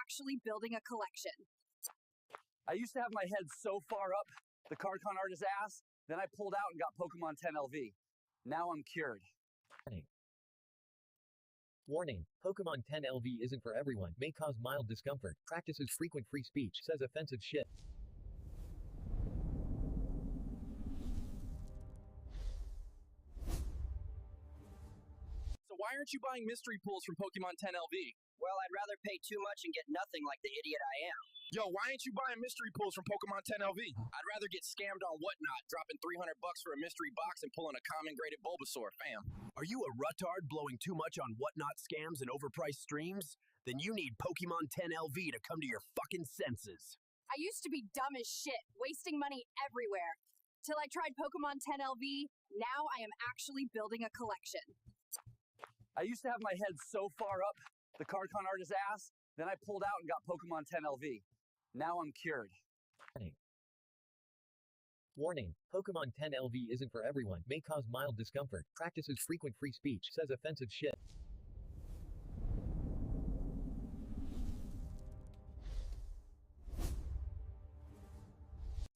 actually building a collection. I used to have my head so far up the CardCon artist's ass, then I pulled out and got Pokémon 10 LV. Now I'm cured. Warning. Pokémon 10 LV isn't for everyone, may cause mild discomfort, practices frequent free speech, says offensive shit. So why aren't you buying mystery pools from Pokémon 10 LV? Well, I'd rather pay too much and get nothing like the idiot I am. Yo, why ain't you buying mystery pools from Pokémon 10 LV? I'd rather get scammed on Whatnot, dropping $300 for a mystery box and pulling a common graded Bulbasaur, fam. Are you a ruttard blowing too much on Whatnot scams and overpriced streams? Then you need Pokémon 10 LV to come to your fucking senses. I used to be dumb as shit, wasting money everywhere. Till I tried Pokémon 10 LV, now I am actually building a collection. I used to have my head so far up the CardCon artist's ass, then I pulled out and got Pokémon 10 LV. Now I'm cured. Warning. Pokémon 10 LV isn't for everyone, may cause mild discomfort, practices frequent free speech, says offensive shit.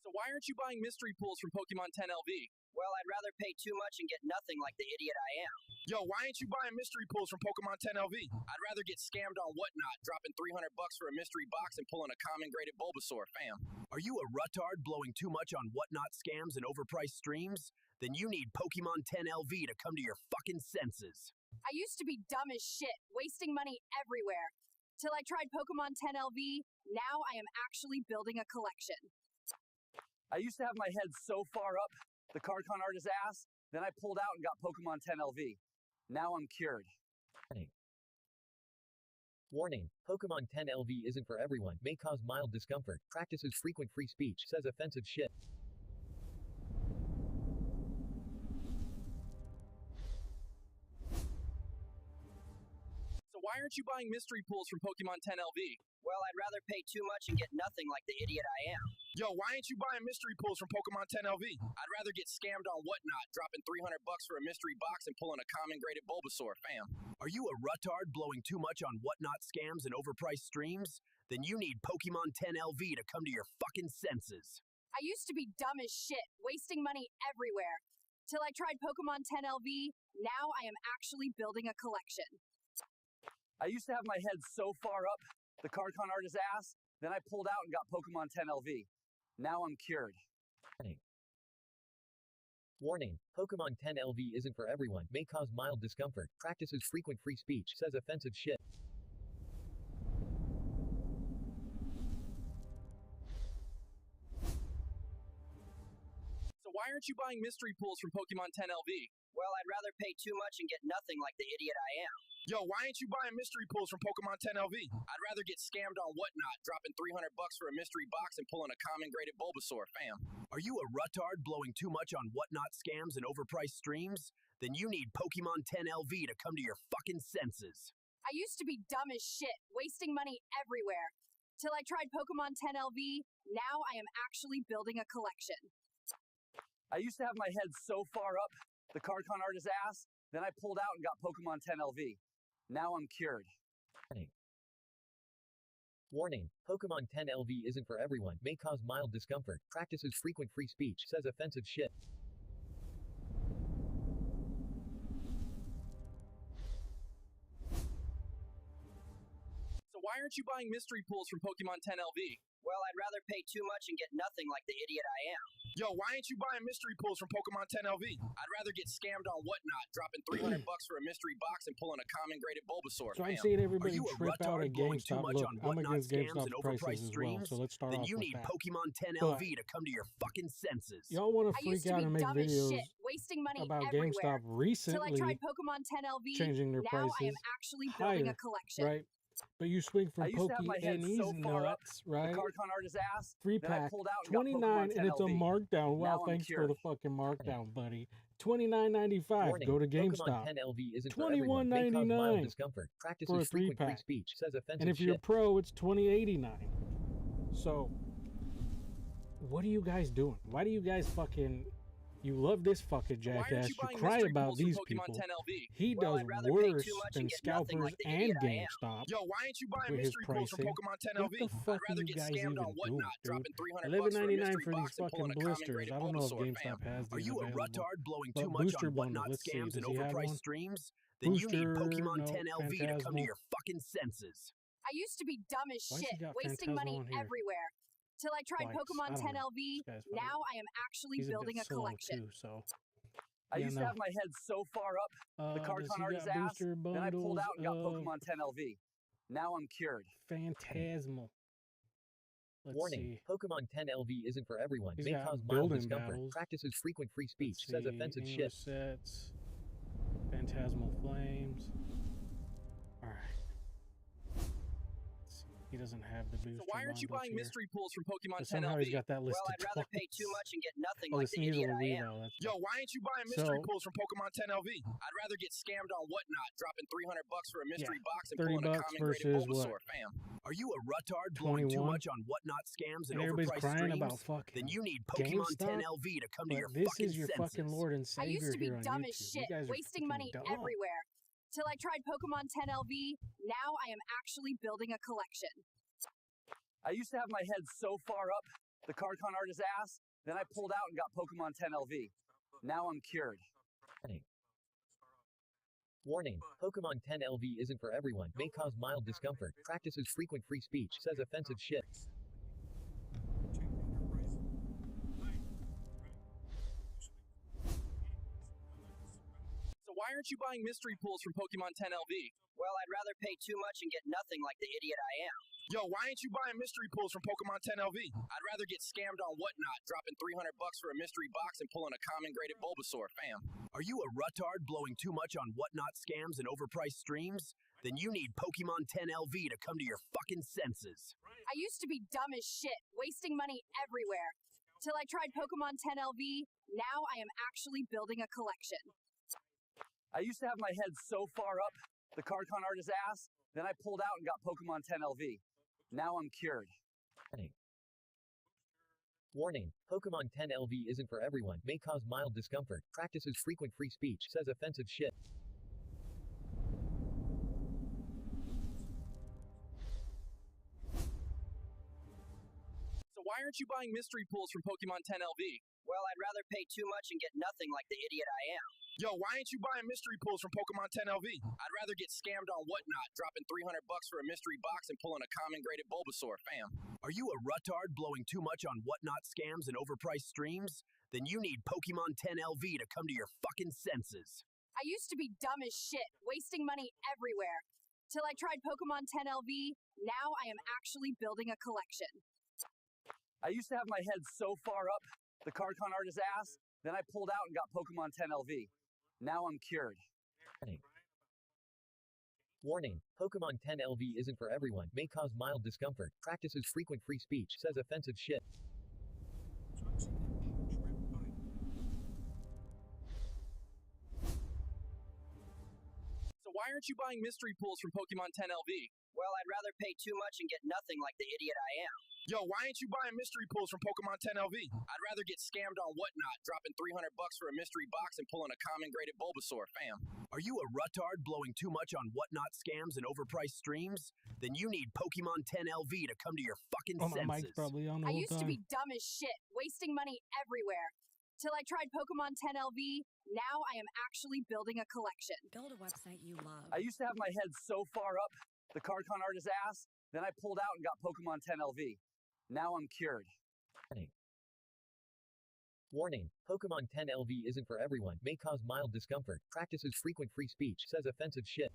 So why aren't you buying mystery pools from Pokémon 10 LV? Well, I'd rather pay too much and get nothing like the idiot I am. Yo, why ain't you buying mystery pools from Pokémon 10 LV? I'd rather get scammed on Whatnot, dropping $300 for a mystery box and pulling a common graded Bulbasaur, fam. Are you a ruttard blowing too much on Whatnot scams and overpriced streams? Then you need Pokémon 10 LV to come to your fucking senses. I used to be dumb as shit, wasting money everywhere. Till I tried Pokémon 10 LV, now I am actually building a collection. I used to have my head so far up the CardCon artist's ass, then I pulled out and got Pokémon 10 LV. Now I'm cured. Warning. Pokémon 10 LV isn't for everyone, may cause mild discomfort, practices frequent free speech, says offensive shit. So why aren't you buying mystery pools from Pokémon 10 LV? Well, I'd rather pay too much and get nothing like the idiot I am. Yo, why ain't you buying mystery pools from Pokémon 10 LV? I'd rather get scammed on Whatnot, dropping $300 for a mystery box and pulling a common graded Bulbasaur, fam. Are you a ruttard blowing too much on Whatnot scams and overpriced streams? Then you need Pokémon 10 LV to come to your fucking senses. I used to be dumb as shit, wasting money everywhere. Till I tried Pokémon 10 LV, now I am actually building a collection. I used to have my head so far up the CardCon artist's ass, then I pulled out and got Pokémon 10 LV. Now I'm cured. Warning. Pokémon 10 LV isn't for everyone, may cause mild discomfort, practices frequent free speech, says offensive shit. So why aren't you buying mystery pools from Pokémon 10 LV? Well, I'd rather pay too much and get nothing like the idiot I am. Yo, why ain't you buying mystery pools from Pokémon 10 LV? I'd rather get scammed on Whatnot, dropping $300 for a mystery box and pulling a common graded Bulbasaur, fam. Are you a ruttard blowing too much on Whatnot scams and overpriced streams? Then you need Pokémon 10 LV to come to your fucking senses. I used to be dumb as shit, wasting money everywhere. Till I tried Pokémon 10 LV, now I am actually building a collection. I used to have my head so far up the CardCon artist's ass, then I pulled out and got Pokémon 10 LV. Now I'm cured. Warning. Pokémon 10 LV isn't for everyone, may cause mild discomfort, practices frequent free speech, says offensive shit. So why aren't you buying mystery pools from Pokémon 10 LV? Well, I'd rather pay too much and get nothing like the idiot I am. Yo, why ain't you buying mystery pools from Pokémon 10 LV? I'd rather get scammed on Whatnot, dropping $300 for a mystery box and pulling a common graded Bulbasaur, So fam. I'm seeing everybody Are you a trip out ruttard at blowing too GameStop. much Look, on I'm Whatnot against scams GameStop and prices overpriced as well, streams? so let's start Then off you with need that. Pokémon 10 But- LV to come to your fucking senses. Y'all want to I freak used to out be and make dumb as videos shit, wasting money about everywhere. GameStop Till I recently tried Pokémon 10 LV, changing their now I am prices actually building a higher, collection. right? But you swing from I used to have my Poke head and these so far up nuts, the right? CardCon artist's ass, 3-pack, pulled out and got 29, Pokémon 10 and it's a LV. markdown. Wow, Now I'm thanks for cured. the fucking markdown, buddy. $29.95. Warning. Go to Pokémon GameStop. 10 LV isn't for everyone, may cause mild $21.99 discomfort, practices for a frequent free 3-pack. speech, says offensive And if shit. you're pro, it's $20.89. So, what are you guys doing? Why do you guys fucking You love this fucking Why aren't jackass. you You buying cry mystery about pools from these Pokemon people. 10LV? He Well, does I'd rather pay worse too much than and get nothing scalpers like the and idiot I am. GameStop Yo, why ain't you buying with his mystery pools from pricing. Pokemon What 10LV? the fuck I'd are rather you get guys scammed even on doing, whatnot, dude? dropping 300 bucks for a $11.99 mystery for these box and fucking pulling a common blisters. graded I don't know if Bulbasaur, GameStop fam. has Are these you a available. rutard blowing But too much booster on bundle, whatnot let's see. scams and Does he have overpriced one? streams? Then you need Booster, Pokemon no, 10LV to come to Phantasmal. your fucking senses. I used to be dumb as Why's he shit, got wasting money Phantasmal on here? everywhere. Till I tried Twice. I Pokemon don't know. 10LV, This guy's now funny. I am actually He's a building bit a slow collection. too, so. I Yeah, used to no. have my head so far up the Does card con he artist's got ass, booster then I pulled bundles out and got of Pokemon 10LV. Now I'm cured. Phantasmal? Let's Warning, see. Pokemon 10LV isn't for everyone. He's May got cause mild building discomfort. battles. Practices frequent free speech. Let's Says see. offensive shit. English sets. Phantasmal Flames. Alright. He doesn't have the booster So why aren't you bundles buying here. mystery pools from Pokemon But somehow he's 10LV? got that listed Well, I'd rather pay too twice. much and get nothing Oh, like this the needs a idiot I am. Weavile. That's Yo, why ain't you buying mystery So- pools from Pokemon 10LV? I'd rather get scammed on whatnot, dropping 300 bucks for a mystery box and 30 pulling a bucks common graded versus Bulbasaur, what? fam. Are you a rutard blowing too 21? much on whatnot scams and and everybody's overpriced crying streams? about fucking Then you need Pokemon GameStop. 10LV to come to your But this fucking is your senses. fucking Lord and I used Savior to be here on dumb YouTube. as You shit, guys are wasting freaking money dumb. everywhere. Till I tried Pokemon 10LV, now I am actually building a collection. I used to have my head so far up the card con artist's ass, then I pulled out and got Pokemon 10LV. Now I'm cured. Warning, Pokemon 10LV isn't for everyone. May cause mild discomfort. Practices frequent free speech. Says offensive shit. So why aren't you buying mystery pools from Pokemon 10LV? Well, I'd rather pay too much and get nothing like the idiot I am. Yo, why ain't you buying mystery pools from Pokemon 10LV? I'd rather get scammed on whatnot, dropping 300 bucks for a mystery box and pulling a common graded Bulbasaur, fam. Are you a rutard blowing too much on whatnot scams and overpriced streams? Then you need Pokemon 10LV to come to your fucking senses. I used to be dumb as shit, wasting money everywhere. Till I tried Pokemon 10LV, now I am actually building a collection. I used to have my head so far up the card con artist's ass, then I pulled out and got Pokemon 10LV. Now I'm cured. Warning, Pokemon 10LV isn't for everyone. May cause mild discomfort. Practices frequent free speech. Says offensive shit. So why aren't you buying mystery pools from Pokemon 10LV? Well, I'd rather pay too much and get nothing like the idiot I am. Yo, why ain't you buying mystery pools from Pokemon 10LV? I'd rather get scammed on whatnot, dropping 300 bucks for a mystery box and pulling a common graded Bulbasaur, fam. Are you a rutard blowing too much on whatnot scams and overpriced streams? Then you need Pokemon 10LV to come to your fucking senses. I used to be dumb as shit, wasting money everywhere. Till I tried Pokemon 10LV, now I am actually building a collection. I used to have my head so far up the card con artist's ass, then I pulled out and got Pokemon 10LV. Now I'm cured. Warning, Pokemon 10LV isn't for everyone. May cause mild discomfort. Practices frequent free speech. Says offensive shit. So why aren't you buying mystery pools from Pokemon 10LV? Well, I'd rather pay too much and get nothing like the idiot I am. Yo, why ain't you buying mystery pools from Pokemon 10LV? I'd rather get scammed on whatnot, dropping 300 bucks for a mystery box and pulling a common graded Bulbasaur, fam. Are you a rutard blowing too much on whatnot scams and overpriced streams? Then you need Pokemon 10LV to come to your fucking Oh, my senses. mic's probably on the I whole used to time. be dumb as shit, wasting money everywhere. Till I tried Pokemon 10LV, now I am actually building a collection. Build a website you love. I used to have my head so far up the card con artist's ass, then I pulled out and got Pokemon 10LV. Now I'm cured. Warning, Pokemon 10LV isn't for everyone. May cause mild discomfort. Practices frequent free speech. Says offensive shit.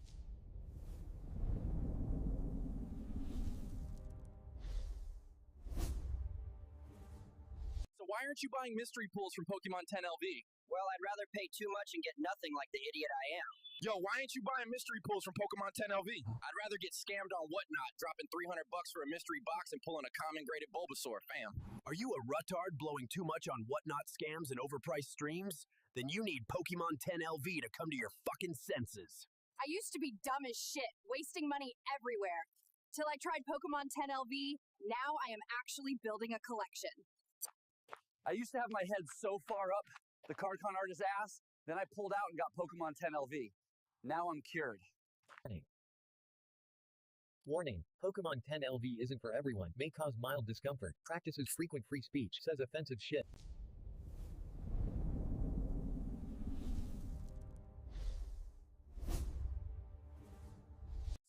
So why aren't you buying mystery pools from Pokemon 10LV? Well, I'd rather pay too much and get nothing like the idiot I am. Yo, why ain't you buying mystery pools from Pokemon 10LV? I'd rather get scammed on whatnot, dropping 300 bucks for a mystery box and pulling a common graded Bulbasaur, fam. Are you a rutard blowing too much on whatnot scams and overpriced streams? Then you need Pokemon 10LV to come to your fucking senses. I used to be dumb as shit, wasting money everywhere. Till I tried Pokemon 10LV, now I am actually building a collection. I used to have my head so far up The card con art is ass. Then I pulled out and got Pokemon 10 LV. Now I'm cured. Warning. Pokemon 10 LV isn't for everyone. May cause mild discomfort. Practices frequent free speech. Says offensive shit.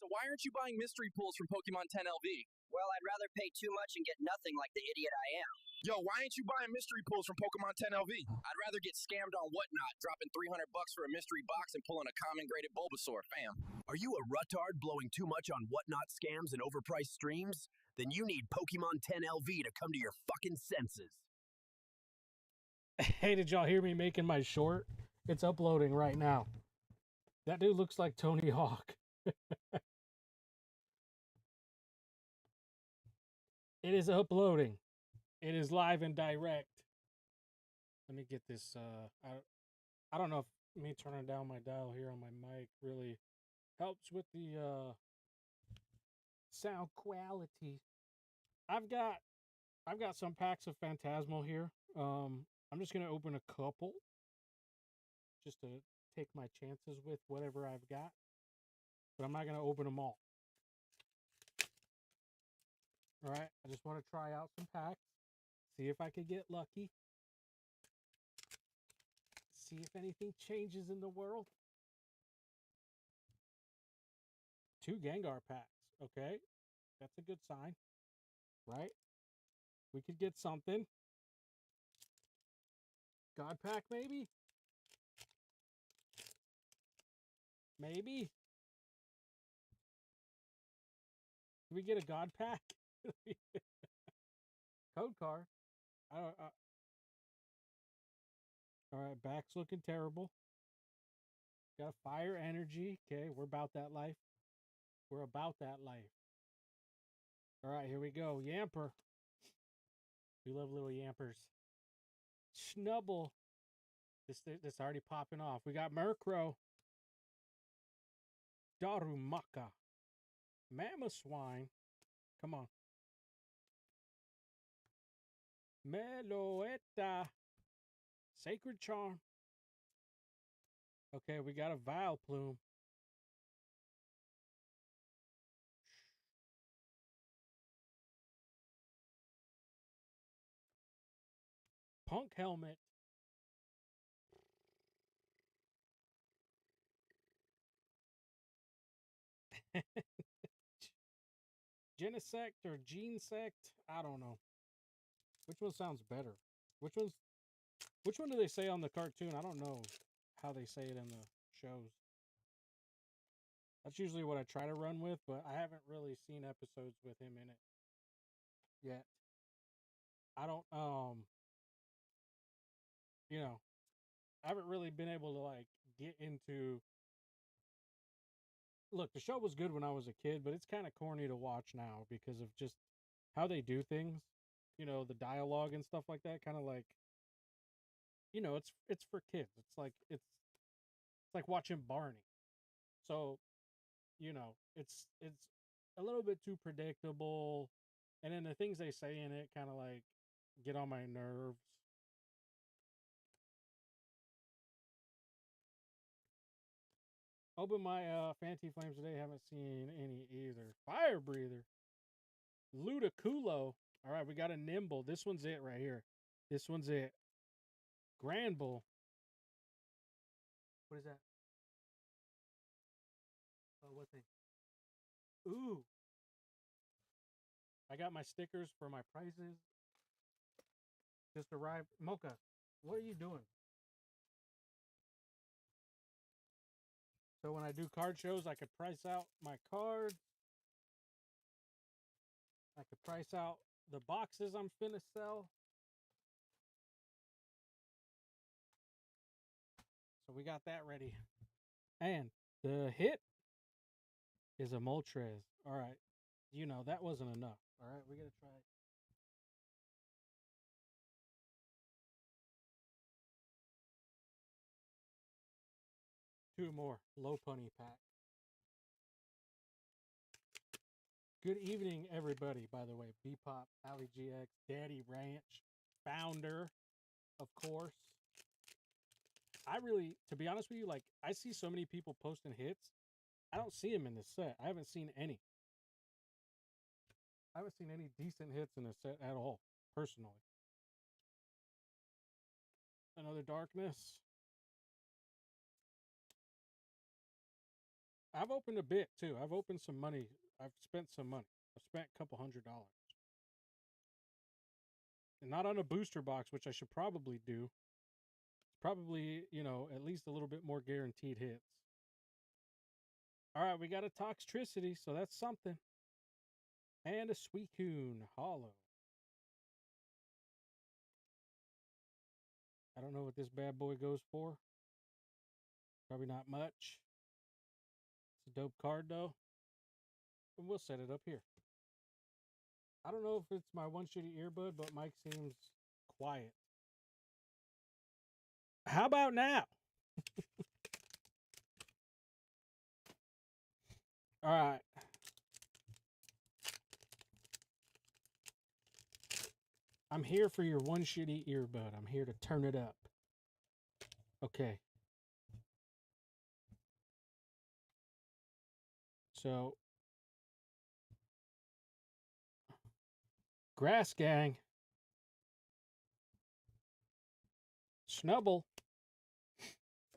So why aren't you buying mystery pulls from Pokemon 10 LV? Well, I'd rather pay too much and get nothing like the idiot I am. Yo, why ain't you buying mystery pulls from Pokemon 10 LV? I'd rather get scammed on whatnot, dropping 300 bucks for a mystery box and pulling a common graded Bulbasaur, fam. Are you a rutard blowing too much on whatnot scams and overpriced streams? Then you need Pokemon 10 LV to come to your fucking senses. Hey, did y'all hear me making my short? It's uploading right now. That dude looks like Tony Hawk. It is uploading. It is live and direct. Let me get this. I don't know if me turning down my dial here on my mic really helps with the sound quality. I've got some packs of Phantasmal here. I'm just gonna open a couple just to take my chances with whatever I've got, but I'm not gonna open them all. All right, I just want to try out some packs, see if I could get lucky, see if anything changes in the world. 2 Gengar packs, okay, that's a good sign, right? We could get something. God pack, maybe? Maybe? Can we get a God pack? Code card. Alright, back's looking terrible. Got a fire energy. Okay, we're about that life. We're about that life. Alright, here we go. Yamper. We love little Yampers. Snubble. This already popping off. We got Murkrow. Darumaka. Mamoswine. Come on. Meloetta. Sacred Charm. Okay, we got a Vileplume. Punk Helmet. Genesect or Genesect? I don't know. Which one sounds better? Which one do they say on the cartoon? I don't know how they say it in the shows. That's usually what I try to run with, but I haven't really seen episodes with him in it yet. I don't you know, I haven't really been able to like get into. Look, the show was good when I was a kid, but it's kind of corny to watch now because of just how they do things. You know, the dialogue and stuff like that, kind of like, you know, it's for kids. It's like watching Barney. So, you know, it's a little bit too predictable, and then the things they say in it kind of like get on my nerves. Open my Fanty Flames today. Haven't seen any either. Fire Breather. Ludicolo. All right, we got a Nimble. This one's it right here. This one's it. Granbull. What is that? Oh, what thing? Ooh. I got my stickers for my prices. Just arrived. Mocha, what are you doing? So when I do card shows, I could price out my cards. I could price out the boxes I'm finna sell. So we got that ready. And the hit is a Moltres. All right. You know, that wasn't enough. All right, we're going to try. Two more. Low Punny pack. Good evening, everybody, by the way. Bebop, Ali GX, Daddy Ranch, founder, of course. I really, to be honest with you, like, I see so many people posting hits. I don't see them in this set. I haven't seen any. I haven't seen any decent hits in this set at all, personally. Another darkness. I've opened a bit, too. I've opened some money. I've spent some money. I've spent a couple $100. And not on a booster box, which I should probably do. It's probably, you know, at least a little bit more guaranteed hits. All right, we got a Toxtricity, so that's something. And a Suicune Hollow. I don't know what this bad boy goes for. Probably not much. It's a dope card, though. And we'll set it up here. I don't know if it's my one shitty earbud, but Mike seems quiet. How about now? All right. I'm here for your one shitty earbud. I'm here to turn it up. Okay. So, Grass Gang, Snubble,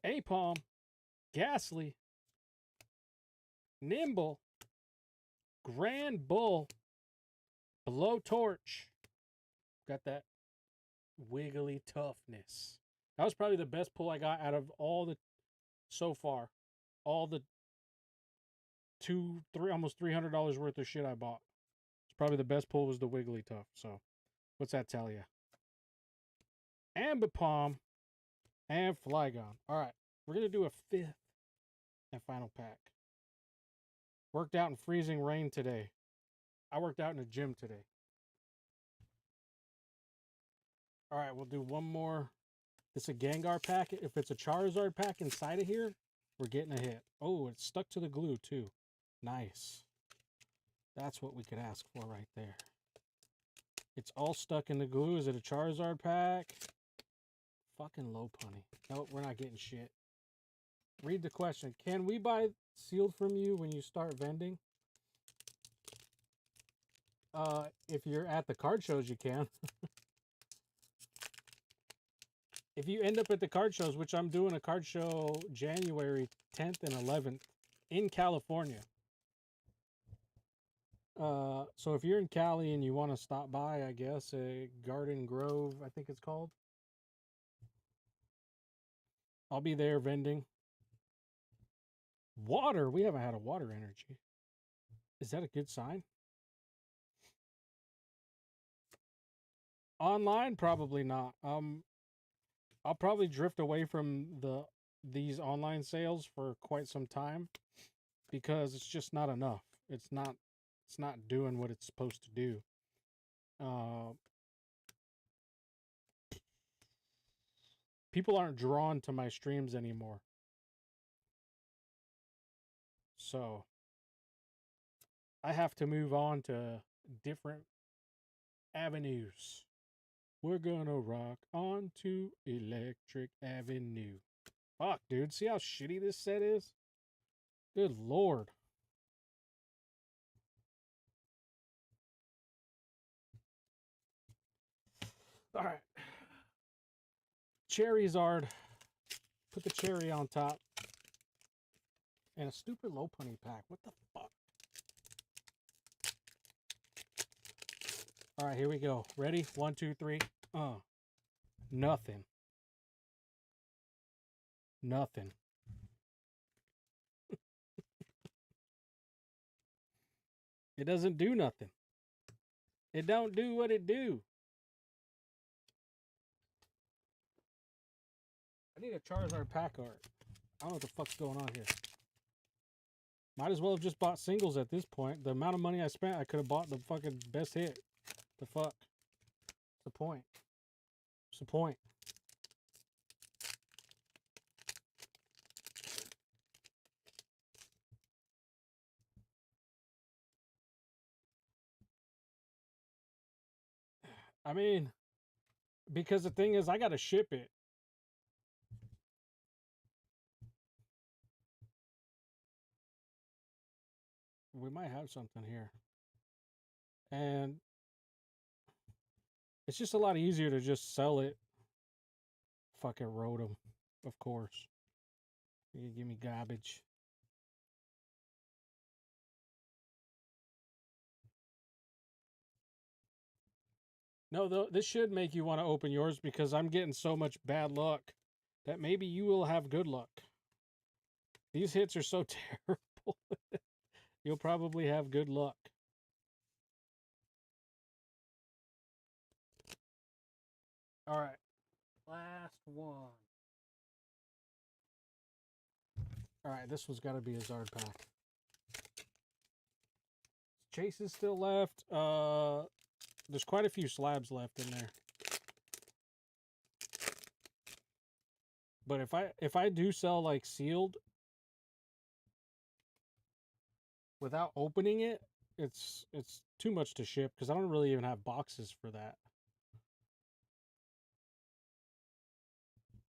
Apalm, Ghastly, Nimble, Grand Bull, Blowtorch. Got that wiggly toughness. That was probably the best pull I got out of all the, so far, all the almost $300 worth of shit I bought. It's probably the best pull was the wiggly tough. So, what's that tell you? Ambipom and Flygon. All right, we're gonna do a 5th and final pack. Worked out in freezing rain today. I worked out in a gym today. All right, we'll do one more. It's a Gengar pack. If it's a Charizard pack inside of here, we're getting a hit. Oh, it's stuck to the glue, too. Nice. That's what we could ask for right there. It's all stuck in the glue. Is it a Charizard pack? Fucking Lopunny. Nope, we're not getting shit. Read the question. Can we buy sealed from you when you start vending? If you're at the card shows, you can. If you end up at the card shows, which I'm doing a card show January 10th and 11th in California. So if you're in Cali and you want to stop by, I guess, Garden Grove, I think it's called. I'll be there vending. Water. We haven't had a water energy. Is that a good sign? Online, probably not. I'll probably drift away from these online sales for quite some time because it's just not enough. It's not doing what it's supposed to do. People aren't drawn to my streams anymore. So I have to move on to different avenues. We're gonna rock on to Electric Avenue. Fuck, dude. See how shitty this set is? Good lord. Alright. Charizard. Put the cherry on top. And a stupid Lopunny pack. What the fuck? Alright, here we go. Ready? 1, 2, 3. Nothing. Nothing. It doesn't do nothing. It don't do what it do. I need a Charizard pack art. I don't know what the fuck's going on here. Might as well have just bought singles at this point. The amount of money I spent, I could have bought the fucking best hit. The fuck? What's the point? What's the point? I mean, because the thing is, I gotta ship it. we might have something here. And it's just a lot easier to just sell it. Fucking Rotom, of course. You give me garbage. No, though, this should make you want to open yours because I'm getting so much bad luck that maybe you will have good luck. These hits are so terrible. You'll probably have good luck. All right. Last one. All right, this one's got to be a Zard pack. Chase is still left. There's quite a few slabs left in there. But if I do sell like sealed without opening it, it's too much to ship because I don't really even have boxes for that.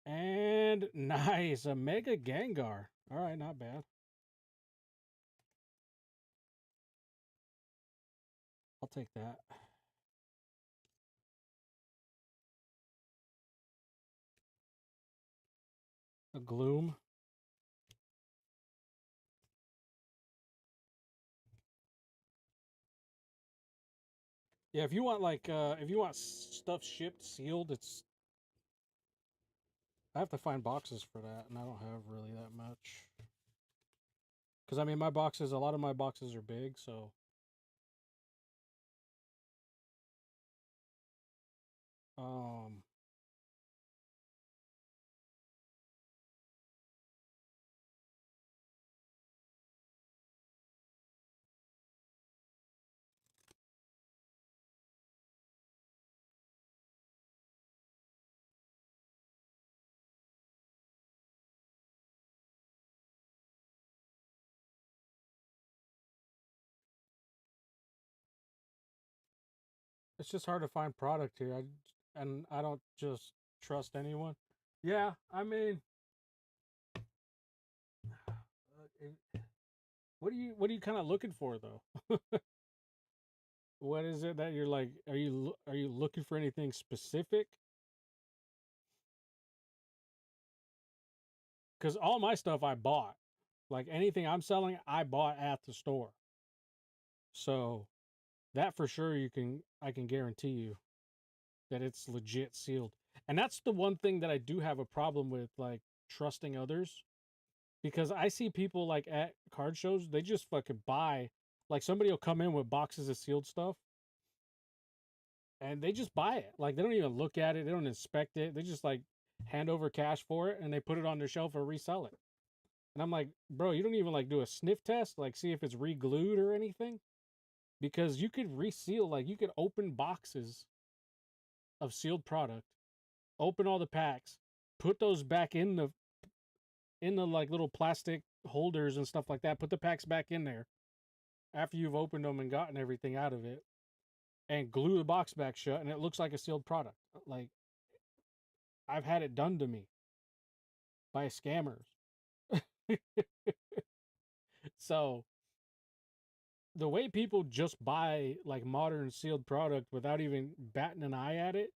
And nice, a Mega Gengar. All right, not bad. I'll take that. A Gloom. Yeah, if you want like if you want stuff shipped sealed, I have to find boxes for that, and I don't have really that much. Because I mean, a lot of my boxes are big, so. It's just hard to find product here. I don't just trust anyone. Yeah, I mean, what are you kind of looking for though? What is it that you're like? Are you looking for anything specific? Because all my stuff I bought, like anything I'm selling, I bought at the store. So that for sure I can guarantee you that it's legit sealed. And that's the one thing that I do have a problem with, like trusting others, because I see people like at card shows, they just fucking buy, like somebody will come in with boxes of sealed stuff and they just buy it. Like they don't even look at it, they don't inspect it, they just like hand over cash for it and they put it on their shelf or resell it. And I'm like, bro, you don't even like do a sniff test, like see if it's re-glued or anything, because you could reseal, like you could open boxes of sealed product, open all the packs, put those back in the like little plastic holders and stuff like that, put the packs back in there after you've opened them and gotten everything out of it, and glue the box back shut, and it looks like a sealed product. Like, I've had it done to me by scammers. So the way people just buy like modern sealed product without even batting an eye at it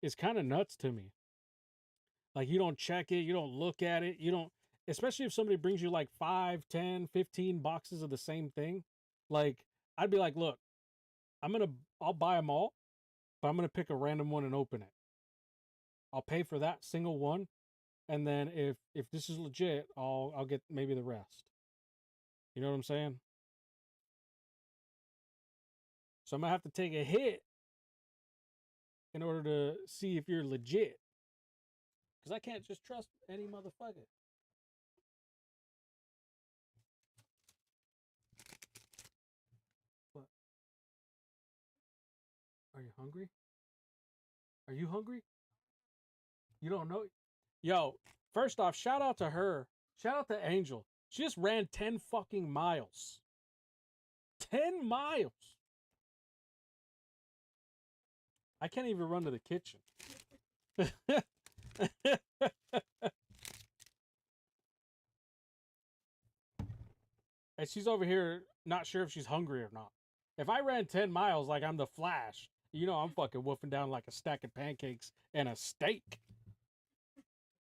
is kind of nuts to me. Like, you don't check it, you don't look at it, you don't, especially if somebody brings you like 5, 10, 15 boxes of the same thing. Like, I'd be like, look, I'll buy them all, but I'm going to pick a random one and open it. I'll pay for that single one. And then if this is legit, I'll get maybe the rest. You know what I'm saying? So I'm going to have to take a hit in order to see if you're legit. Because I can't just trust any motherfucker. What? Are you hungry? Are you hungry? You don't know? Yo, first off, shout out to her. Shout out to Angel. She just ran 10 fucking miles. 10 miles. I can't even run to the kitchen. And she's over here not sure if she's hungry or not. If I ran 10 miles like I'm the Flash, you know I'm fucking wolfing down like a stack of pancakes and a steak.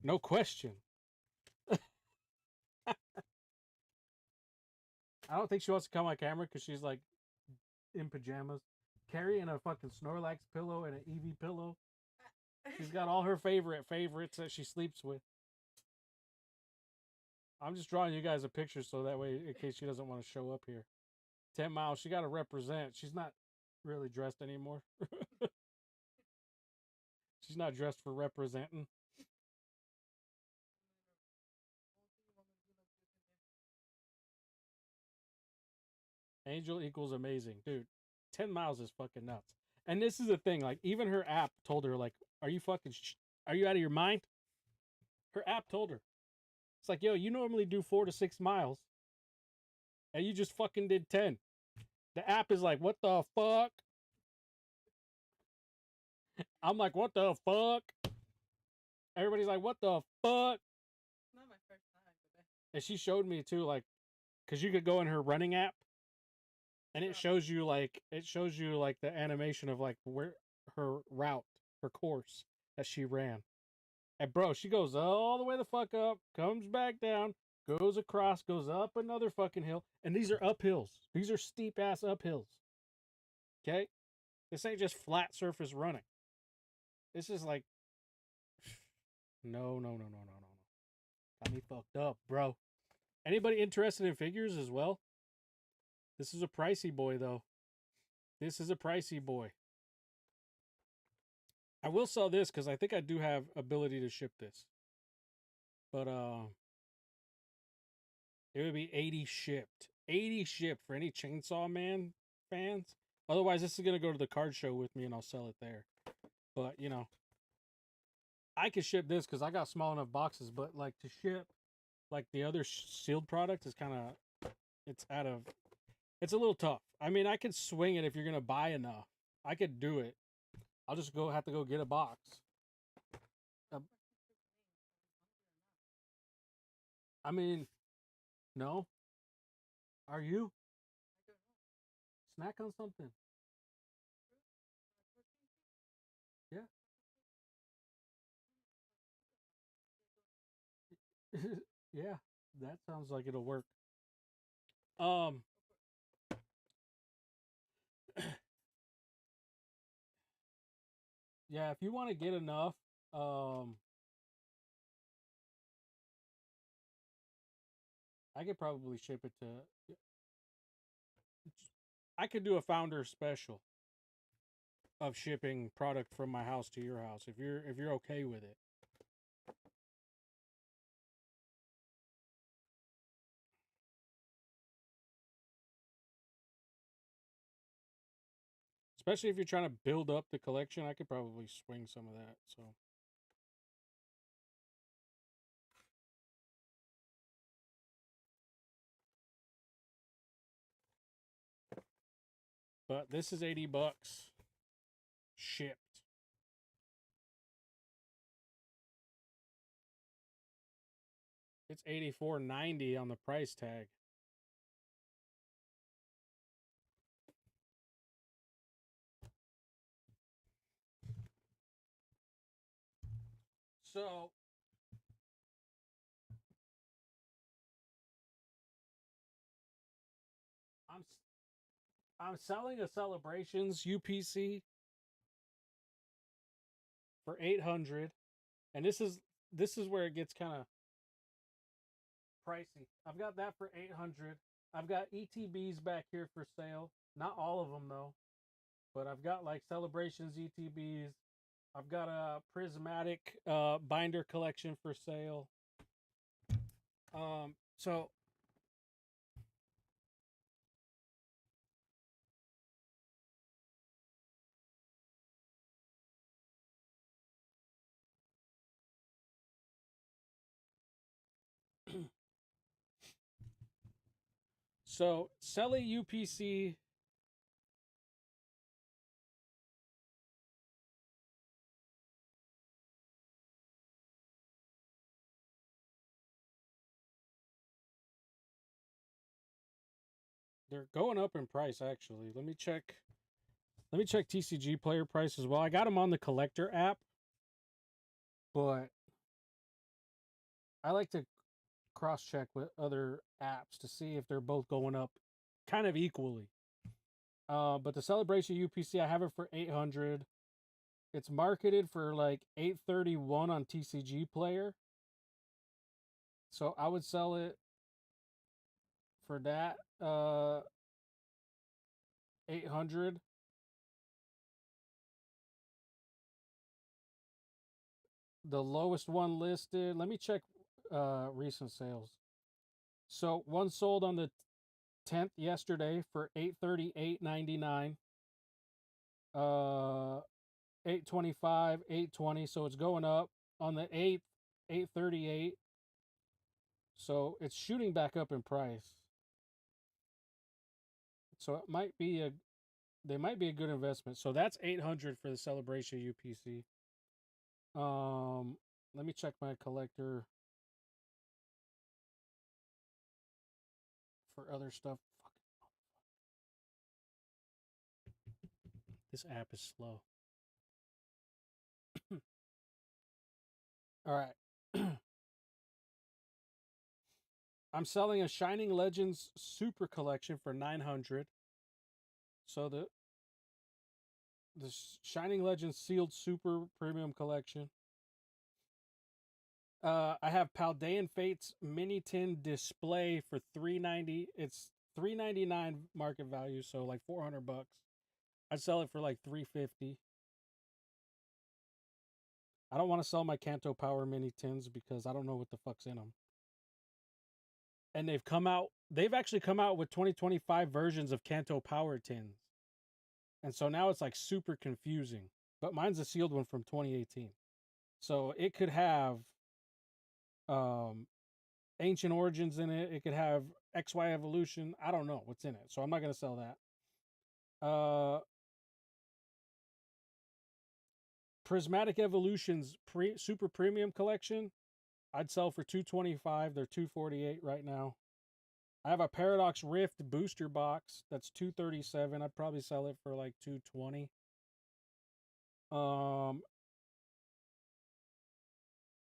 No question. I don't think she wants to come on camera because she's like in pajamas, carrying a fucking Snorlax pillow and an Eevee pillow. She's got all her favorites that she sleeps with. I'm just drawing you guys a picture so that way, in case she doesn't want to show up here. 10 miles, she got to represent. She's not really dressed anymore. She's not dressed for representing. Angel equals amazing. Dude, 10 miles is fucking nuts. And this is the thing, like, even her app told her, like, are you out of your mind? Her app told her. It's like, yo, you normally do 4 to 6 miles. And you just fucking did 10. The app is like, what the fuck? I'm like, what the fuck? Everybody's like, what the fuck? Not my first time, but And she showed me too, like, because you could go in her running app and it shows you like the animation of like where her route, her course that she ran. And bro, she goes all the way the fuck up, comes back down, goes across, goes up another fucking hill. And these are uphills. These are steep ass uphills. Okay? This ain't just flat surface running. This is like, no. Got me fucked up, bro. Anybody interested in figures as well? This is a pricey boy, though. This is a pricey boy. I will sell this because I think I do have ability to ship this. But it would be 80 shipped. 80 shipped for any Chainsaw Man fans. Otherwise, this is going to go to the card show with me and I'll sell it there. But, you know, I could ship this because I got small enough boxes. But, like, to ship, like, the other sealed product is kind of, it's a little tough. I mean, I could swing it if you're going to buy enough. I could do it. I'll just have to go get a box. I mean, no. Are you? Snack on something. Yeah. Yeah, that sounds like it'll work. Yeah, if you want to get enough, I could probably ship it to. I could do a founder special of shipping product from my house to your house if you're okay with it. Especially if you're trying to build up the collection, I could probably swing some of that. So. But this is $80 shipped. It's $84.90 on the price tag. So I'm selling a Celebrations UPC for $800, and this is where it gets kind of pricey. I've got that for $800. I've got ETBs back here for sale. Not all of them though, but I've got like Celebrations ETBs. I've got a prismatic binder collection for sale. So so Selly UPC. They're going up in price, actually. Let me check TCG player price as well. I got them on the collector app, but I like to cross-check with other apps to see if they're both going up kind of equally. But the Celebration UPC, I have it for 800. It's marketed for like 831 on TCG player. So I would sell it for that 800. The lowest one listed, let me check recent sales. So one sold on the 10th yesterday for 838.99. 825, 820, so it's going up. On the 8th, 838. So it's shooting back up in price. So it might be they might be a good investment. So that's 800 for the Celebration UPC. Let me check my collector for other stuff. This app is slow. All right. I'm selling a Shining Legends Super Collection for 900. So the Shining Legends Sealed Super Premium Collection. I have Paldean Fates Mini Tin Display for $390. It's $399 market value, so like $400. I'd sell it for like $350. I don't want to sell my Kanto Power Mini Tins because I don't know what the fuck's in them. And they've actually come out with 2025 versions of Kanto Power Tins. And so now it's like super confusing. But mine's a sealed one from 2018. So it could have Ancient Origins in it. It could have XY Evolution. I don't know what's in it. So I'm not going to sell that. Prismatic Evolutions Super Premium Collection. I'd sell for $225. They're $248 right now. I have a Paradox Rift booster box that's $237. I'd probably sell it for like $220.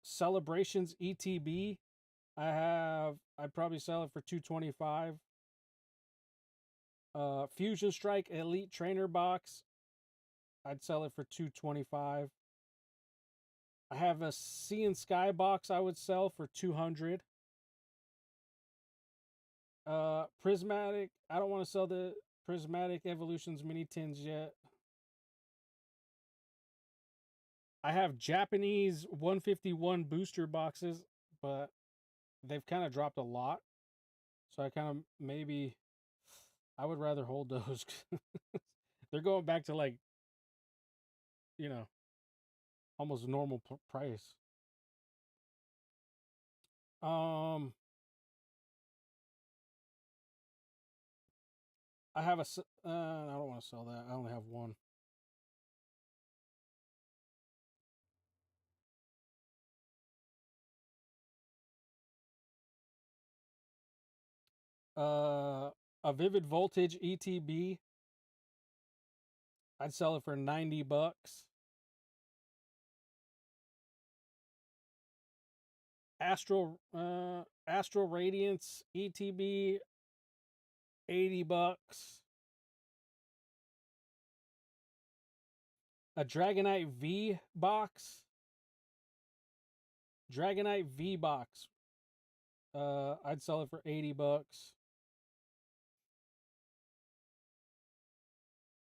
Celebrations ETB. I'd probably sell it for $225. Fusion Strike Elite Trainer box. I'd sell it for $225. I have a Sea and Sky box I would sell for $200. Prismatic. I don't want to sell the Prismatic Evolutions mini tins yet. I have Japanese 151 booster boxes, but they've kind of dropped a lot. So I kind of I would rather hold those. They're going back to like, almost normal price. I have I don't want to sell that. I only have one. A Vivid Voltage ETB. I'd sell it for $90. Astral Radiance ETB, $80. A Dragonite V box. Dragonite V box. I'd sell it for $80.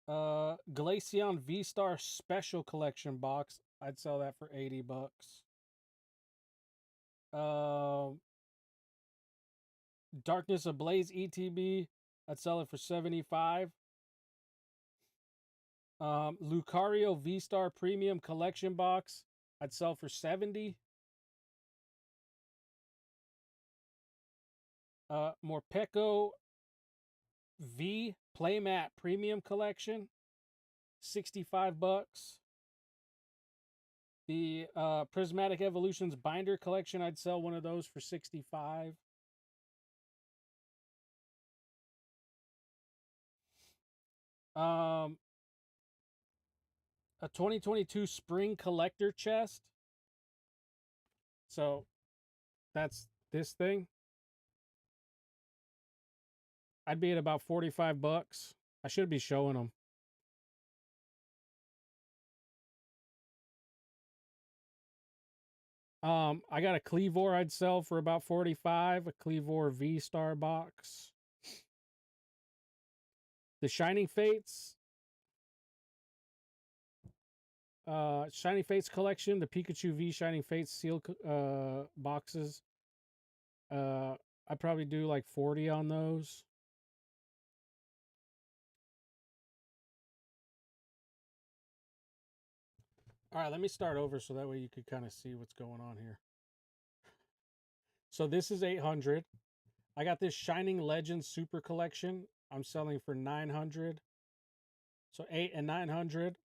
Glaceon V-Star Special Collection box. I'd sell that for $80. Darkness Ablaze ETB. I'd sell it for $75. Lucario V-Star Premium Collection box. I'd sell for $70. Morpeko V Playmat Premium Collection, $65. The Prismatic Evolutions Binder Collection, I'd sell one of those for $65. A 2022 spring collector chest. So that's this thing. I'd be at about 45 bucks. I should be showing them. I got a Cleavor I'd sell for about 45, a Cleavor V-Star box. The Shining Fates. Shining Fates collection, the Pikachu V Shining Fates seal boxes. I'd probably do like 40 on those. All right, let me start over so that way you could kind of see what's going on here. So this is 800. I got this Shining Legends Super Collection. I'm selling for 900. So 8 and 900.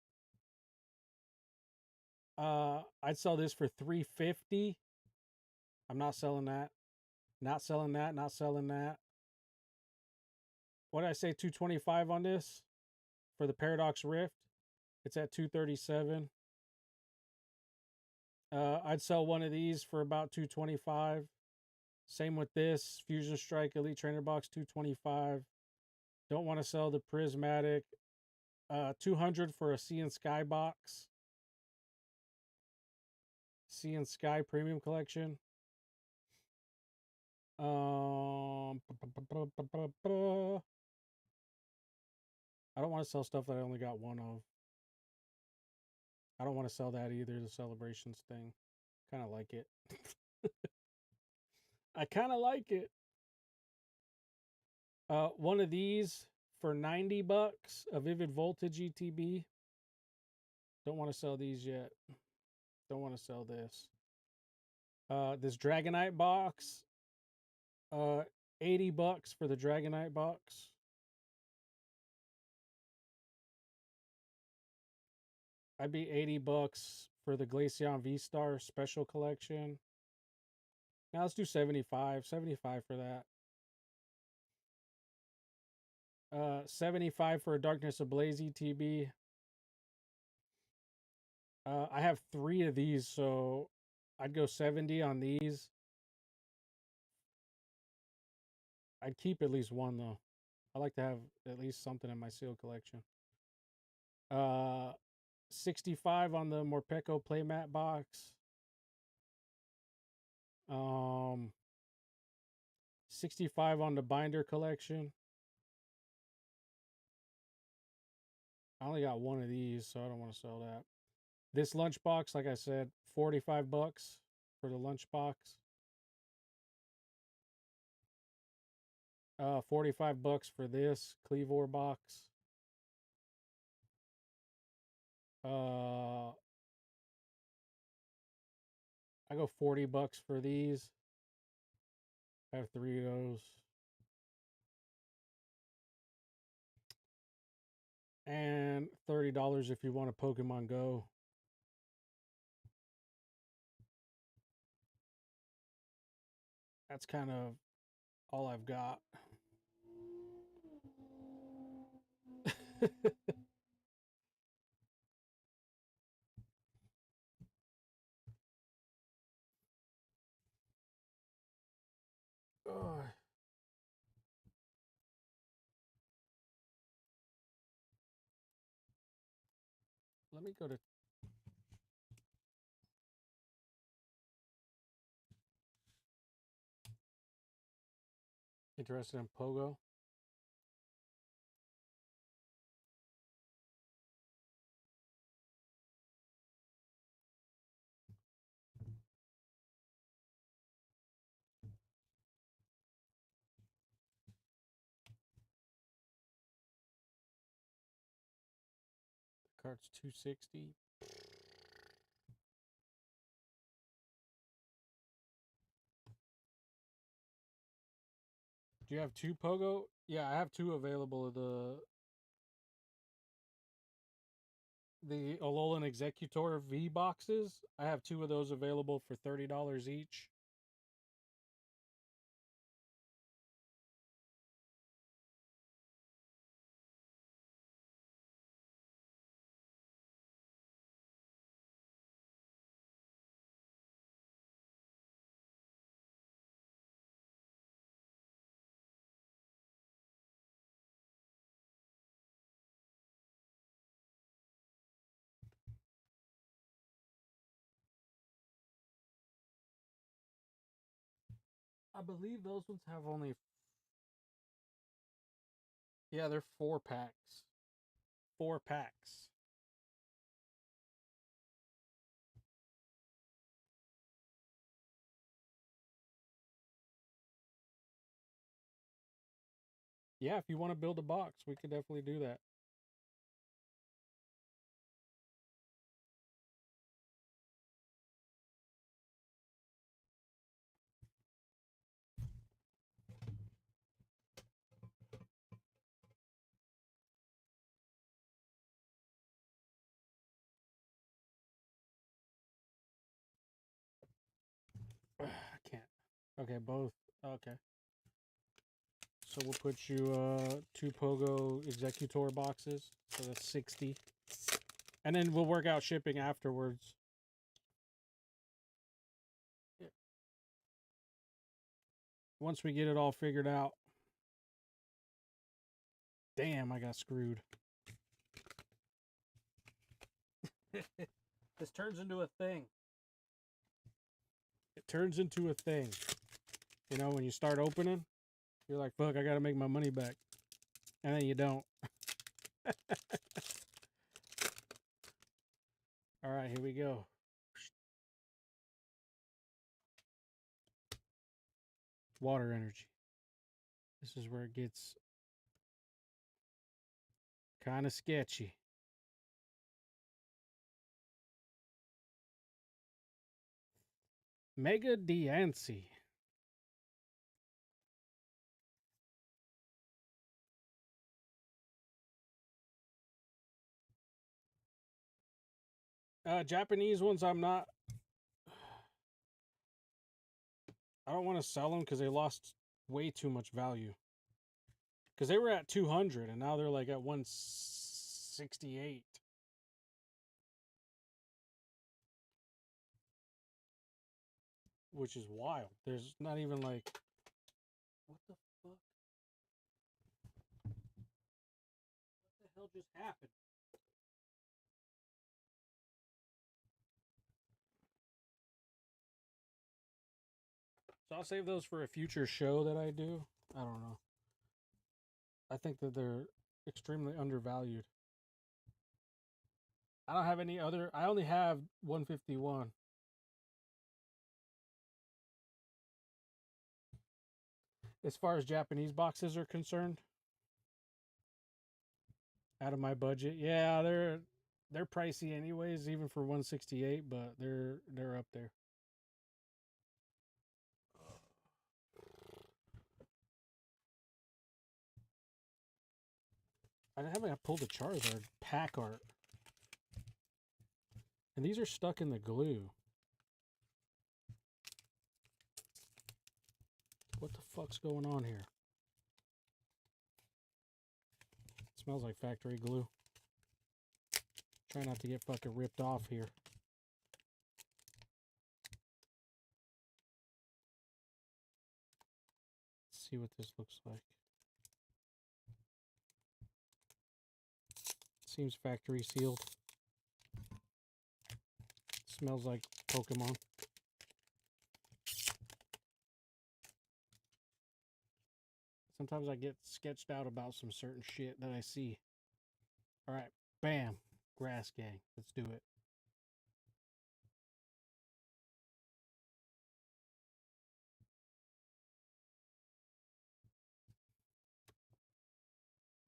I'd sell this for 350. I'm not selling that. Not selling that. Not selling that. What did I say? 225 on this for the Paradox Rift. It's at 237. I'd sell one of these for about 225. Same with this Fusion Strike Elite Trainer Box, 225. Don't want to sell the Prismatic. 200 for a Sea and Sky box. Sea and Sky Premium Collection. I don't want to sell stuff that I only got one of. I don't want to sell that either, the Celebrations thing. Kind of like it. I kind of like it. One of these for 90 bucks, a Vivid Voltage ETB. Don't want to sell these yet. Don't want to sell this. This Dragonite box. 80 bucks for the Dragonite box. I'd be 80 bucks for the Glaceon V-Star Special Collection. Now let's do 75. 75 for that. 75 for a Darkness Ablaze ETB. I have 3 of these, so I'd go 70 on these. I'd keep at least one, though. I like to have at least something in my seal collection. 65 on the Morpeko playmat box. 65 on the binder collection. I only got one of these, so I don't want to sell that. This lunchbox, like I said, 45 bucks for the lunchbox. 45 bucks for this Cleavor box. I go 40 bucks for these. I have 3 of those. And $30 if you want a Pokemon Go. That's kind of all I've got. Let me go to interested in Pogo. The card's 260. Do you have 2 Pogo? Yeah, I have 2 available of the Alolan Executor V boxes. I have 2 of those available for $30 each. I believe those ones have only... Yeah, they're 4 packs. 4 packs. Yeah, if you want to build a box, we could definitely do that. I can't. Okay, both. Okay. So we'll put you 2 Pogo Executor boxes. So that's 60. And then we'll work out shipping afterwards. Once we get it all figured out. Damn, I got screwed. This turns into a thing. It turns into a thing. You know, when you start opening, you're like, fuck, I gotta make my money back. And then you don't. All right, here we go. Water energy. This is where it gets kind of sketchy. Mega Diancie. Japanese ones, I don't want to sell them because they lost way too much value. Because they were at 200 and now they're like at 168. Which is wild. There's not even like... What the fuck? What the hell just happened? So I'll save those for a future show that I do. I don't know. I think that they're extremely undervalued. I don't have any other... I only have 151. As far as Japanese boxes are concerned. Out of my budget. Yeah, they're pricey anyways, even for 168, but they're up there. I haven't pulled the Charizard pack art. And these are stuck in the glue. What the fuck's going on here? It smells like factory glue. Try not to get fucking ripped off here. Let's see what this looks like. Seems factory sealed. Smells like Pokemon. Sometimes I get sketched out about some certain shit that I see. All right, bam, Grass Gang. Let's do it.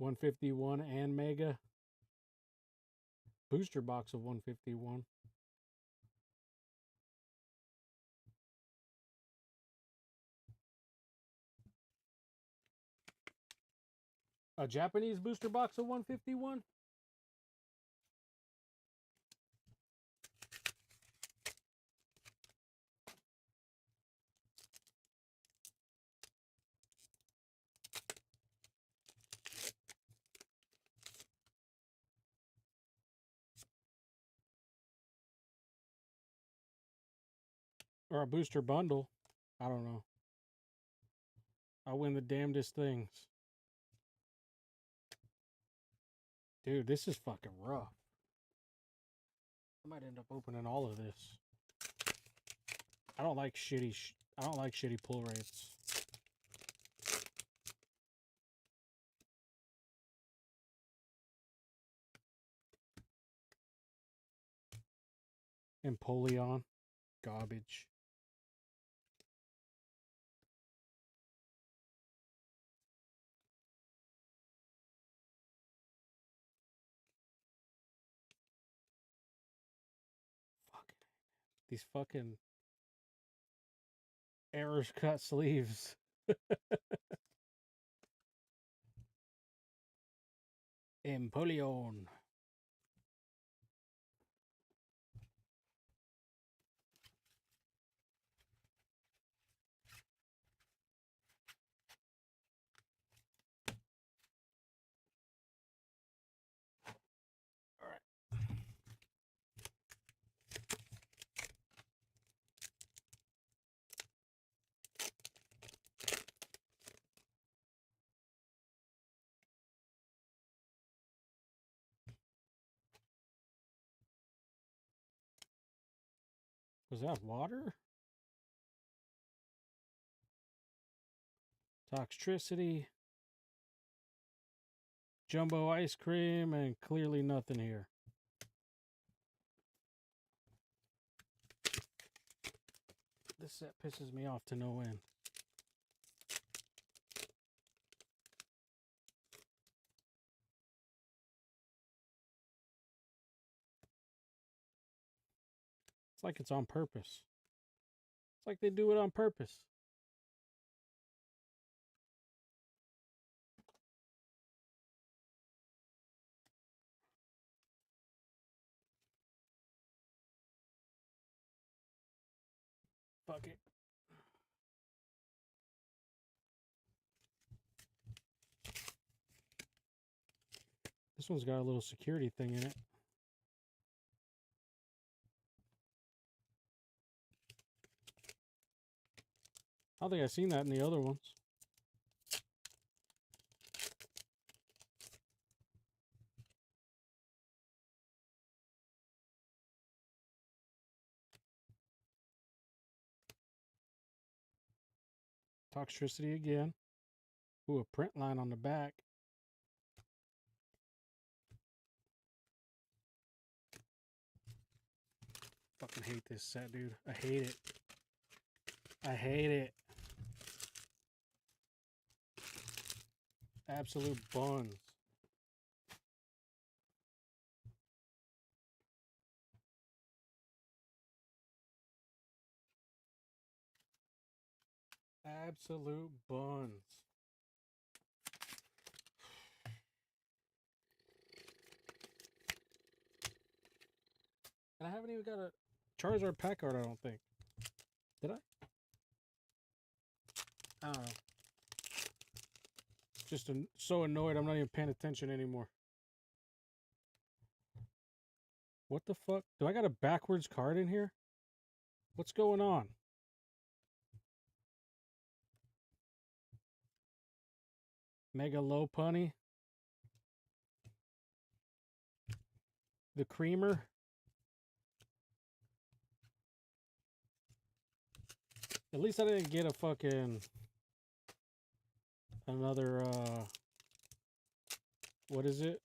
$151 and Mega. Booster box of 151. A Japanese booster box of 151? Or a booster bundle. I don't know. I win the damnedest things. Dude, this is fucking rough. I might end up opening all of this. I don't like shitty pull rates. Empoleon. Garbage. Fucking these fucking errors cut sleeves. Empoleon. Was that water? Toxicity. Jumbo ice cream, and clearly nothing here. This set pisses me off to no end. It's like it's on purpose. It's like they do it on purpose. Fuck it. This one's got a little security thing in it. I don't think I've seen that in the other ones. Toxicity again. Ooh, a print line on the back. Fucking hate this set, dude. I hate it. I hate it. Absolute buns. Absolute buns. And I haven't even got a Charizard pack card, I don't think. Did I? I don't know. Just so annoyed I'm not even paying attention anymore. What the fuck? Do I got a backwards card in here? What's going on? Mega Low Punny. The Creamer. At least I didn't get a fucking another what is it?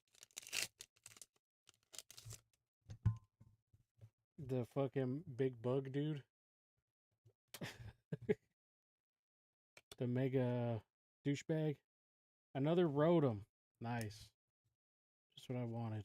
The fucking big bug dude. The mega douchebag. Another Rotom. Nice. Just what I wanted.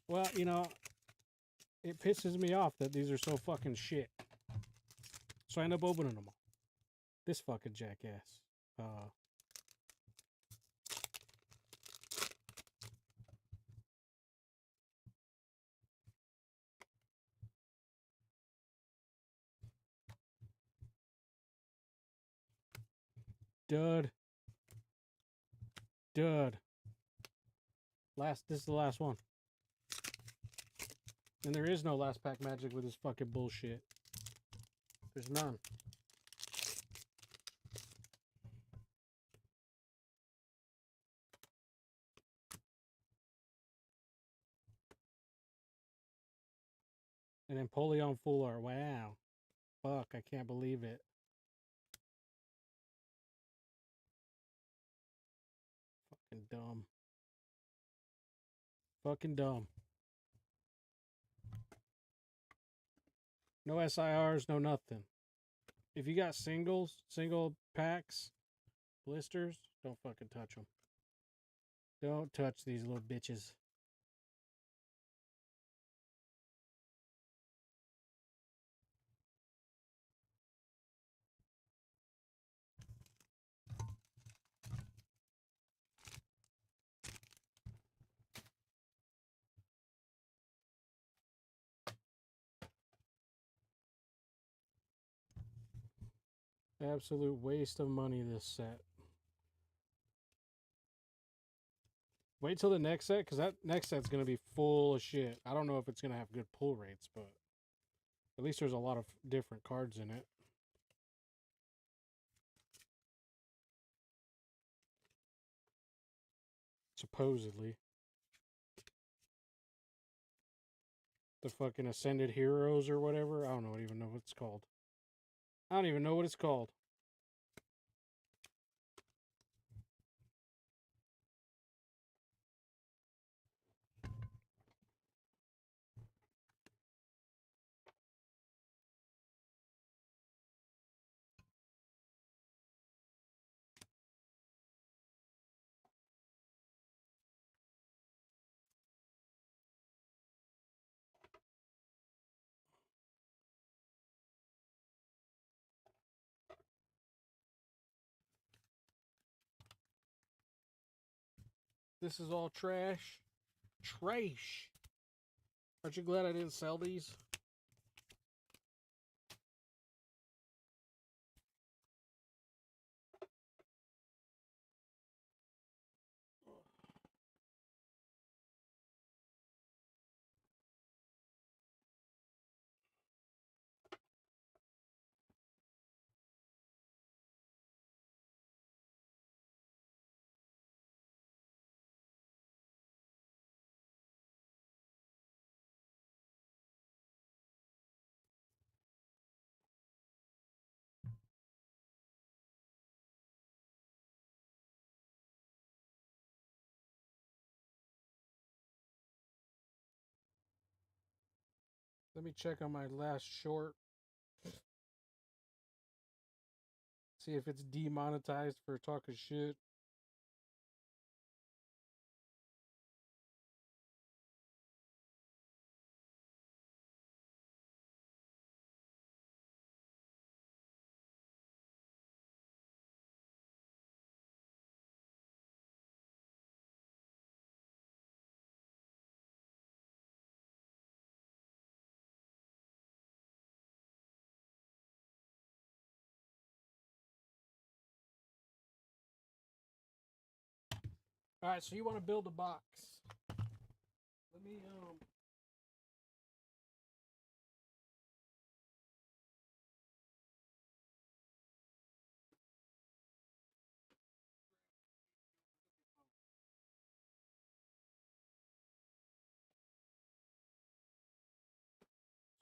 Well, you know, it pisses me off that these are so fucking shit. So I end up opening them all. This fucking jackass. Dud. Dud. This is the last one. And there is no last pack magic with this fucking bullshit. There's none. And Empoleon Full Art. Wow. Fuck, I can't believe it. Fucking dumb. Fucking dumb. No SIRs, no nothing. If you got single packs, blisters, don't fucking touch them. Don't touch these little bitches. Absolute waste of money, this set. Wait till the next set, because that next set's going to be full of shit. I don't know if it's going to have good pull rates, but at least there's a lot of different cards in it. Supposedly. The fucking Ascended Heroes or whatever. I don't even know what it's called. I don't even know what it's called. This is all trash. Trash. Aren't you glad I didn't sell these? Let me check on my last short. See if it's demonetized for talking shit. All right, so you want to build a box. Let me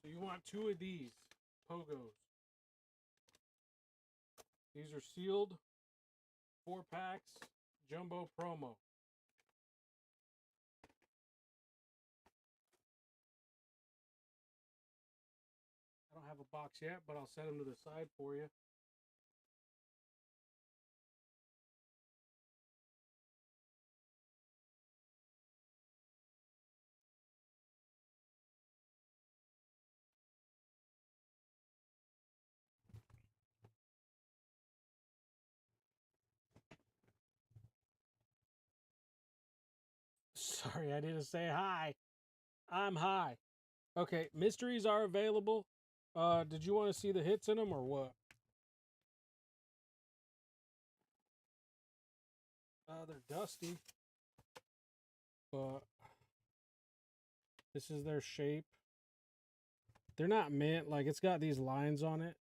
So you want 2 of these pogos. These are sealed 4 packs jumbo promo. I don't have a box yet, but I'll set them to the side for you. Sorry, I didn't say hi. I'm high. Okay, mysteries are available. Did you want to see the hits in them or what? They're dusty. But this is their shape. They're not mint. Like, it's got these lines on it.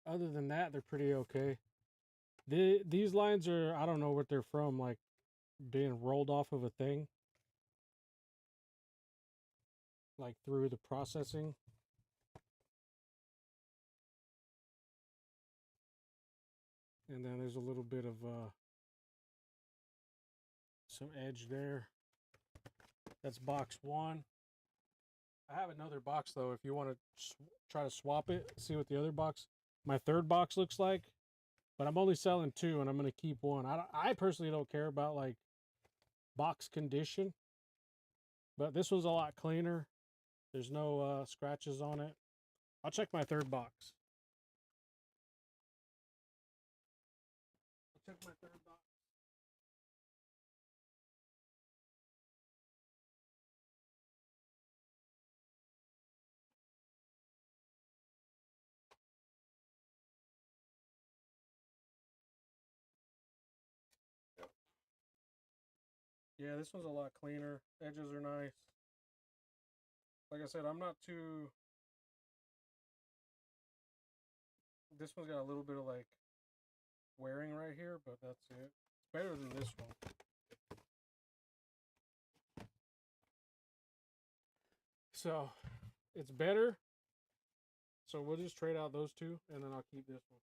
Other than that, they're pretty okay. These lines are, I don't know what they're from, like being rolled off of a thing. Like through the processing. And then there's a little bit of some edge there. That's box 1. I have another box though if you want to try to swap it, see what the other box, my third box looks like. But I'm only selling 2 and I'm going to keep 1. I personally don't care about like box condition. But this one's a lot cleaner. There's no scratches on it. I'll check my third box. I'll check my third box. Yeah, this one's a lot cleaner. Edges are nice. Like I said, I'm not too... This one's got a little bit of like wearing right here, but that's it. It's better than this one. So, it's better. So we'll just trade out those 2, and then I'll keep this one.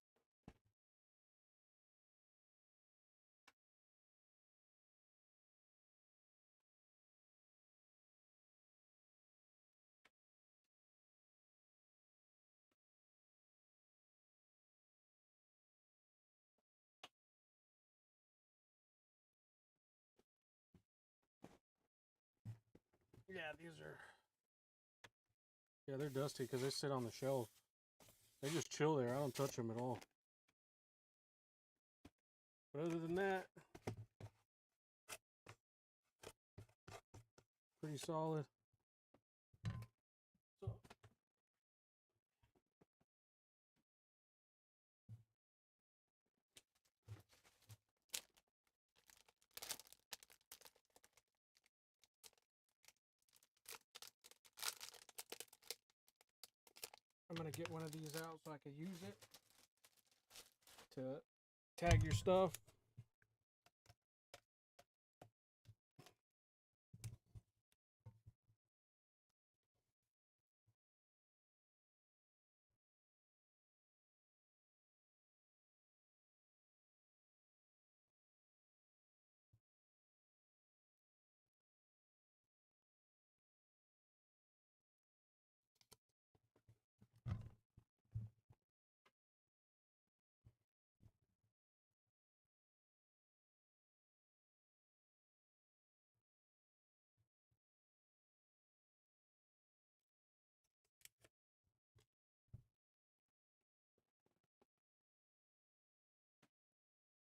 Yeah, these are... Yeah, they're dusty because they sit on the shelf. They just chill there. I don't touch them at all. But other than that, pretty solid. So, I'm going to get one of these out so I can use it to tag your stuff.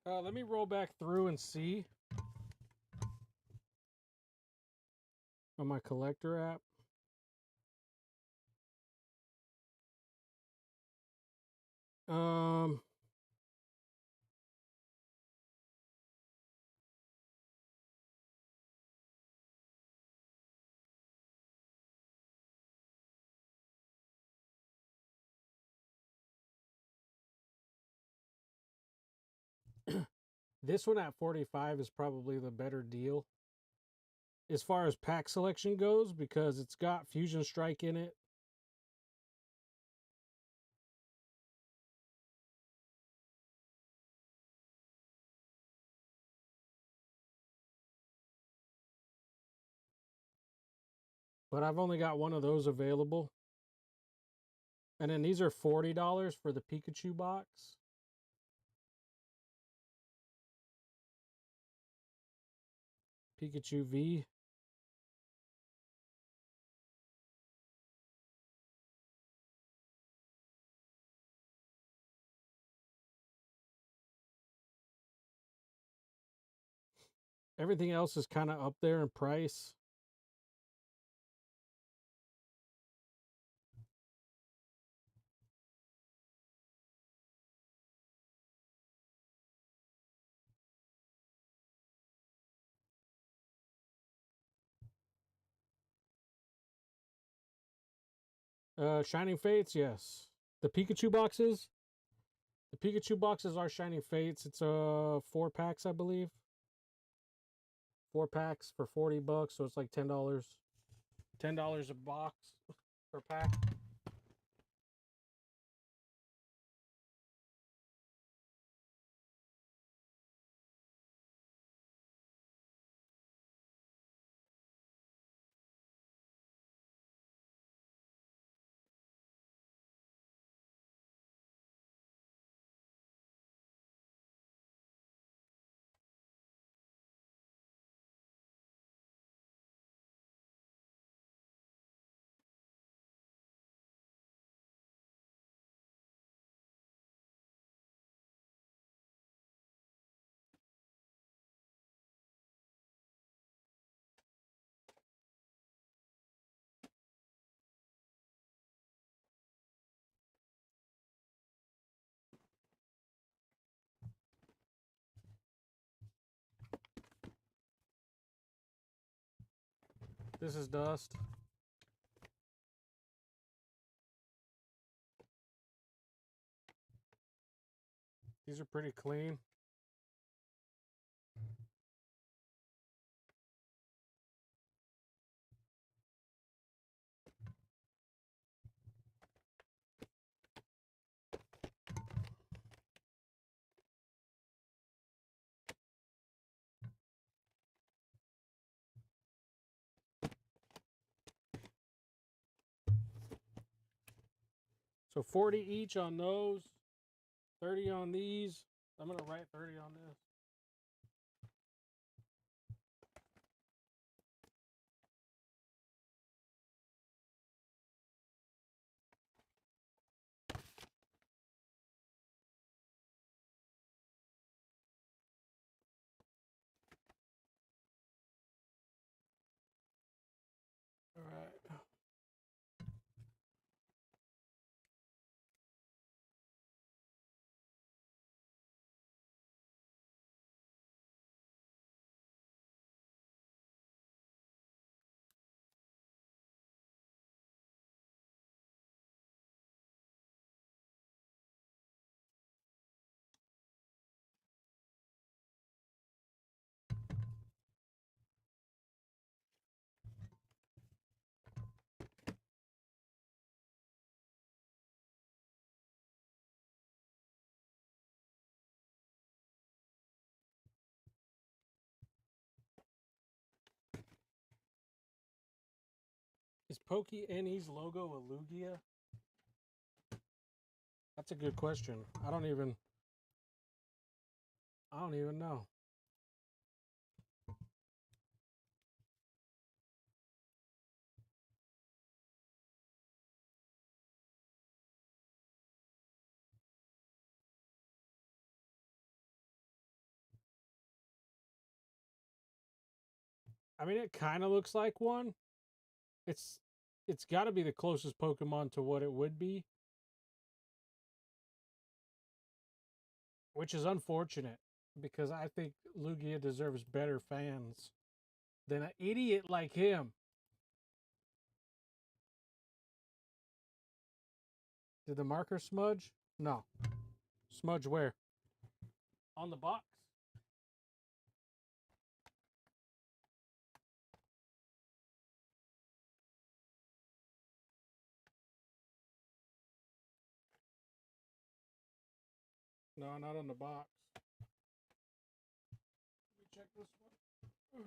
Let me roll back through and see on my collector app. This one at 45 is probably the better deal as far as pack selection goes because it's got Fusion Strike in it. But I've only got one of those available. And then these are $40 for the Pikachu box. Pikachu V. Everything else is kind of up there in price. Shining Fates, yes. The Pikachu boxes. The Pikachu boxes are Shining Fates. It's 4 packs, I believe. 4 packs for $40, so it's like $10. $10 a box per pack. This is dust. These are pretty clean. So 40 each on those, 30 on these. I'm going to write 30 on this. All right. Is Pokey NE's logo a Lugia? That's a good question. I don't even know. I mean, it kind of looks like one. It's got to be the closest Pokemon to what it would be, which is unfortunate because I think Lugia deserves better fans than an idiot like him. Did the marker smudge? No. Smudge where? On the box? No, not on the box. Let me check this one.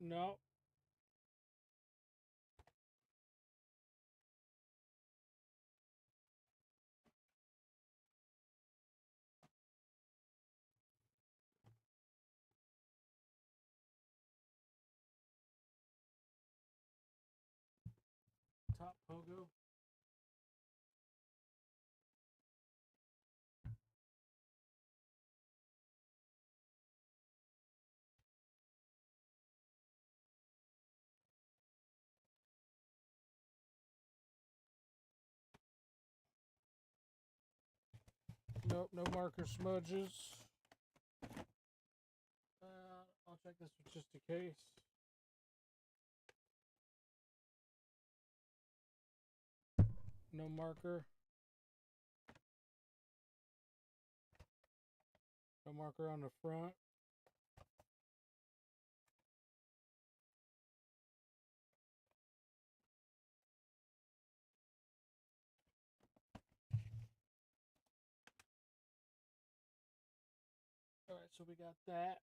No. Top Pogo. Nope, no marker smudges. check this just in case. No marker. No marker on the front. All right, so we got that.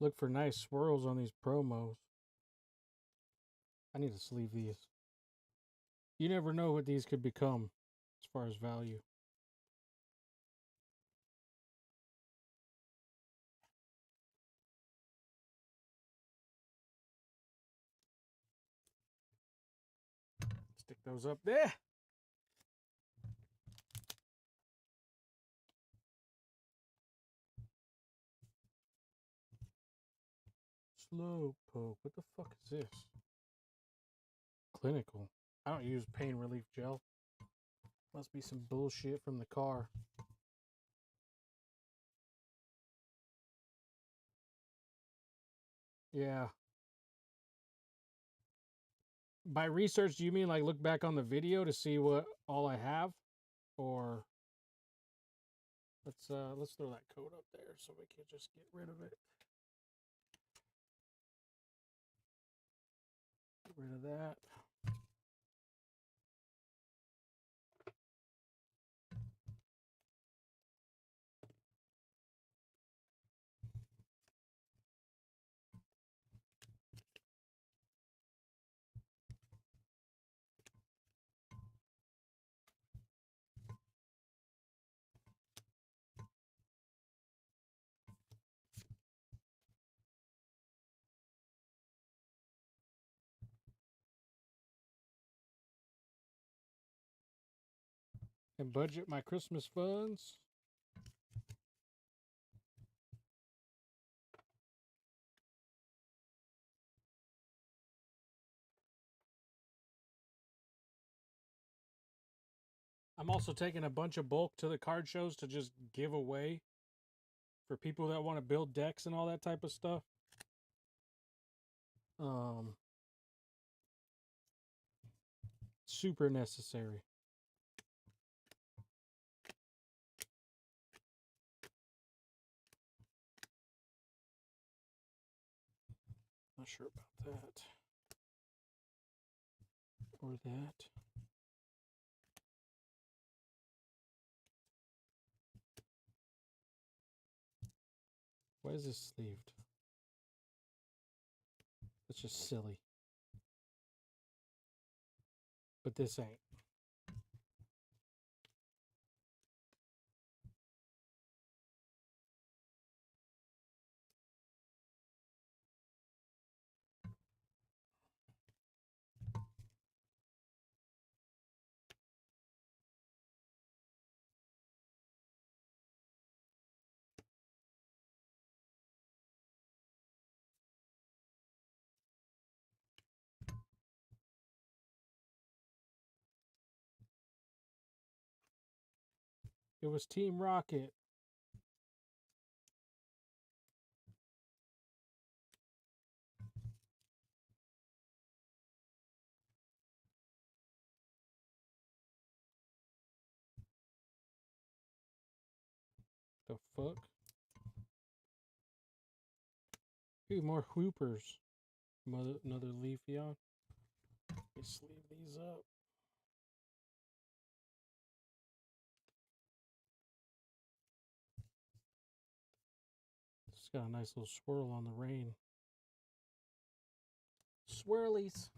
Look for nice swirls on these promos. I need to sleeve these. You never know what these could become as far as value. Stick those up there. Slow poke. What the fuck is this? Clinical. I don't use pain relief gel. Must be some bullshit from the car. Yeah. By research, do you mean like look back on the video to see what all I have? Or let's throw that code up there so we can just get rid of it. Get rid of that. And budget my Christmas funds. I'm also taking a bunch of bulk to the card shows to just give away for people that want to build decks and all that type of stuff. Super necessary. Not sure about that. Or that. Why is this sleeved? It's just silly. But this ain't. It was Team Rocket. The fuck? Ooh, more Hoopers. Another Leafeon. me sleeve these up. It's got a nice little swirl on the rain. Swirlies.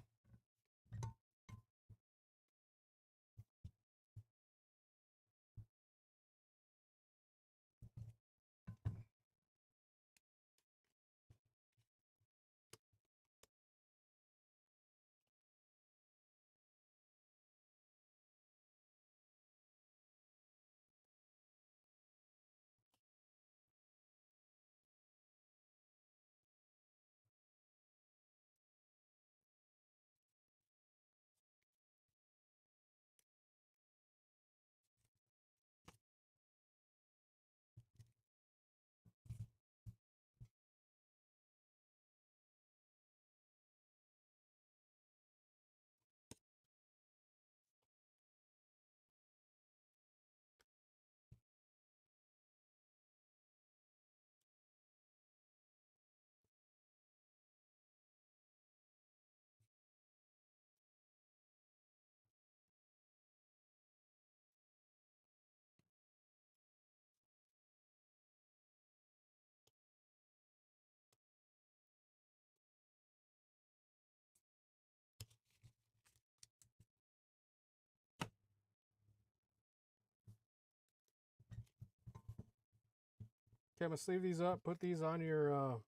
Okay, I'm gonna sleeve these up, put these on your, are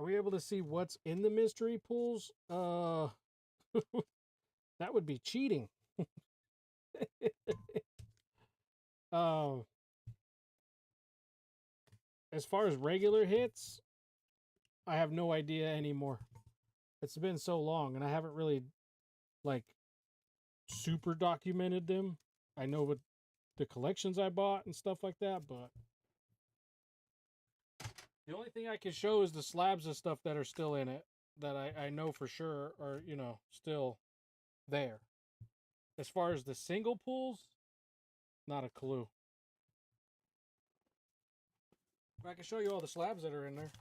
we able to see what's in the mystery pools? That would be cheating. As far as regular hits, I have no idea anymore. It's been so long, and I haven't really, like, super documented them. I know what the collections I bought and stuff like that, but the only thing I can show is the slabs of stuff that are still in it that I know for sure are, you know, still there. As far as the single pools, not a clue. But I can show you all the slabs that are in there.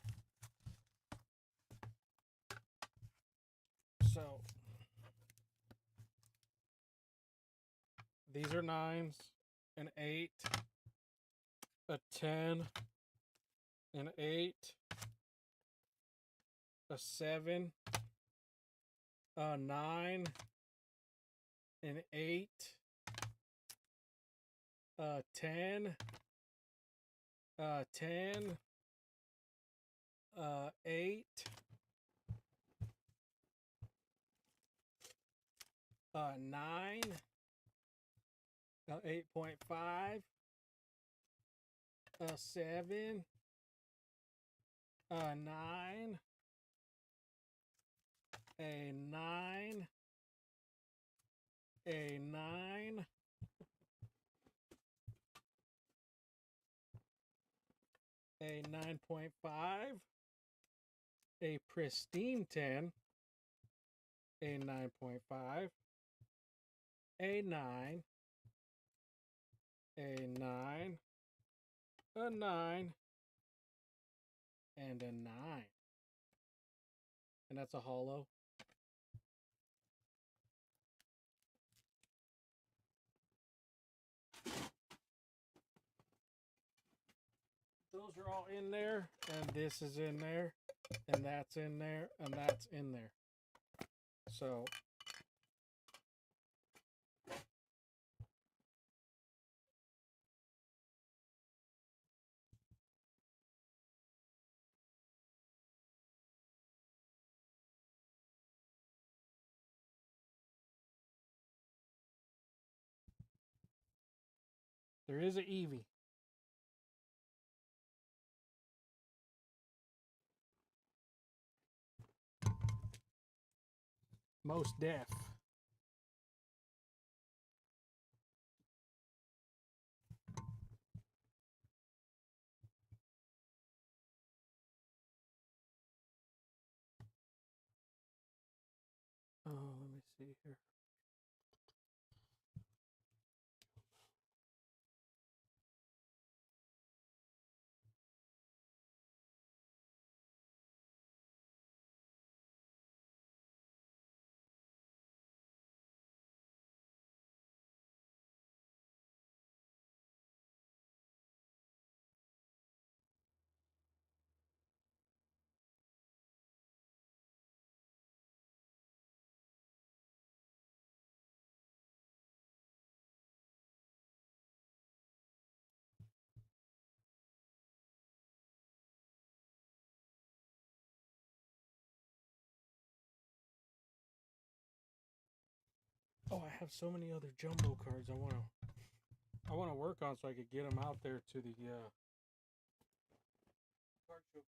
So these are 9s, an 8, a 10, an 8, a 7, a 9, an 8, a 10, a 10, 8, a 9, a 8.5, a 7, a 9, a 9, a 9, a 9.5, a pristine 10, a 9.5, a 9, a 9, a 9, and a 9. And that's a hollow. Those are all in there, and this is in there, and that's in there, and that's in there. So there is an Eevee. Most deaf. Oh, let me see here. Oh, I have so many other jumbo cards I want to work on so I could get them out there to the card show for kids.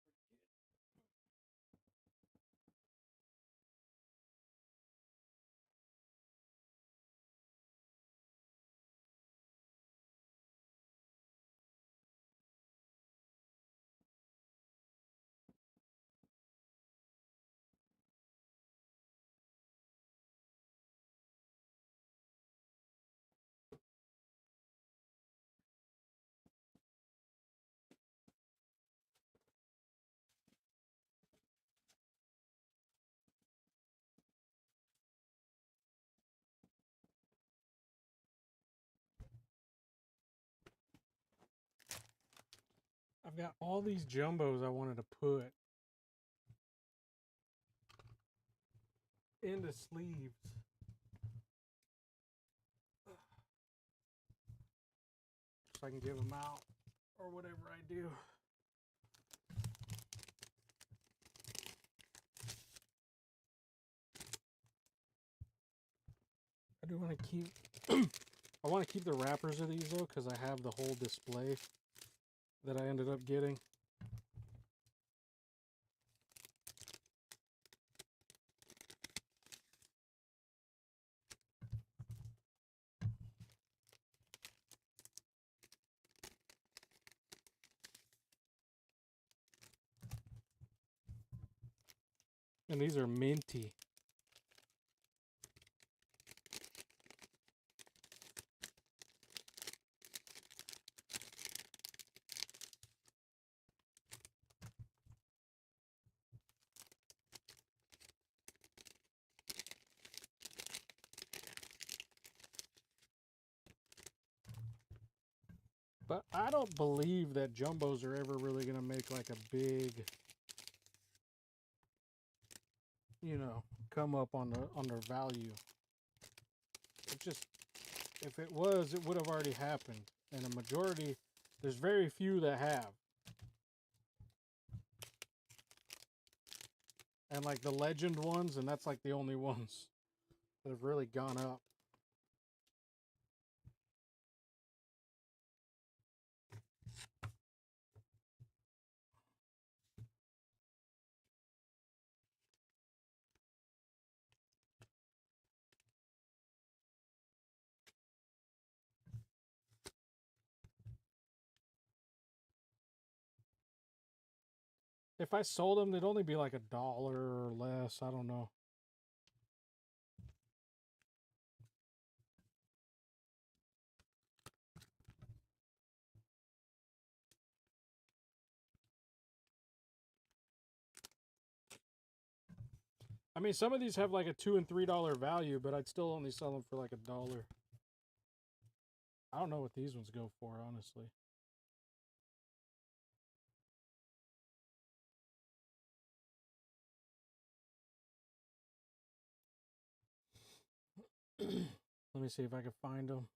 I've got all these jumbos I wanted to put into sleeves. So I can give them out or whatever I do. I do want to keep I want to keep the wrappers of these though, because I have the whole display that I ended up getting. And these are minty. But I don't believe that jumbos are ever really going to make like a big, you know, come up on their value. It just, if it was, it would have already happened. And a majority, there's very few that have. And like the legend ones, and that's like the only ones that have really gone up. If I sold them, they'd only be like $1 or less. I don't know. I mean, some of these have like a $2 and $3 value, but I'd still only sell them for like $1. I don't know what these ones go for, honestly. Let me see if I can find them.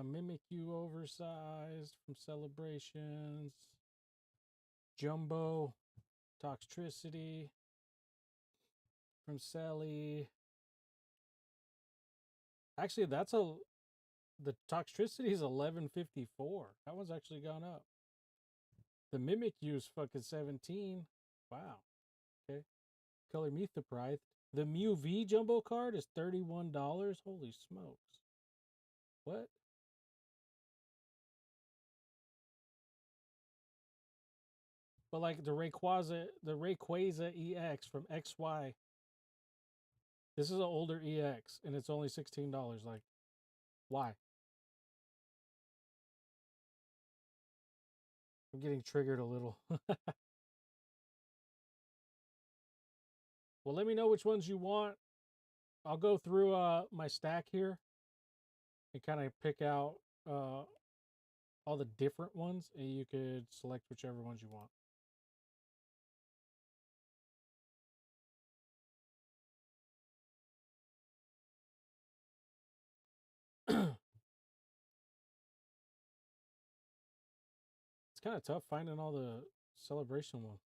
Mimic You Oversized from Celebrations. Jumbo Toxtricity from Sally. Actually, the Toxtricity is 1154. That one's actually gone up. The Mimic You's fucking 17. Wow. Okay. Color Me Surprised. The Mew V Jumbo card is $31. Holy smokes. What? But like the Rayquaza EX from XY. This is an older EX and it's only $16. Like, why? I'm getting triggered a little. Well, let me know which ones you want. I'll go through my stack here and kind of pick out all the different ones, and you could select whichever ones you want. It's kind of tough finding all the celebration ones.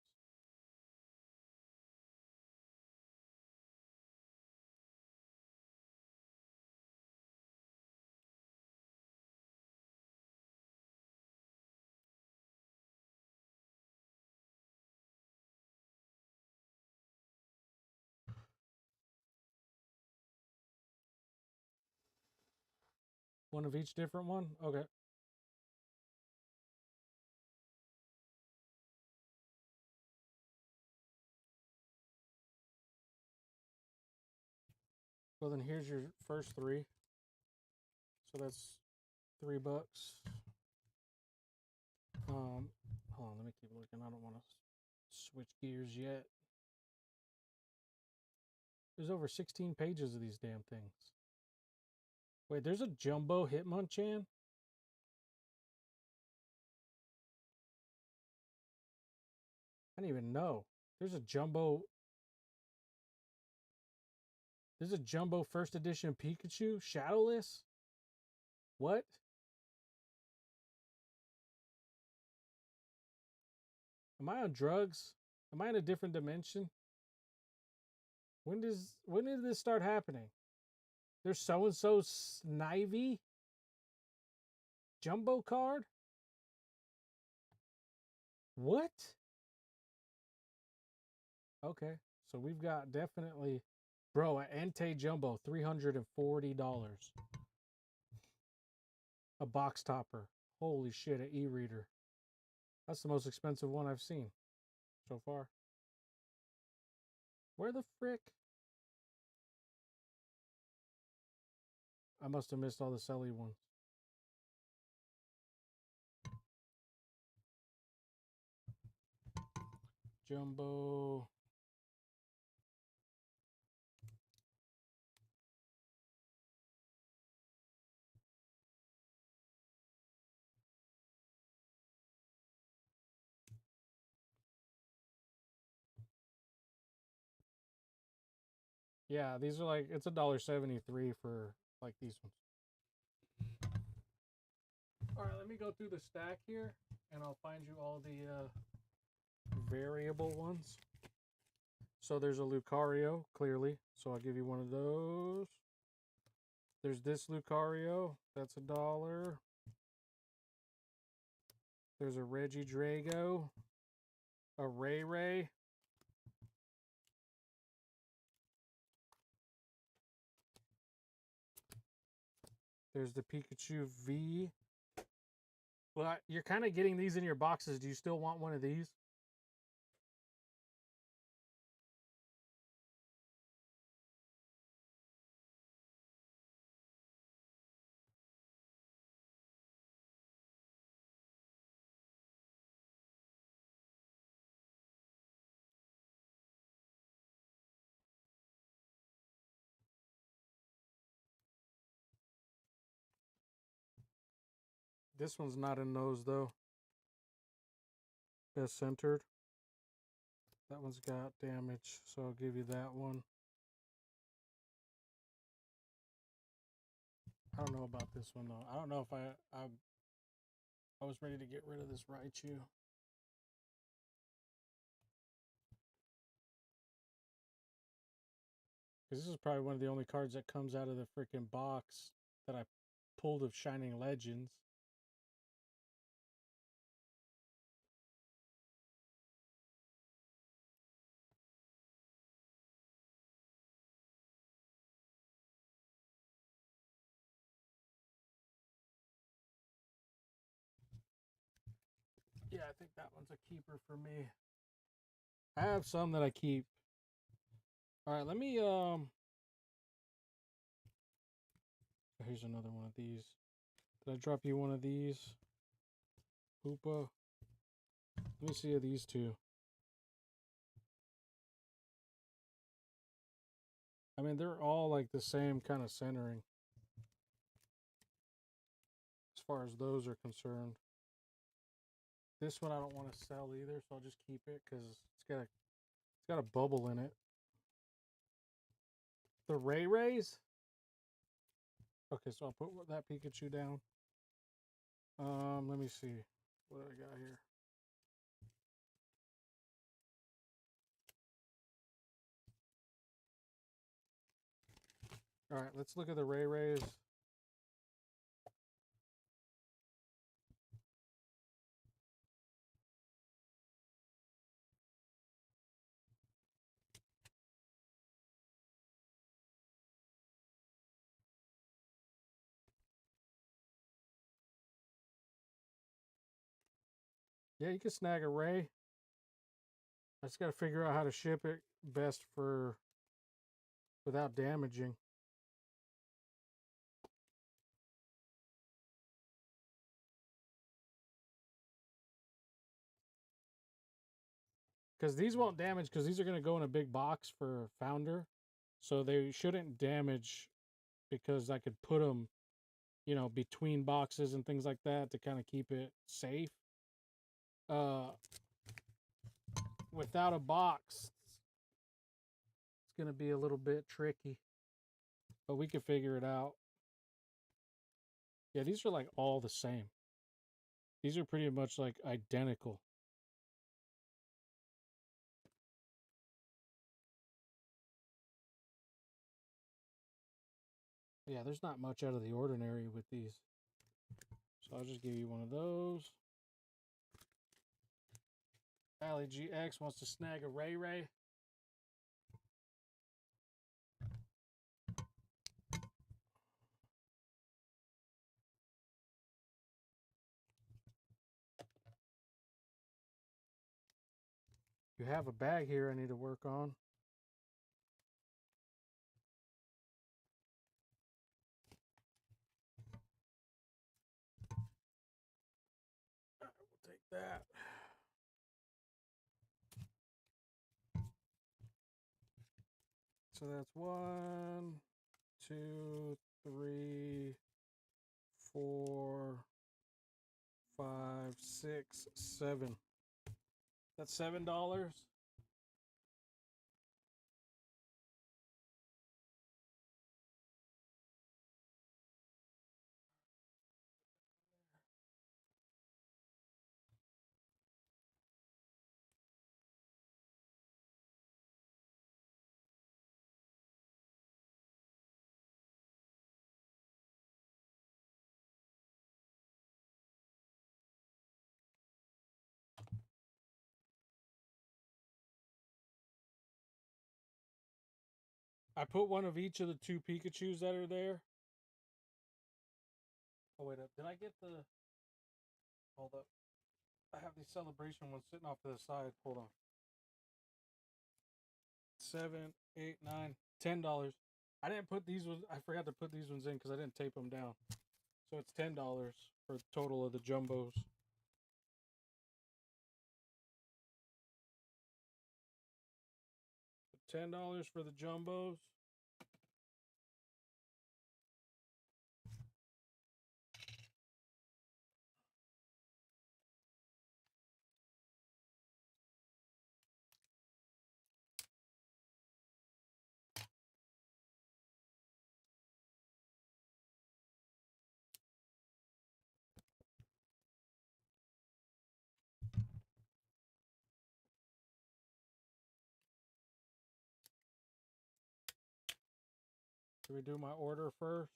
One of each different one? Okay. Well, then here's your first 3. So that's $3. Hold on, let me keep looking. I don't want to switch gears yet. There's over 16 pages of these damn things. Wait, there's a jumbo Hitmonchan? I didn't even know. There's a jumbo first edition Pikachu? Shadowless? What? Am I on drugs? Am I in a different dimension? When did this start happening? There's so-and-so Snivy? Jumbo card? What? Okay, so we've got definitely... Bro, an Entei Jumbo, $340. A box topper. Holy shit, an e-reader. That's the most expensive one I've seen so far. Where the frick? I must have missed all the Selly ones. Jumbo. Yeah, these are like, it's $1.73 for like these ones. All right, let me go through the stack here, and I'll find you all the variable ones. So there's a Lucario, clearly. So I'll give you one of those. There's this Lucario. That's $1. There's a Reggie Drago. A Ray Ray. There's the Pikachu V. Well, you're kind of getting these in your boxes. Do you still want one of these? This one's not in those, though. Best centered. That one's got damage, so I'll give you that one. I don't know about this one, though. I don't know if I was ready to get rid of this Raichu. Because this is probably one of the only cards that comes out of the freaking box that I pulled of Shining Legends. Yeah, I think that one's a keeper for me. I have some that I keep. All right, let me, here's another one of these. Did I drop you one of these? Hoopa. Let me see these two. I mean, they're all like the same kind of centering. As far as those are concerned. This one I don't want to sell either, so I'll just keep it because it's got a bubble in it. The Ray Rays? Okay, so I'll put that Pikachu down. Let me see. What do I got here? All right, let's look at the Ray Rays. Yeah, you can snag a Ray. I just got to figure out how to ship it best for without damaging. Because these won't damage because these are going to go in a big box for Founder. So they shouldn't damage because I could put them, you know, between boxes and things like that to kind of keep it safe. Without a box, it's going to be a little bit tricky. But we can figure it out. Yeah, these are like all the same. These are pretty much like identical. Yeah, there's not much out of the ordinary with these. So I'll just give you one of those. Allie GX wants to snag a Ray Ray. You have a bag here I need to work on. We'll take that. So that's 1, 2, 3, 4, 5, 6, 7. That's $7. I put one of each of the 2 Pikachus that are there. Oh, wait up. Did I get the... Hold up. I have these celebration ones sitting off to the side. Hold on. 7, 8, 9, $10. I didn't put these ones... I forgot to put these ones in because I didn't tape them down. So it's $10 for the total of the jumbos. $10 for the jumbos. Should we do my order first?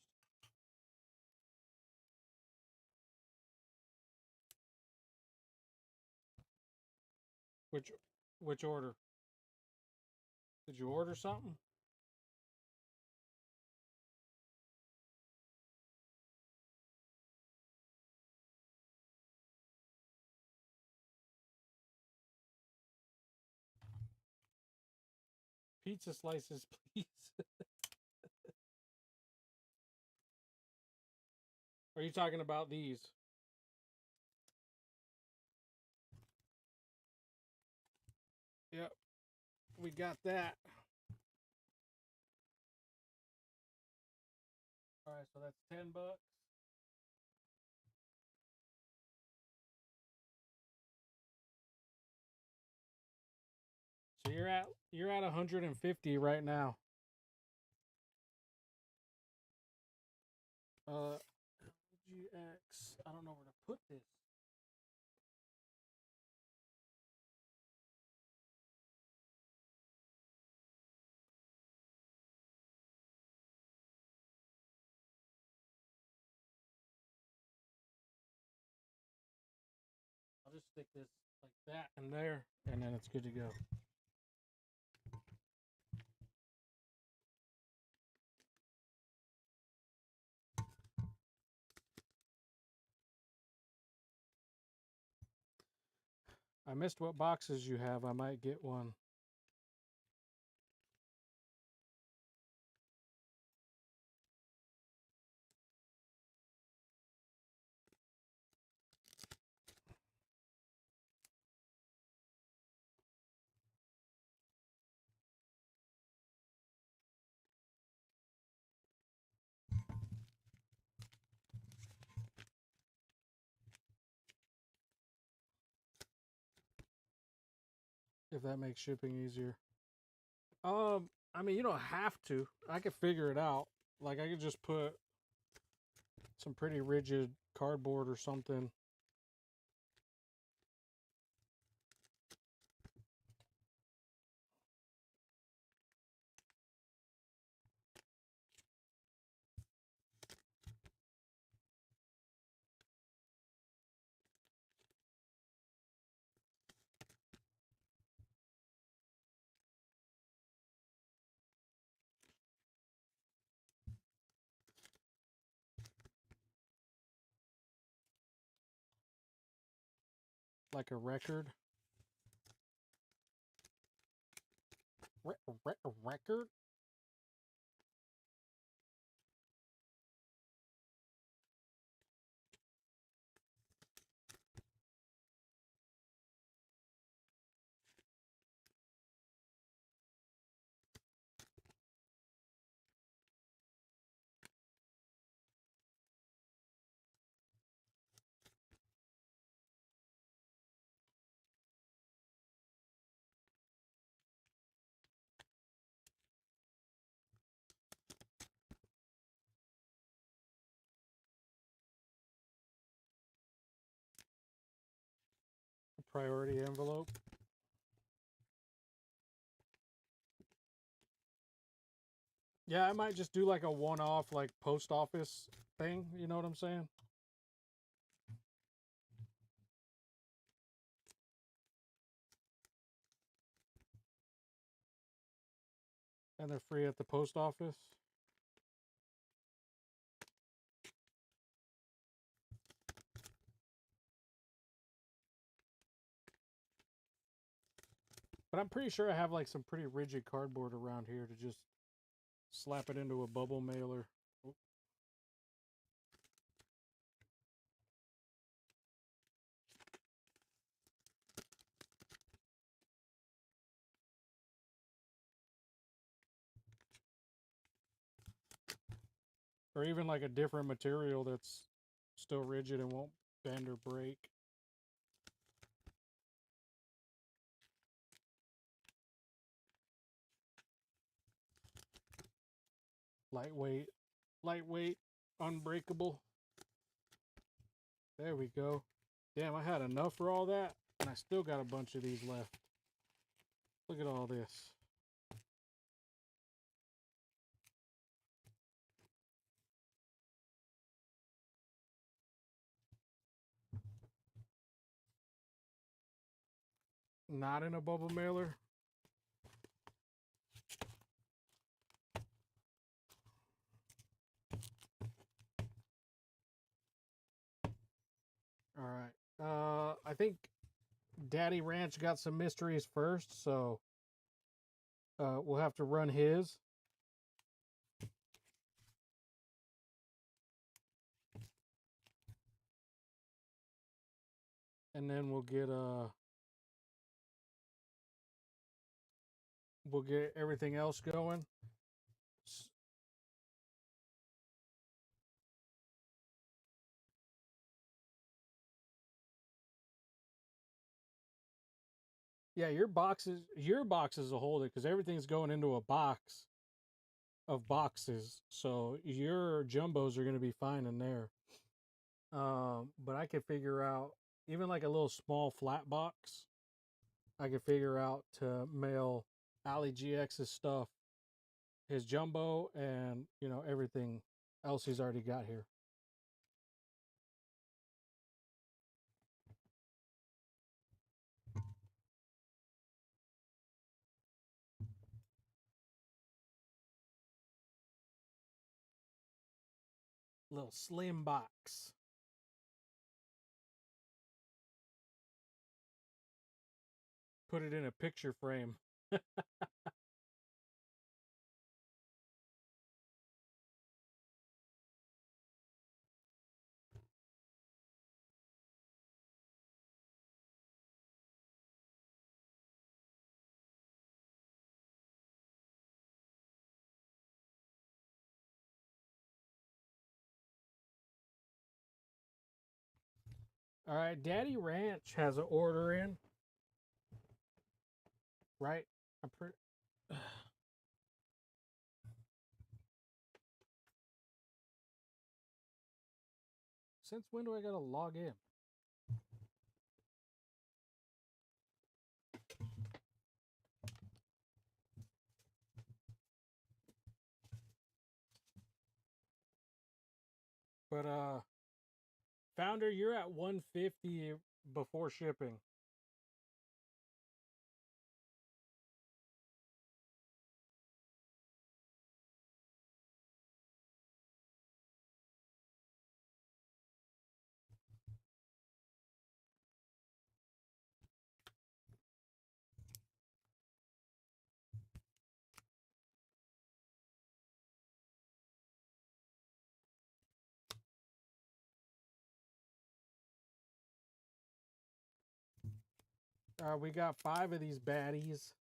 Which order? Did you order something? Pizza slices, please. Are you talking about these? Yep. We got that. All right, so that's $10. So you're at 150 right now. GX. I don't know where to put this. I'll just stick this like that in there, and then it's good to go. I missed what boxes you have. I might get one. If that makes shipping easier. I mean, you don't have to. I could figure it out. Like, I could just put some pretty rigid cardboard or something. Like a record. Record? Priority envelope. Yeah, I might just do like a one-off like post office thing, you know what I'm saying? And they're free at the post office. But I'm pretty sure I have like some pretty rigid cardboard around here to just slap it into a bubble mailer. Oh. Or even like a different material that's still rigid and won't bend or break. Lightweight, unbreakable. There we go. Damn, I had enough for all that, and I still got a bunch of these left. Look at all this. Not in a bubble mailer. All right. I think Daddy Ranch got some mysteries first, so we'll have to run his. And then we'll get everything else going. Yeah, your boxes will hold it because everything's going into a box. of boxes, so your jumbos are going to be fine in there. But I could figure out even like a little small flat box. I could figure out to mail Ali GX's stuff, his jumbo, and everything else he's already got here. Little slim box. Put it in a picture frame. All right, Daddy Ranch has an order in. Right? I'm pretty. Since when do I gotta log in? But Founder, you're at 150 before shipping. We got 5 of these baddies.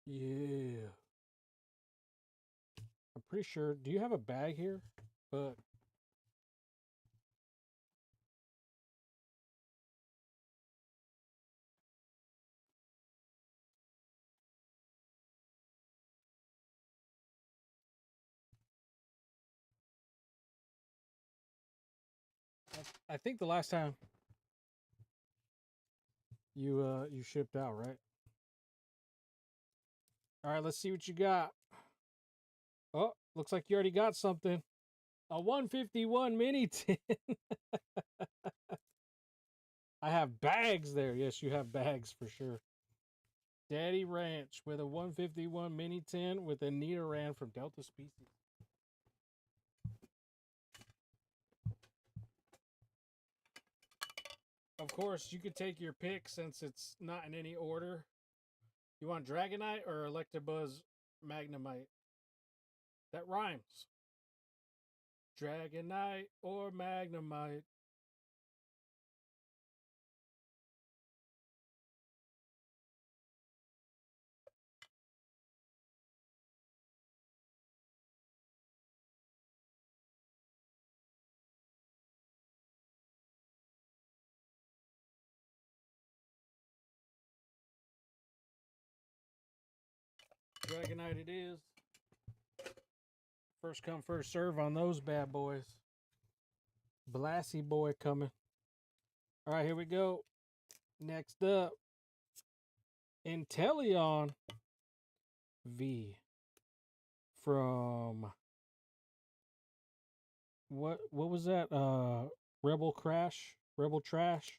Yeah. I'm pretty sure. Do you have a bag here? But I think the last time you shipped out, right? All right, let's see what you got. Oh, looks like you already got something. A 151 mini tin. I have bags there. Yes, you have bags for sure. Daddy Ranch with a 151 mini tin with a Nidoran from Delta Species. Of course, you could take your pick since it's not in any order. You want Dragonite or Electabuzz Magnemite? That rhymes. Dragonite or Magnemite? Dragonite it is. First come, first serve on those bad boys. Blasty boy coming. All right, here we go. Next up, Inteleon V from what was that? Rebel Crash? Rebel Trash?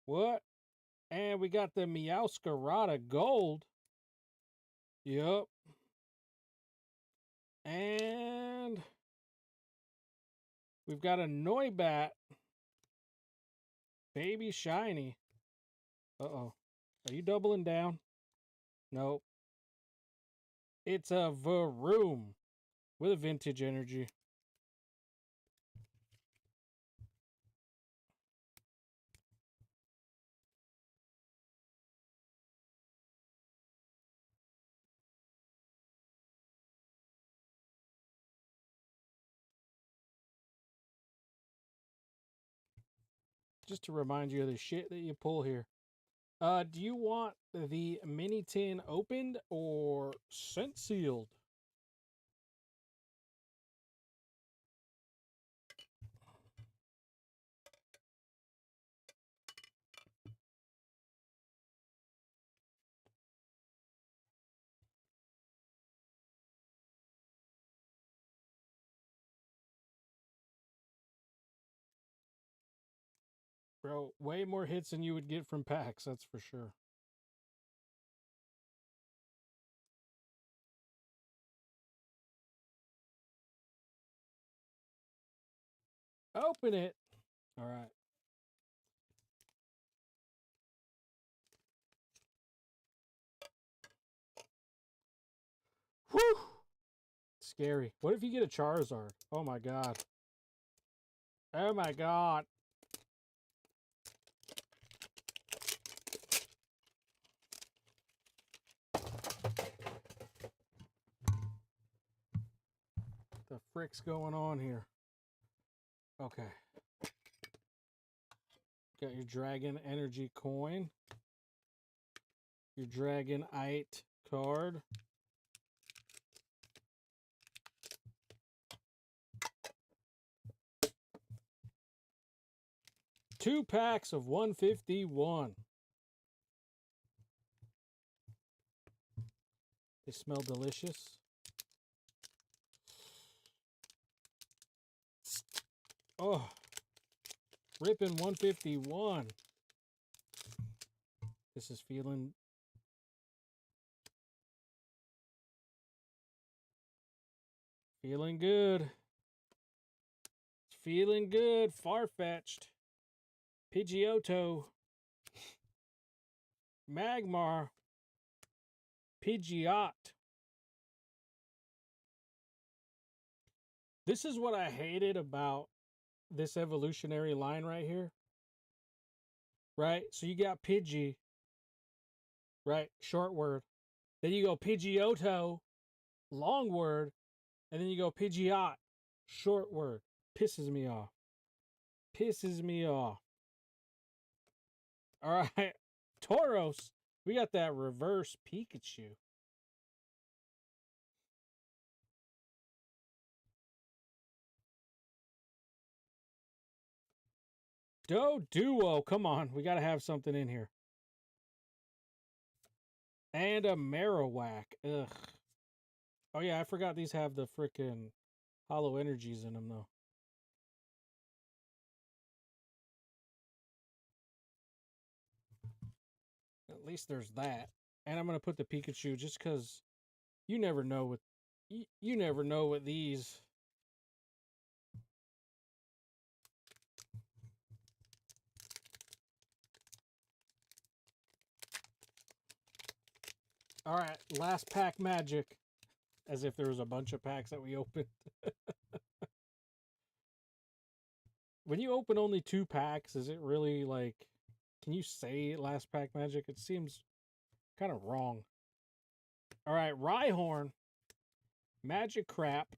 What? And we got the Meowscarada Gold. Yep. And we've got a Noibat Baby Shiny. Uh-oh. Are you doubling down? Nope. It's a Varoom with a vintage energy. just to remind you of the shit that you pull here. Do you want the mini tin opened or scent sealed? Bro, way more hits than you would get from packs, that's for sure. Open it. All right. Whew. Scary. What if you get a Charizard? Oh my god. Oh my god. The frick's going on here? Okay. Got your Dragon Energy coin. Your Dragonite card. Two packs of 151. They smell delicious. Oh, ripping 151. This is feeling good. It's feeling good. Far-fetched. Pidgeotto. Magmar. Pidgeot. This is what I hated about this evolutionary line right here. Right? So you got Pidgey. Right? Short word. Then you go Pidgeotto. Long word. And then you go Pidgeot. Short word. Pisses me off. Pisses me off. All right. Tauros. We got that reverse Pikachu. Duo. Come on. We got to have something in here. And a Marowak. Ugh. Oh, yeah. I forgot these have the frickin' hollow energies in them, though. At least there's that. And I'm going to put the Pikachu just because you never know what... You never know what these... All right, last pack magic. As if there was a bunch of packs that we opened. When you open only 2 packs, is it really like... Can you say last pack magic? It seems kind of wrong. All right, Rhyhorn. Magic Crap.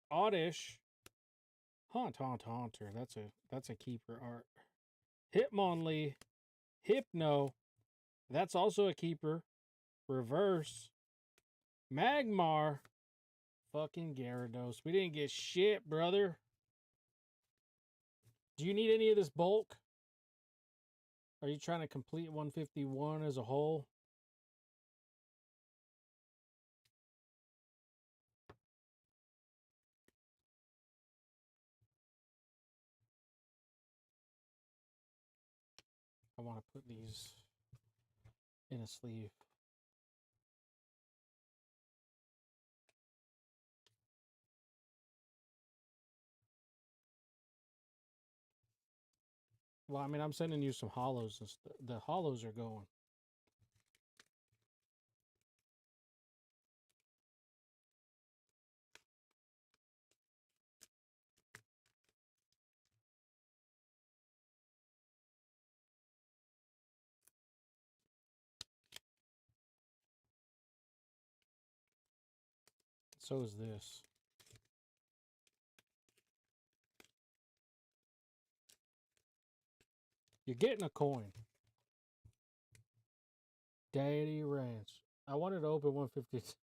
Oddish. Haunter. That's a keeper art. Hitmonlee. Hypno. That's also a keeper. Reverse. Magmar. Fucking Gyarados. We didn't get shit, brother. Do you need any of this bulk? Are you trying to complete 151 as a whole? I want to put these in a sleeve. Well, I mean, I'm sending you some hollows. The hollows are going. So is this. You're getting a coin. Daddy Ranch. I wanted to open 150.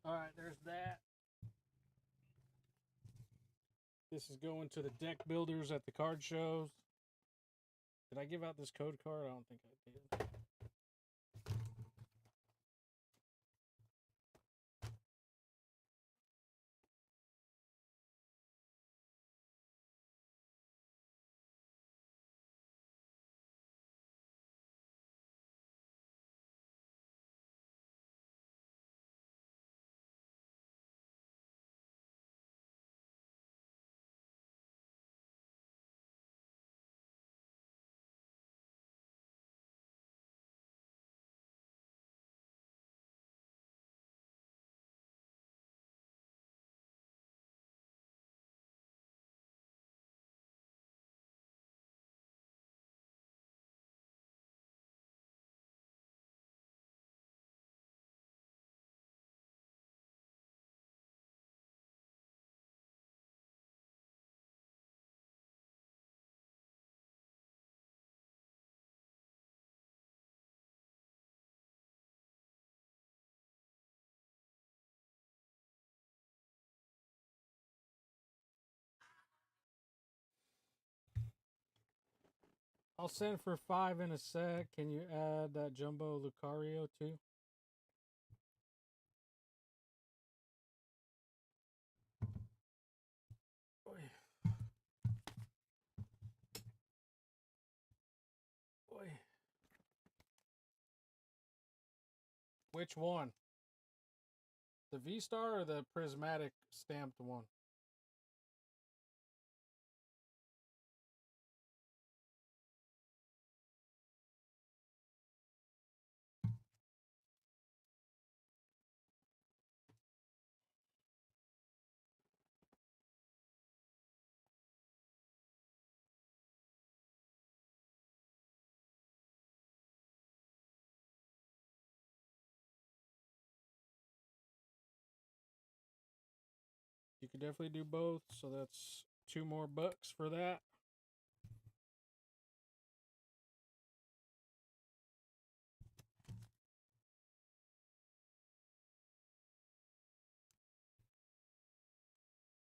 Alright, there's that. This is going to the deck builders at the card shows. Did I give out this code card? I don't think I did. I'll send for 5 in a sec. Can you add that Jumbo Lucario too? Boy. Boy. Which one? The V-Star or the prismatic stamped one? You could definitely do both, so that's $2 more for that.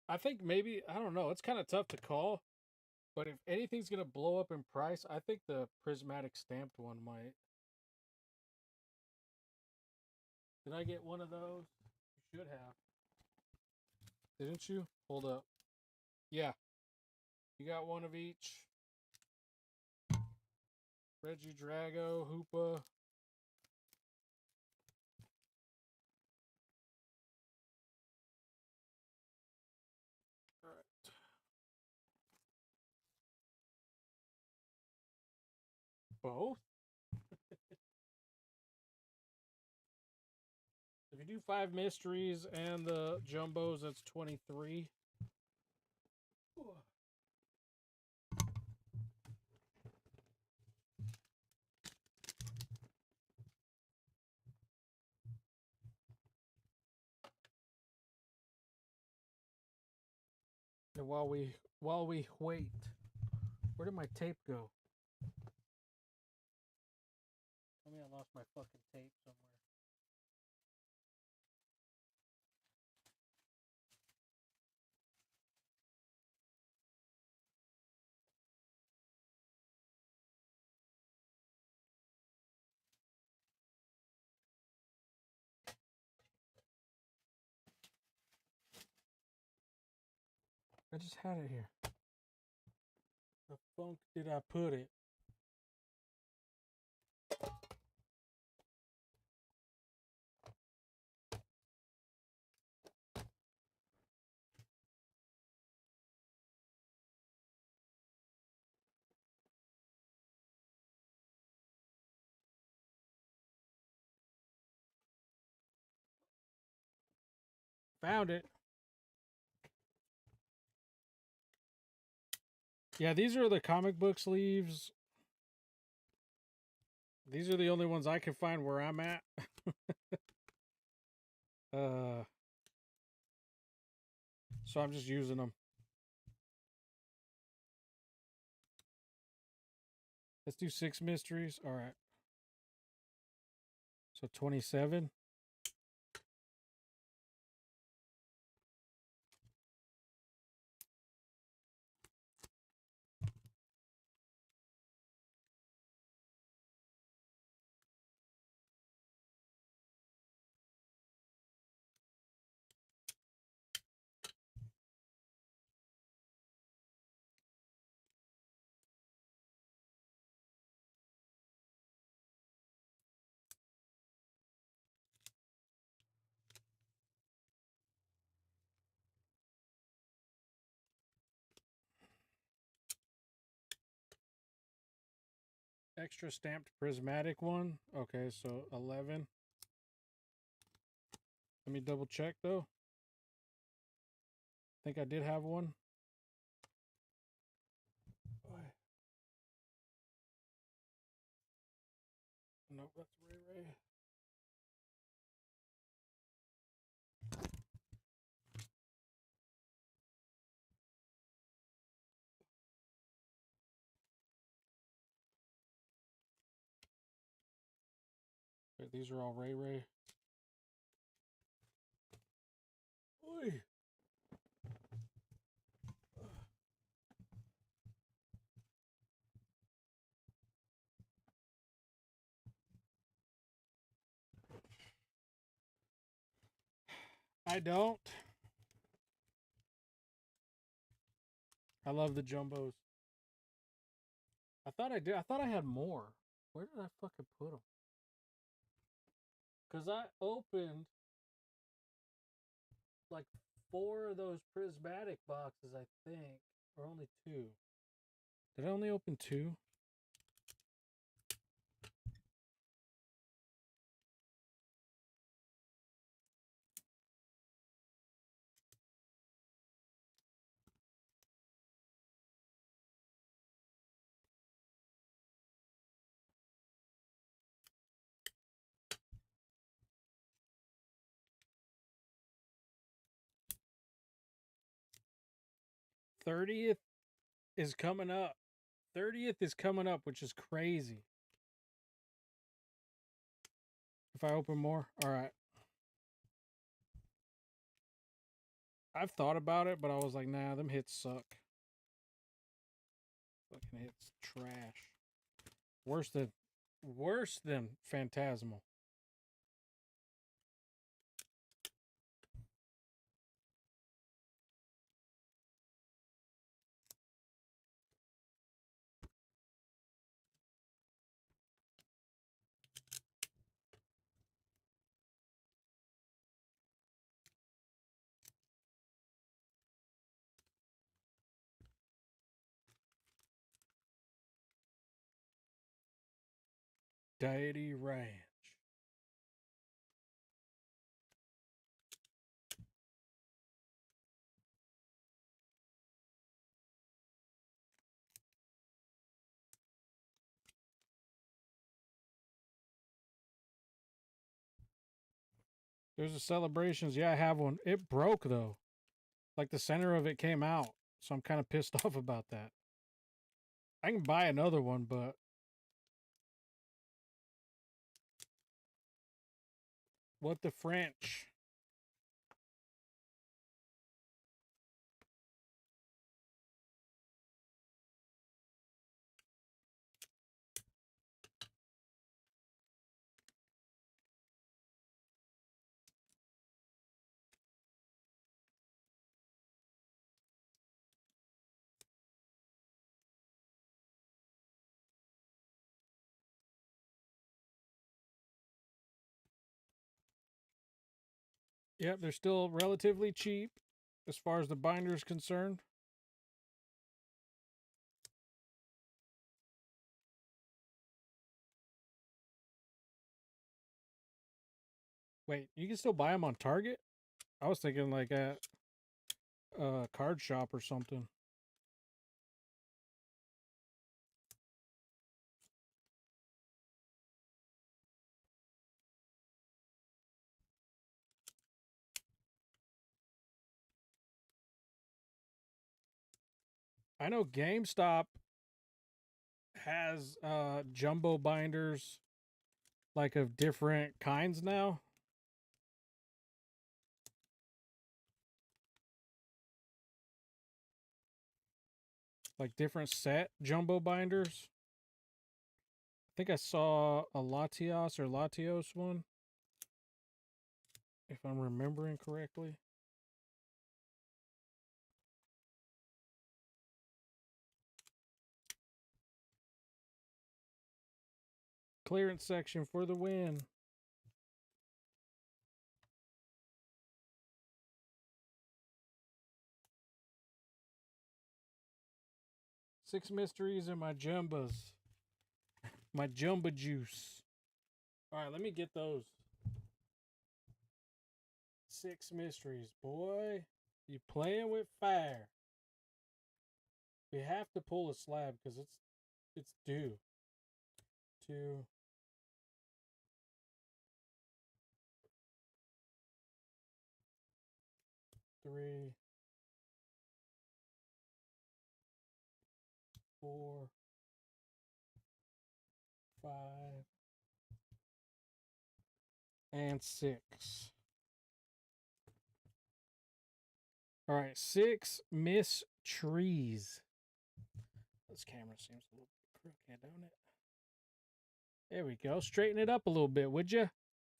I think maybe, I don't know, it's kind of tough to call, but if anything's going to blow up in price, I think the prismatic stamped one might. Did I get one of those? You should have. Didn't you? Hold up. Yeah. You got one of each. Reggie Drago, Hoopa. Alright. Both? If you do 5 mysteries and the jumbos, that's 23. And while we wait, where did my tape go? Tell me I lost my fucking tape somewhere. I just had it here. The funk did I put it? Found it. Yeah, these are the comic book sleeves. These are the only ones I can find where I'm at. So I'm just using them. Let's do 6 mysteries. All right. So 27. Extra stamped prismatic one. Okay, so 11. Let me double check though. I think I did have one. No, that's Ray Ray. Wait, these are all Ray Ray. Oy. I don't. I love the jumbos. I thought I did. I thought I had more. Where did I fucking put them? Because I opened like 4 of those prismatic boxes, I think. Or only 2. Did I only open 2? '30th is coming up. 30th is coming up, which is crazy. If I open more, all right. I've thought about it, but I was like, nah, them hits suck. Fucking hits trash. Worse than Phantasmal. Deity Ranch. There's a Celebrations. Yeah, I have one. It broke though. Like the center of it came out. So I'm kind of pissed off about that. I can buy another one, but what the French? Yep, they're still relatively cheap as far as the binder is concerned. Wait, you can still buy them on Target? I was thinking like at a card shop or something. I know GameStop has jumbo binders like of different kinds now. Like different set jumbo binders. I think I saw a Latios or Latios one, if I'm remembering correctly. Clearance section for the win. Six mysteries and my jumbas. My jumba juice. All right, let me get those. 6 mysteries. Boy, you playing with fire. We have to pull a slab because it's due. 2, 3, 4, 5, and 6. All right, 6 miss trees. This camera seems a little crooked, don't it? There we go. Straighten it up a little bit, would you?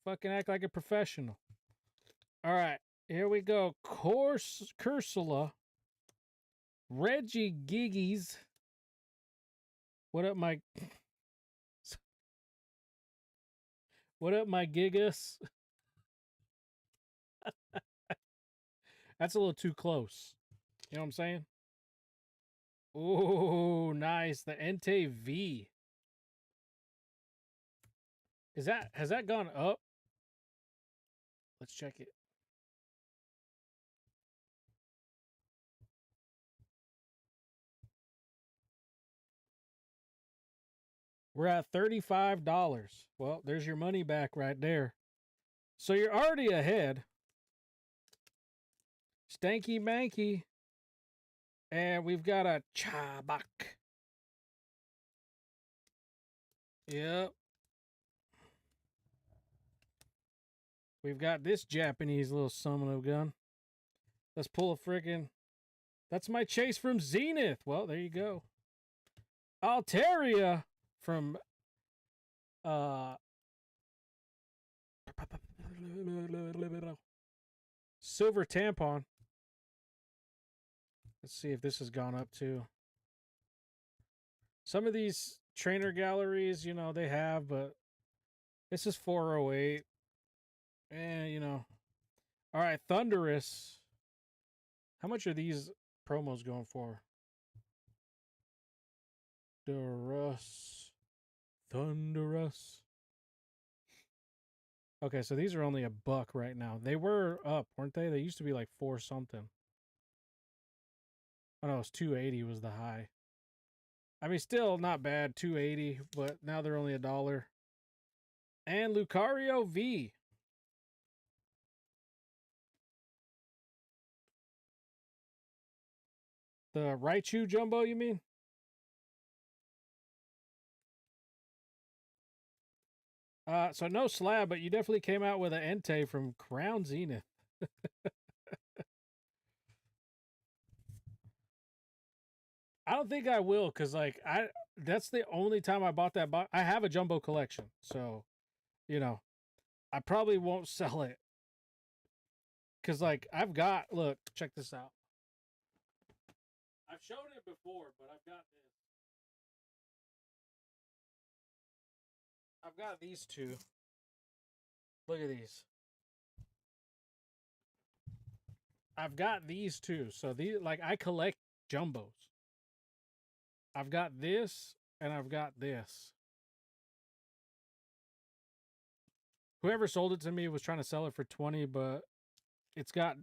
Fucking act like a professional. All right, here we go. Cursula. Reggie Giggies. What up, my... What up, my Gigas? That's a little too close. You know what I'm saying? Oh, nice. The Entei V. Has that gone up? Let's check it. We're at $35. Well, there's your money back right there. So you're already ahead. Stanky Manky. And we've got a Chabak. Yep. We've got this Japanese little son of a gun. Let's pull a friggin'... That's my chase from Zenith. Well, there you go. Altaria from... Silver Tampon. Let's see if this has gone up too. Some of these trainer galleries, you know, they have, but this is 408. And, you know. All right, Thunderous. How much are these promos going for? Thunderous. Okay, so these are only $1 right now. They were up, weren't they? They used to be like 4 something. Oh no, it was 280 was the high. I mean, still not bad, 280, but now they're only $1. And Lucario V. The Raichu Jumbo, you mean? So no slab, but you definitely came out with an Entei from Crown Zenith. I don't think I will, because like that's the only time I bought that box. I have a jumbo collection, so you know, I probably won't sell it. Cause like I've got, look, check this out. I've shown it before, but I've got this. I've got these two. Look at these. I've got these two. So these, like, I collect jumbos. I've got this and I've got this. Whoever sold it to me was trying to sell it for 20, but it's got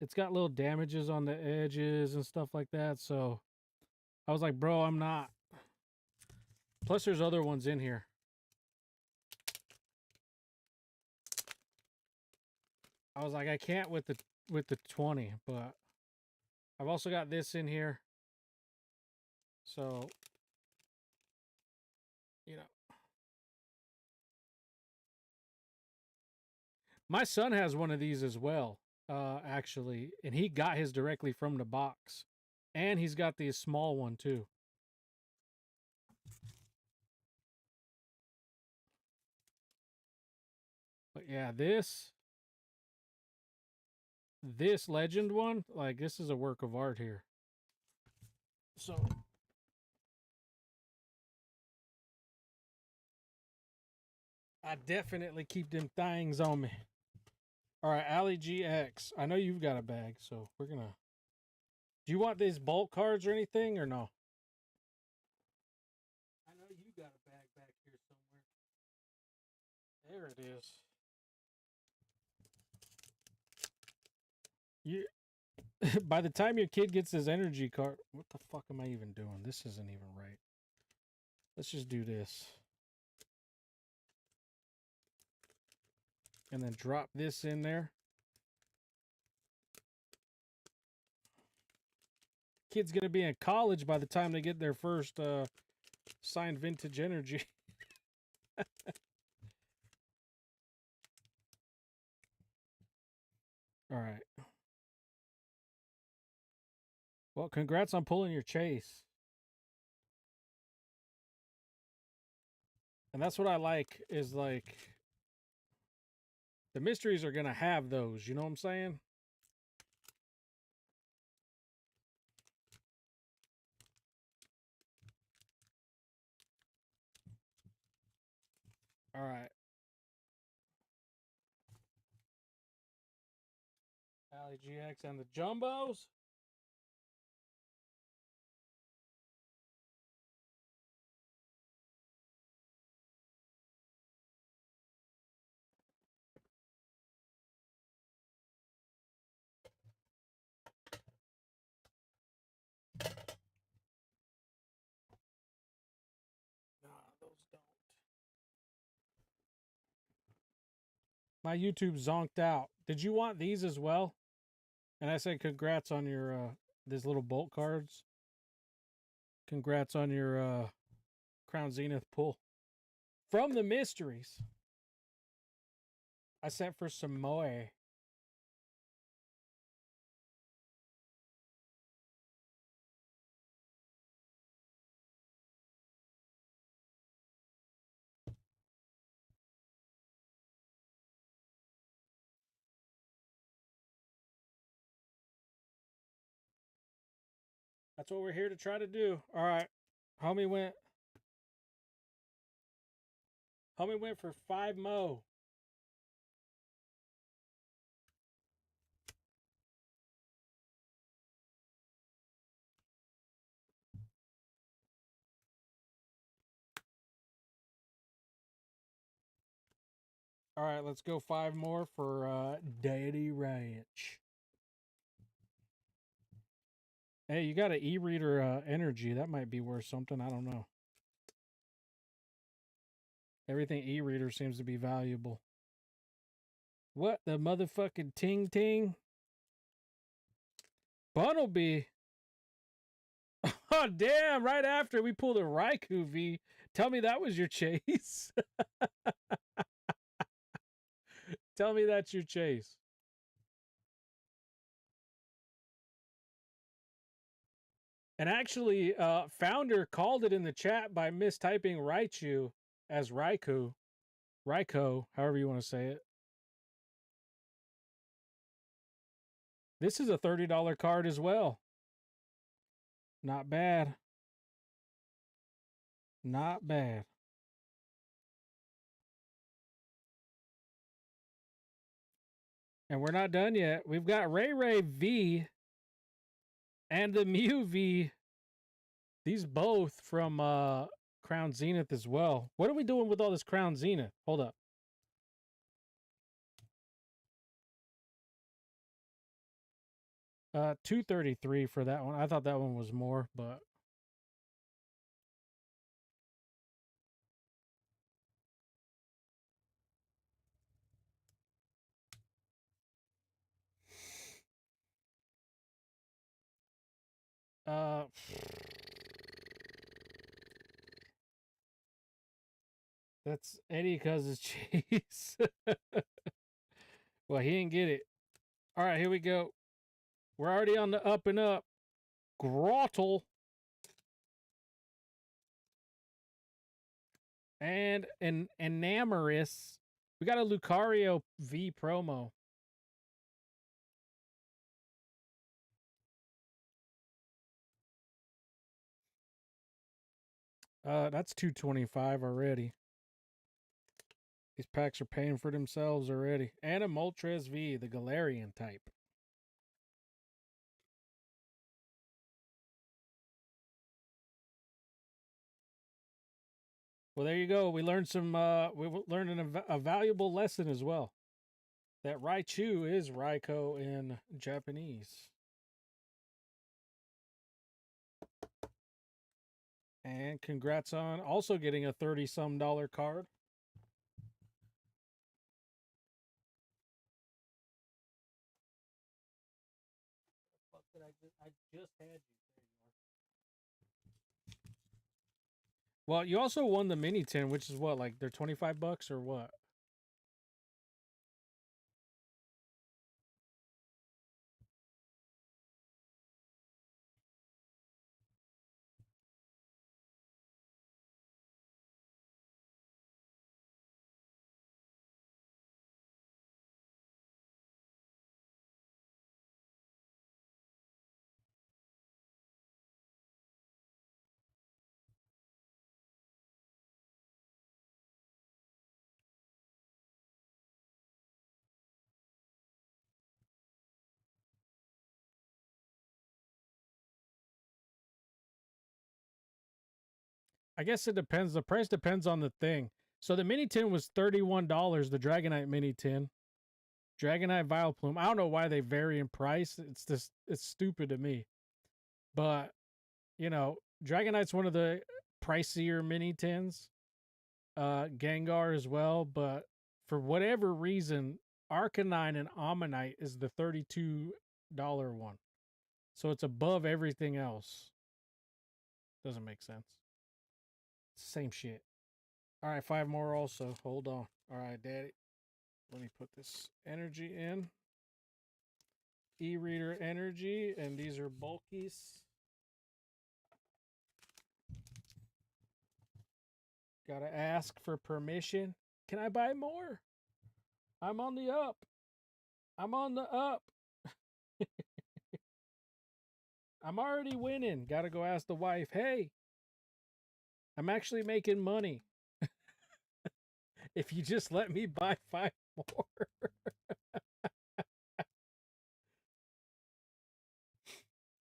little damages on the edges and stuff like that. So I was like, bro, I'm not. Plus there's other ones in here. I was like, I can't with the 20, but I've also got this in here. So, you know. My son has one of these as well, actually. And he got his directly from the box. And he's got the small one, too. But yeah, this legend one, like, this is a work of art here. So I definitely keep them things on me. All right, Allie GX. I know you've got a bag, so we're gonna. Do you want these bulk cards or anything, or no? I know you got a bag back here somewhere. There it is. You. By the time your kid gets his energy card, what the fuck am I even doing? This isn't even right. Let's just do this. And then drop this in there. Kid's going to be in college by the time they get their first signed vintage energy. All right. Well, congrats on pulling your chase. And that's what I like, is like, the mysteries are going to have those, you know what I'm saying? All right. Allie GX and the Jumbos. Nah, those don't. My YouTube zonked out. Did you want these as well? And I said congrats on your these little bolt cards. Congrats on your Crown Zenith pull. From the mysteries. I sent for some Moe. That's what we're here to try to do. All right. Homie went for 5 Mo. All right, let's go 5 more for Deity Ranch. Hey, you got an e-reader energy. That might be worth something. I don't know. Everything e-reader seems to be valuable. What the motherfucking ting ting? Bunnelby. Oh, damn. Right after we pulled a Raikou V. Tell me that was your chase. Tell me that's your chase. And actually, Founder called it in the chat by mistyping Raichu as Raikou. Raikou, however you want to say it. This is a $30 card as well. Not bad. Not bad. And we're not done yet. We've got Ray V and the Mew V. These both from Crown Zenith as well. What are we doing with all this Crown Zenith? Hold up. $233 for that one. I thought that one was more, but Uh, that's Eddie Cuz's cheese. Well, he didn't get it. All right, here we go. We're already on the up and up. Grottle. And an Enamorous. We got a Lucario V promo. That's 225 already. These packs are paying for themselves already. And a Moltres V, the Galarian type. Well, there you go. We learned some. We learned a valuable lesson as well. That Raichu is Raikou in Japanese. And congrats on also getting a $30-some card. I just had you. Well, you also won the mini tin, which is what, like they're $25 or what? I guess it depends. The price depends on the thing. So the mini tin was $31, the Dragonite mini tin. Dragonite Vileplume. I don't know why they vary in price. It's stupid to me. But, you know, Dragonite's one of the pricier mini tins. Gengar as well, but for whatever reason, Arcanine and Ammonite is the $32 one. So it's above everything else. Doesn't make sense. It's the same shit. All right, 5 more also. Hold on. All right, Daddy. Let me put this energy in. E-reader energy, and these are bulkies. Gotta ask for permission. Can I buy more? I'm on the up. I'm on the up. I'm already winning. Gotta go ask the wife, hey, I'm actually making money. If you just let me buy 5 more.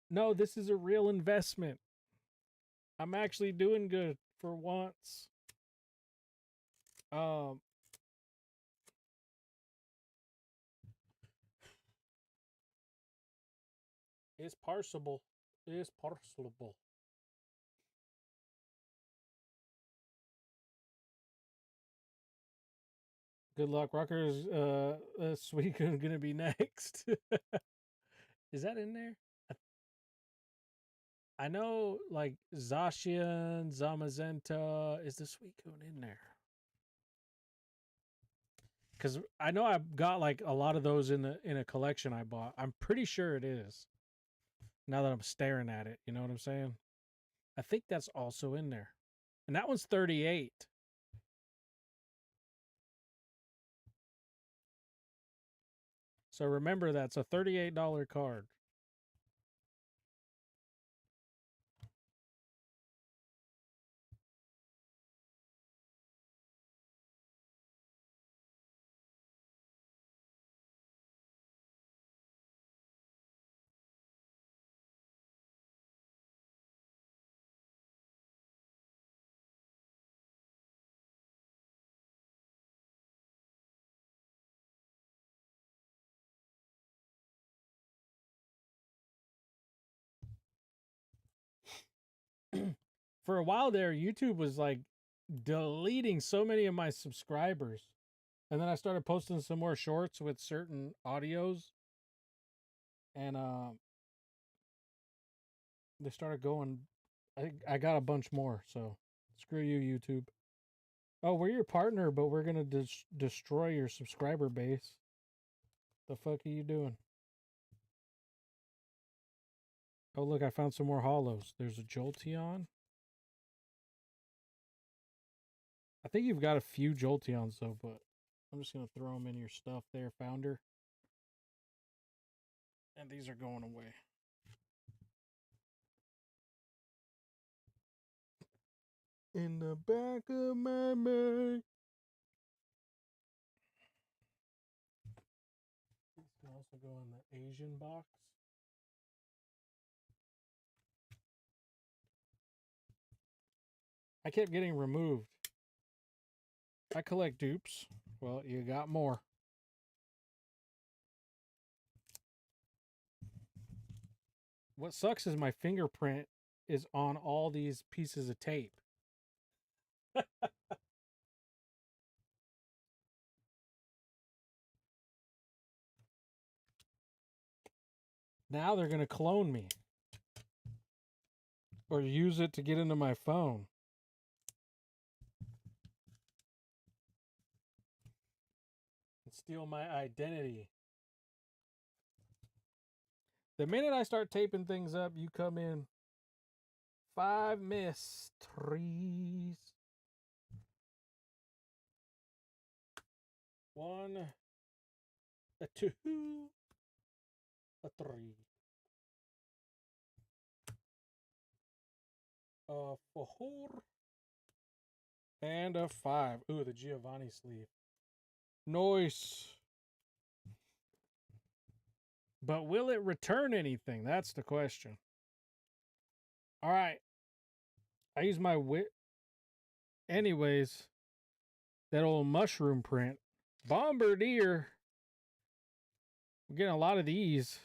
No, this is a real investment. I'm actually doing good for once. It's parcelable. It's parcelable. Good luck, Rockers. Suicune gonna be next. Is that in there? I know, like, Zacian, Zamazenta. Is the Suicune in there? Because I know I've got, like, a lot of those in a collection I bought. I'm pretty sure it is. Now that I'm staring at it, you know what I'm saying? I think that's also in there. And that one's 38. So remember, that's a $38 card. For a while there, YouTube was like deleting so many of my subscribers. And then I started posting some more shorts with certain audios. And They started going. I got a bunch more, so screw you, YouTube. Oh, we're your partner, but we're gonna destroy your subscriber base. The fuck are you doing? Oh, look, I found some more hollows. There's a Jolteon. I think you've got a few Jolteons, though, but I'm just going to throw them in your stuff there, Founder. And these are going away. In the back of my mind. These can also go in the Asian box. I kept getting removed. I collect dupes. Well, you got more. What sucks is my fingerprint is on all these pieces of tape. Now they're going to clone me. Or use it to get into my phone. And steal my identity. The minute I start taping things up, you come in. 5 mysteries. 1, a 2, a 3, a 4, and a 5. Ooh, the Giovanni sleeve. Nice. But will it return anything? That's the question. All right. I use my wit. Anyways, that old mushroom print. Bombardier. We're getting a lot of these.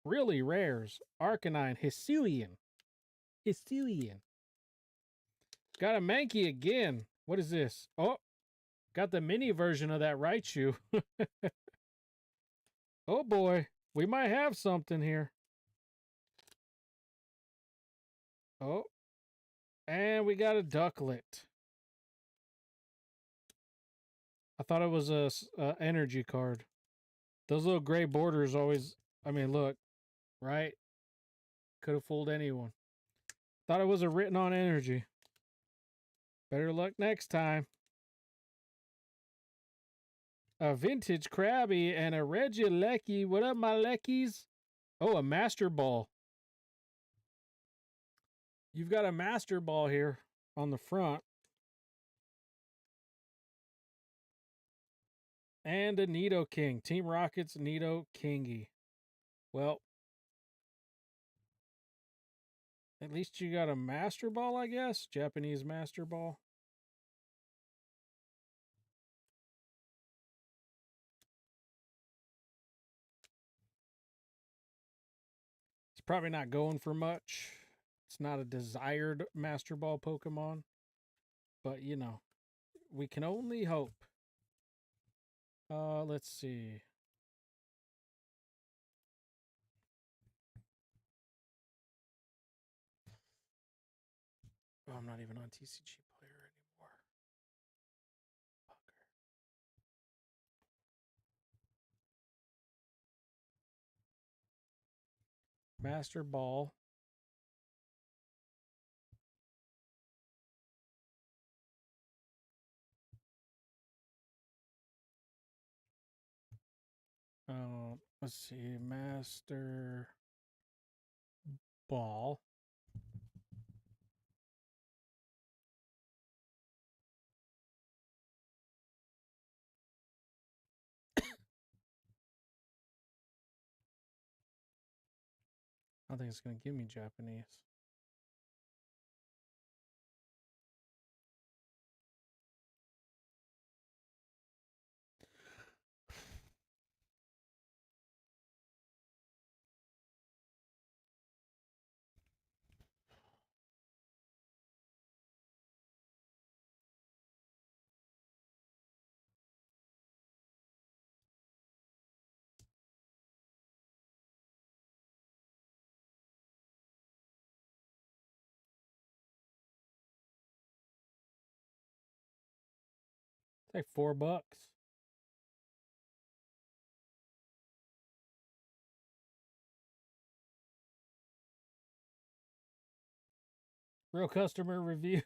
Really rares. Arcanine. Hisuian. Got a Mankey again. What is this? Oh, got the mini version of that Raichu. Oh boy. We might have something here. Oh. And we got a Ducklet. I thought it was a energy card. Those little gray borders always, I mean, look, right? Could have fooled anyone. Thought it was a written on energy. Better luck next time. A vintage Krabby and a Regieleki. What up, my Leckies? Oh, a Master Ball. You've got a Master Ball here on the front. And a Nidoking. Team Rocket's Nidokingy. Well, at least you got a Master Ball, I guess. Japanese Master Ball. It's probably not going for much. It's not a desired Master Ball Pokemon. But, you know, we can only hope. Let's see. Oh, I'm not even on TCG Player anymore. Fucker. Master Ball. Let's see. Master Ball. I don't think it's going to give me Japanese. Like $4. Real customer review.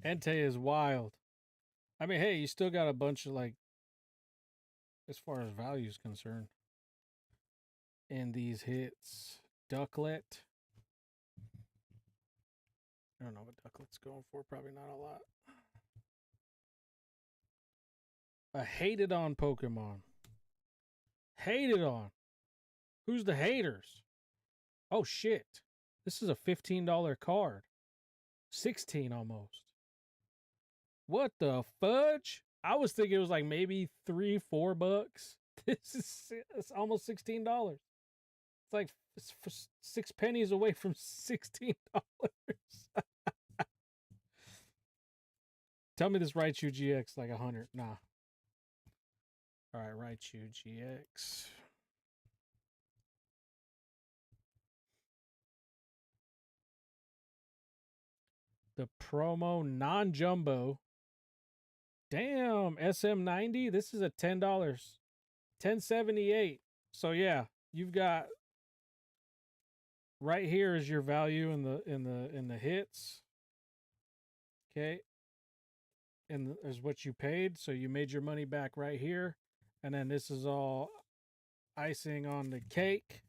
Entei is wild. I mean, hey, you still got a bunch of, like, as far as value is concerned, in these hits. Ducklet. I don't know what Ducklet's going for. Probably not a lot. A hated on Pokemon. Hated on. Who's the haters? Oh, shit. This is a $15 card. 16 almost. What the fudge? I was thinking it was like maybe $3-4. It's almost $16. It's like 6 pennies away from $16. Tell me this Raichu GX like 100. Nah. All right, Raichu GX. The promo non-jumbo. Damn, SM90. This is a $10. $10.78. So yeah, you've got right here is your value in the hits. Okay. And is what you paid. So you made your money back right here. And then this is all icing on the cake.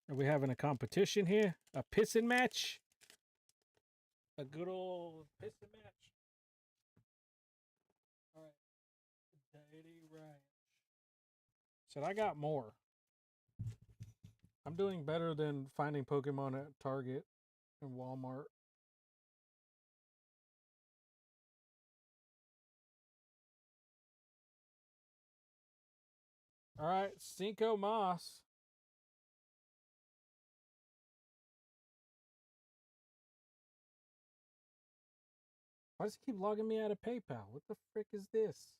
Are we having a competition here? A pissing match? A good old pissing match? All right. Deity Ranch. Said I got more. I'm doing better than finding Pokemon at Target and Walmart. All right, Cinco Moss. Why does he keep logging me out of PayPal? What the frick is this?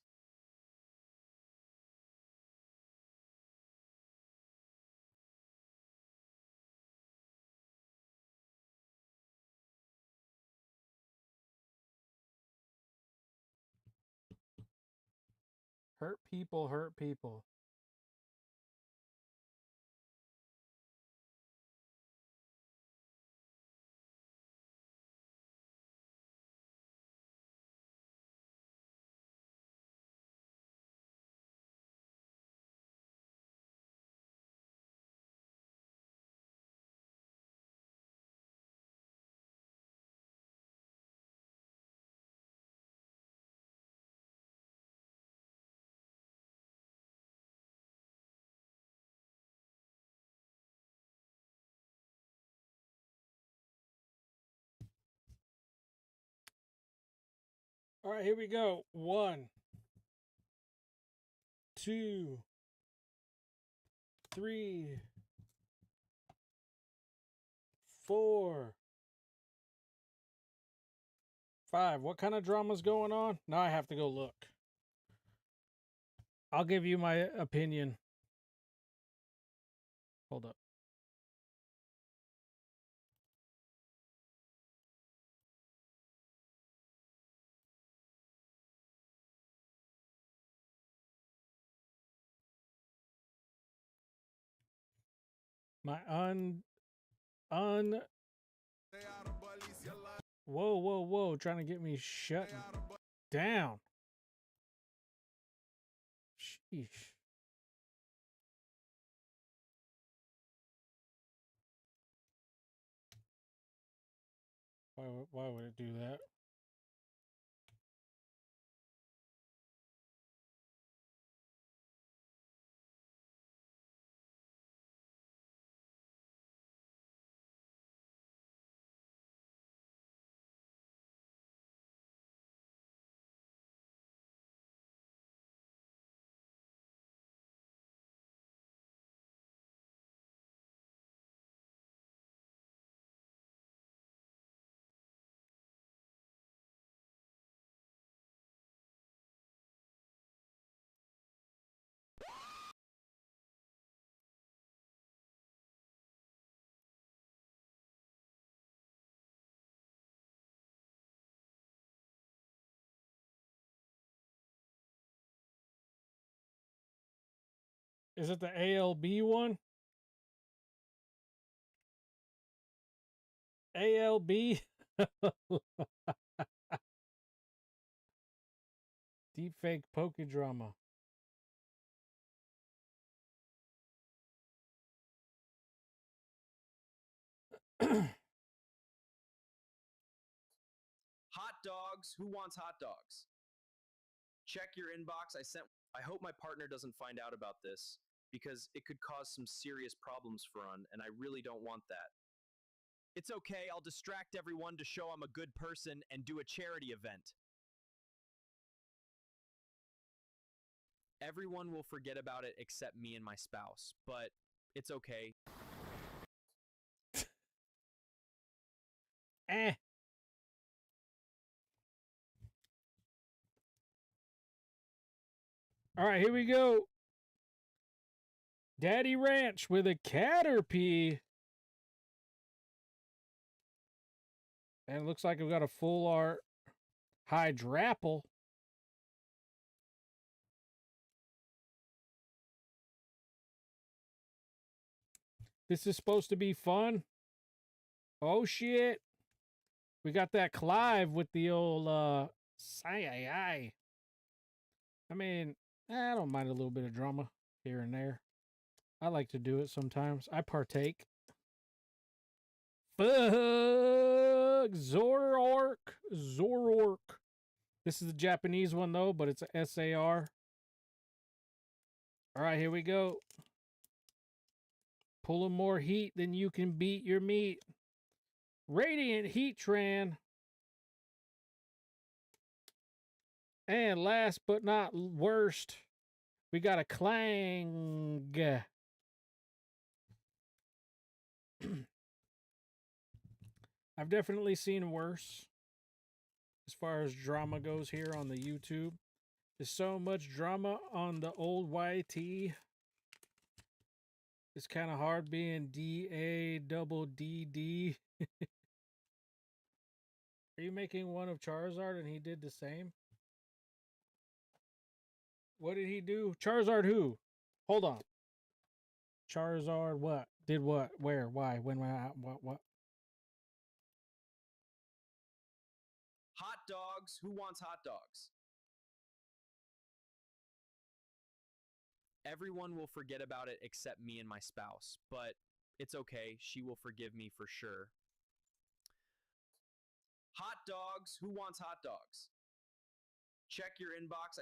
Hurt people, hurt people. All right, here we go. 1, 2, 3, 4, 5. What kind of drama's going on? Now I have to go look. I'll give you my opinion. Hold up. My Whoa, trying to get me shut down. Sheesh. Why would it do that? Is it the ALB one? ALB? Deepfake Pokedrama. Hot dogs. Who wants hot dogs? Check your inbox. I hope my partner doesn't find out about this because it could cause some serious problems for us, and I really don't want that. It's okay. I'll distract everyone to show I'm a good person and do a charity event. Everyone will forget about it except me and my spouse, but it's okay. Eh. All right, here we go. Daddy Ranch with a Caterpie. And it looks like we've got a full art Hydrapple. This is supposed to be fun. Oh, shit. We got that Clive with the old, I mean, I don't mind a little bit of drama here and there. I like to do it sometimes. I partake. Fuck! Zoroark. This is the Japanese one, though, but it's a SAR. All right, here we go. Pulling more heat than you can beat your meat. Radiant Heatran. And last but not worst, we got a Clang. I've definitely seen worse as far as drama goes here on the YouTube. There's so much drama on the old YT. It's kind of hard being DADD. Are you making one of Charizard and he did the same? What did he do? Charizard who? Hold on. Charizard what? Did what? Where? Why? When? What? Hot dogs. Who wants hot dogs? Everyone will forget about it except me and my spouse, but it's okay. She will forgive me for sure. Hot dogs. Who wants hot dogs? Check your inbox.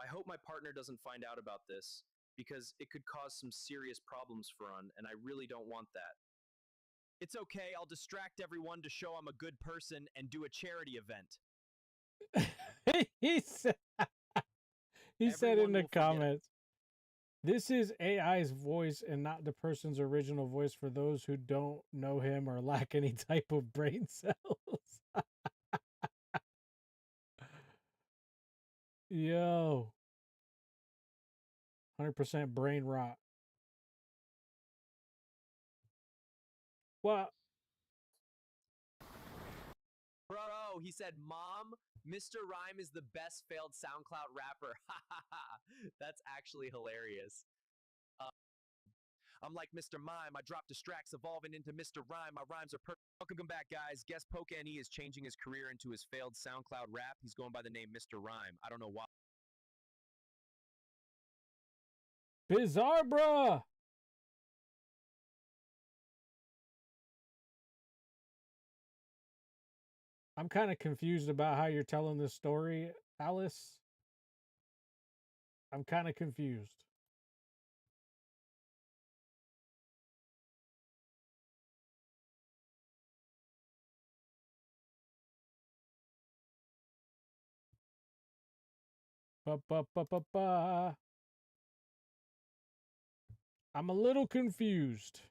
I hope my partner doesn't find out about this because it could cause some serious problems for us, and I really don't want that. It's okay. I'll distract everyone to show I'm a good person and do a charity event. he said in the comments, this is AI's voice and not the person's original voice for those who don't know him or lack any type of brain cells. Yo. 100% brain rot. What? Bro, he said, Mom, Mr. Rhyme is the best failed SoundCloud rapper. That's actually hilarious. I'm like Mr. Mime. I drop distracts evolving into Mr. Rhyme. My rhymes are perfect. Welcome back, guys. Guess Poke NE is changing his career into his failed SoundCloud rap. He's going by the name Mr. Rhyme. I don't know why. Bizarre, bruh. I'm kind of confused about how you're telling this story, Alice. I'm kind of confused. Ba. I'm a little confused.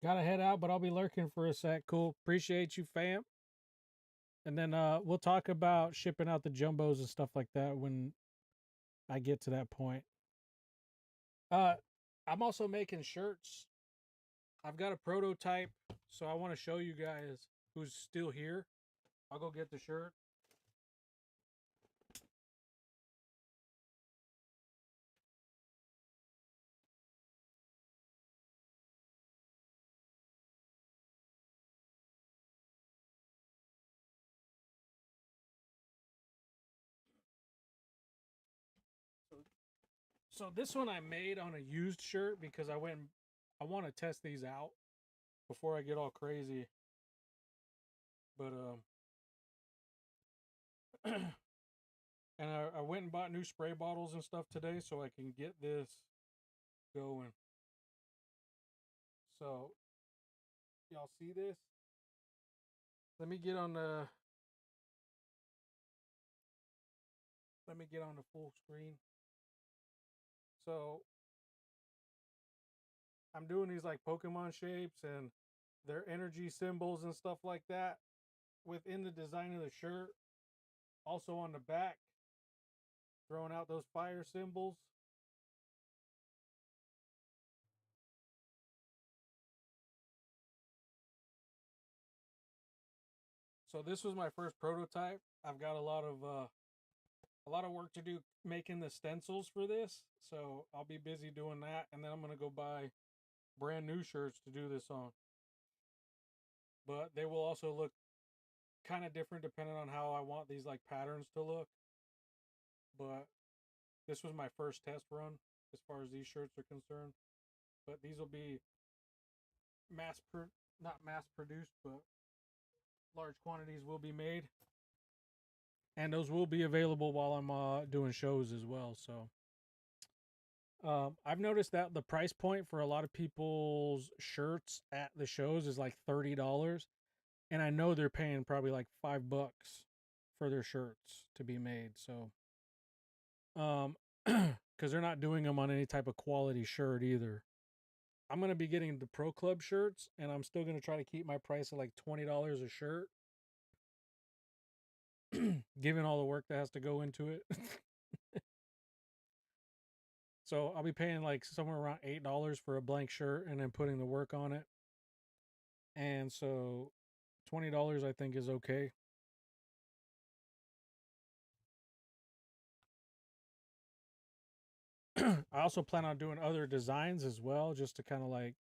Gotta head out, but I'll be lurking for a sec. Cool. Appreciate you, fam. And then we'll talk about shipping out the jumbos and stuff like that when I get to that point. I'm also making shirts. I've got a prototype, so I want to show you guys who's still here. I'll go get the shirt. So this one I made on a used shirt because I want to test these out before I get all crazy. But and I went and bought new spray bottles and stuff today so I can get this going. So y'all see this? Let me get on the full screen. So I'm doing these like Pokemon shapes and their energy symbols and stuff like that within the design of the shirt. Also on the back, throwing out those fire symbols. So this was my first prototype. I've got a lot of work to do making the stencils for this, so I'll be busy doing that, and then I'm gonna go buy brand new shirts to do this on. But they will also look kind of different depending on how I want these like patterns to look. But this was my first test run as far as these shirts are concerned. But these will be not mass produced, but large quantities will be made. And those will be available while I'm doing shows as well. So I've noticed that the price point for a lot of people's shirts at the shows is like $30. And I know they're paying probably like $5 for their shirts to be made. So, because they're not doing them on any type of quality shirt either. I'm going to be getting the Pro Club shirts, and I'm still going to try to keep my price at like $20 a shirt. Given all the work that has to go into it. So I'll be paying like somewhere around $8 for a blank shirt and then putting the work on it. And so $20 I think is okay. I also plan on doing other designs as well, just to kind of like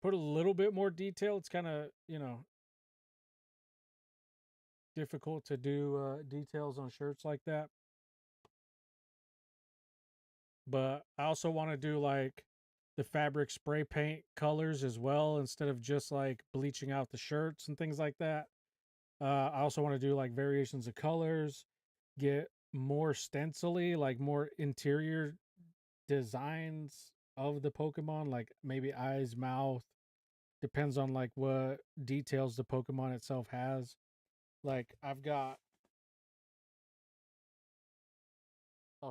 put a little bit more detail. It's kind of, difficult to do details on shirts like that. But I also want to do like the fabric spray paint colors as well, instead of just like bleaching out the shirts and things like that. I also want to do like variations of colors, get more stencily, like more interior designs of the Pokemon, like maybe eyes, mouth, depends on like what details the Pokemon itself has. Like I'll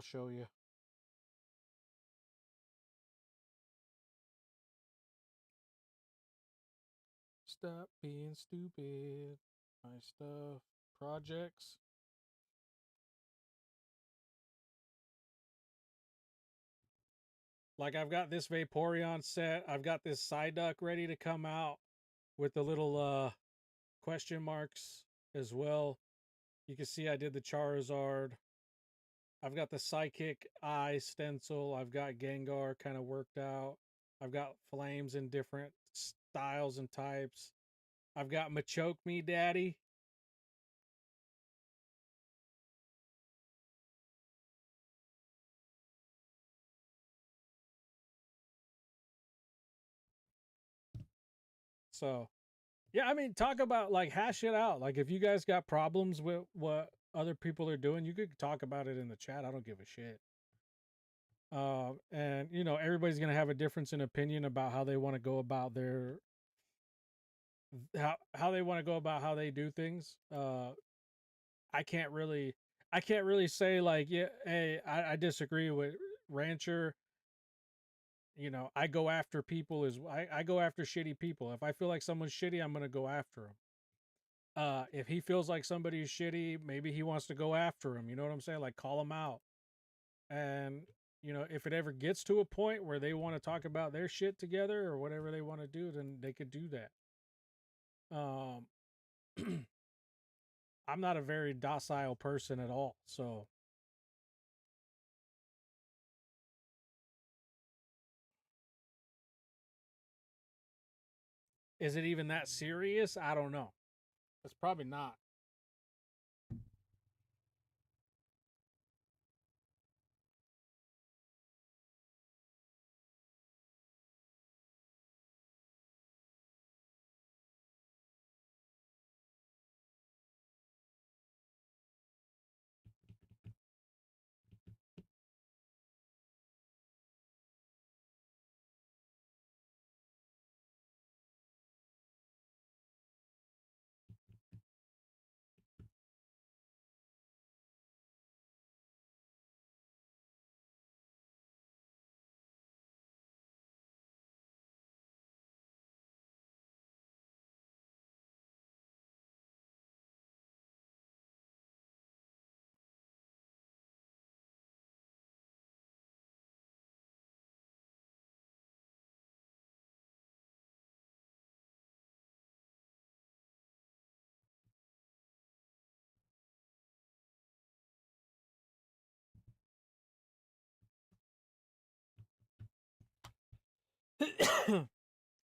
show you. Stop being stupid. My stuff. Projects. Like I've got this Vaporeon set. I've got this Psyduck ready to come out with the little question marks as well. You can see I did the Charizard. I've got the Psychic Eye stencil. I've got Gengar kind of worked out. I've got flames in different styles and types. I've got Machoke Me Daddy. So, yeah, I mean, talk about like hash it out. Like if you guys got problems with what other people are doing, you could talk about it in the chat. I don't give a shit. And everybody's gonna have a difference in opinion about how they want to go about their how they want to go about how they do things. I can't really say like, yeah, hey, I disagree with Rancher. you know, I go after people I go after shitty people. If I feel like someone's shitty, I'm gonna go after him. If he feels like somebody's shitty, maybe he wants to go after him. You know what I'm saying? Like call him out. And you know, if it ever gets to a point where they want to talk about their shit together or whatever they want to do, then they could do that. I'm not a very docile person at all, so is it even that serious? I don't know. It's probably not.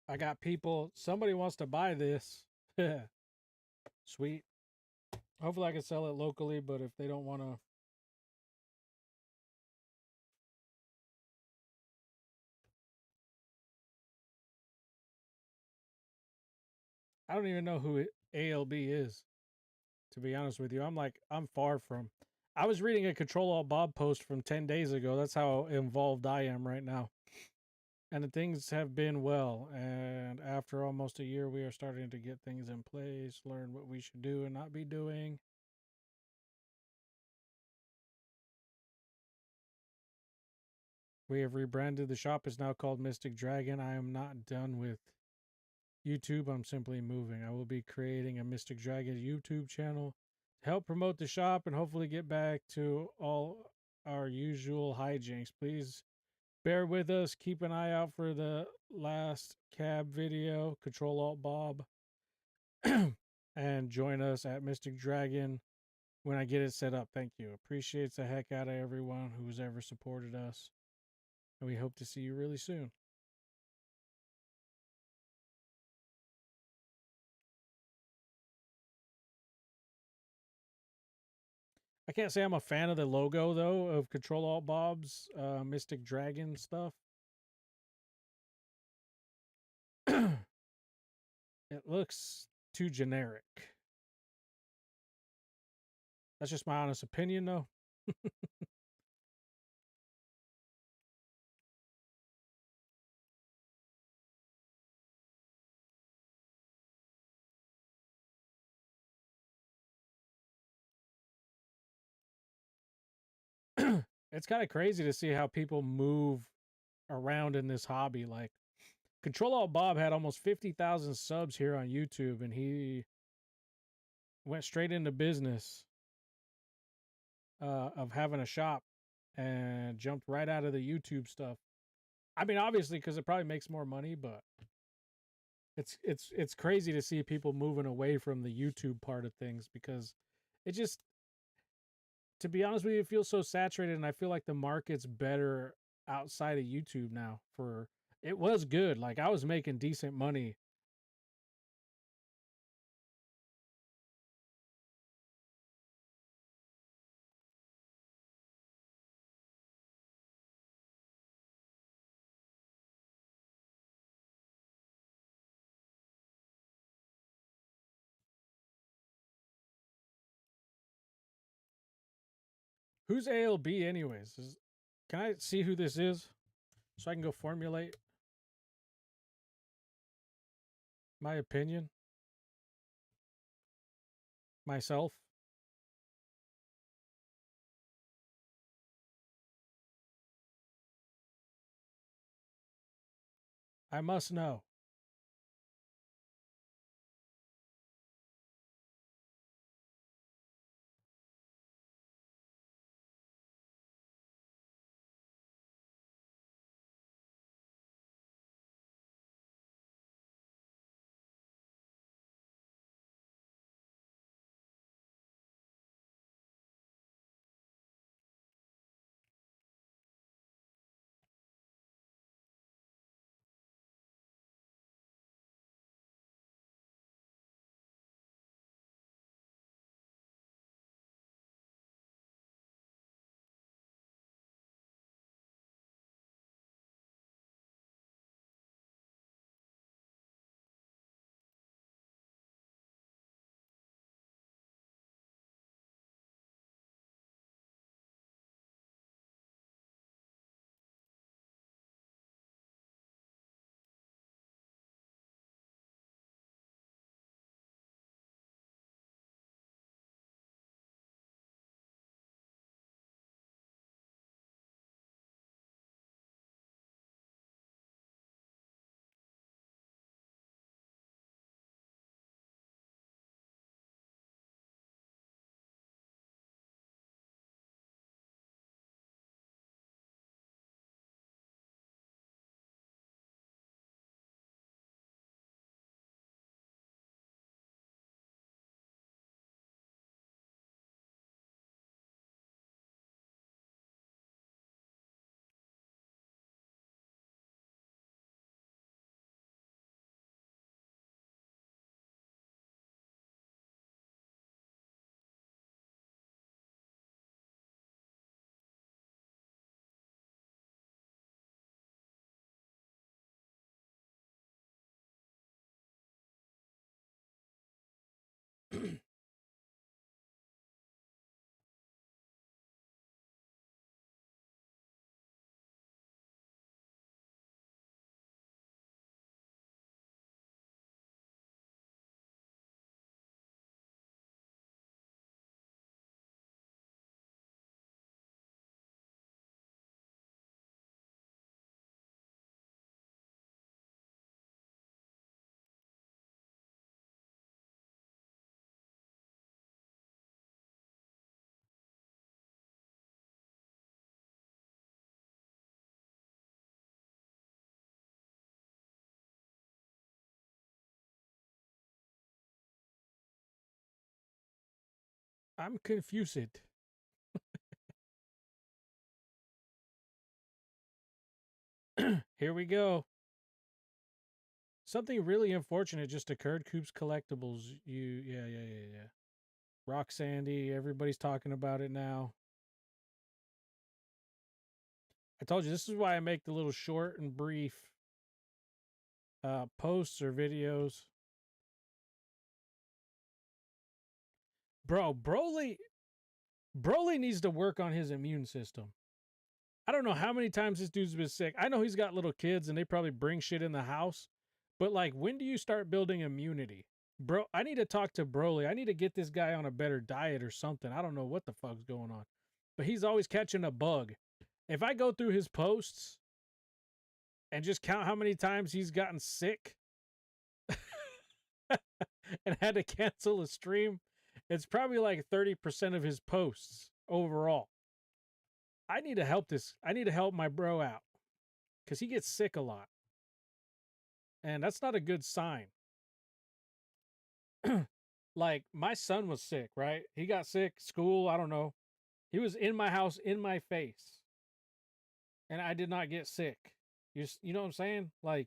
I got people. Somebody wants to buy this. Sweet. Hopefully, I can sell it locally. But if they don't want to, I don't even know who ALB is. To be honest with you, I'm far from. I was reading a Control Alt Bob post from 10 days ago. That's how involved I am right now. And the things have been well. And after almost a year, we are starting to get things in place, learn what we should do and not be doing. We have rebranded. The shop is now called Mystic Dragon. I am not done with YouTube. I'm simply moving. I will be creating a Mystic Dragon YouTube channel to help promote the shop and hopefully get back to all our usual hijinks. Please bear with us. Keep an eye out for the last cab video, Control Alt Bob, and join us at Mystic Dragon when I get it set up. Thank you. Appreciates the heck out of everyone who's ever supported us. And we hope to see you really soon. I can't say I'm a fan of the logo, though, of Control Alt Bob's Mystic Dragon stuff. It looks too generic. That's just my honest opinion, though. It's kind of crazy to see how people move around in this hobby. Like, Control Alt Bob had almost 50,000 subs here on YouTube, and he went straight into business of having a shop and jumped right out of the YouTube stuff. I mean, obviously, because it probably makes more money, but it's crazy to see people moving away from the YouTube part of things because it just, to be honest with you, it feels so saturated, and I feel like the market's better outside of YouTube now. It was good. Like, I was making decent money. Who's ALB anyways? Can I see who this is so I can go formulate my opinion myself? I must know. I'm confused. Here we go. Something really unfortunate just occurred. Coops Collectibles. Yeah. Rock Sandy. Everybody's talking about it now. I told you this is why I make the little short and brief posts or videos. Bro, Broly needs to work on his immune system. I don't know how many times this dude's been sick. I know he's got little kids and they probably bring shit in the house. But like, when do you start building immunity? Bro, I need to talk to Broly. I need to get this guy on a better diet or something. I don't know what the fuck's going on. But he's always catching a bug. If I go through his posts and just count how many times he's gotten sick and had to cancel a stream, it's probably like 30% of his posts overall. I need to help my bro out because he gets sick a lot. And that's not a good sign. Like, my son was sick, right? He got sick, school, I don't know. He was in my house, in my face. And I did not get sick. You know what I'm saying? Like,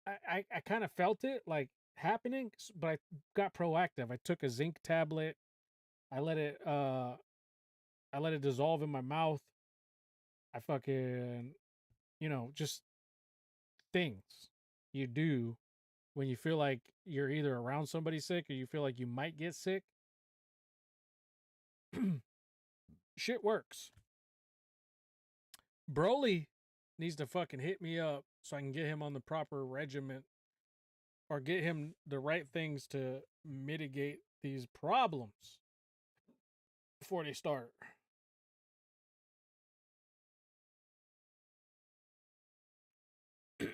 I kind of felt it, like, happening, but I got proactive. I took a zinc tablet. I let it dissolve in my mouth. I fucking, just things you do when you feel like you're either around somebody sick or you feel like you might get sick. Shit works. Broly needs to fucking hit me up so I can get him on the proper regimen or get him the right things to mitigate these problems before they start. Oh,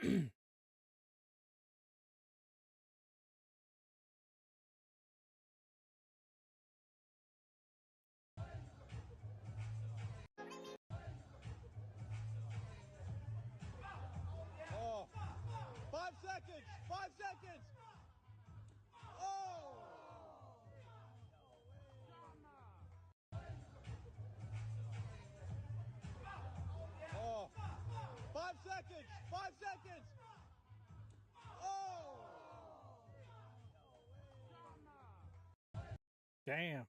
5 seconds! 5 seconds! Oh! Oh, 5 seconds! 5 seconds! Oh! Damn.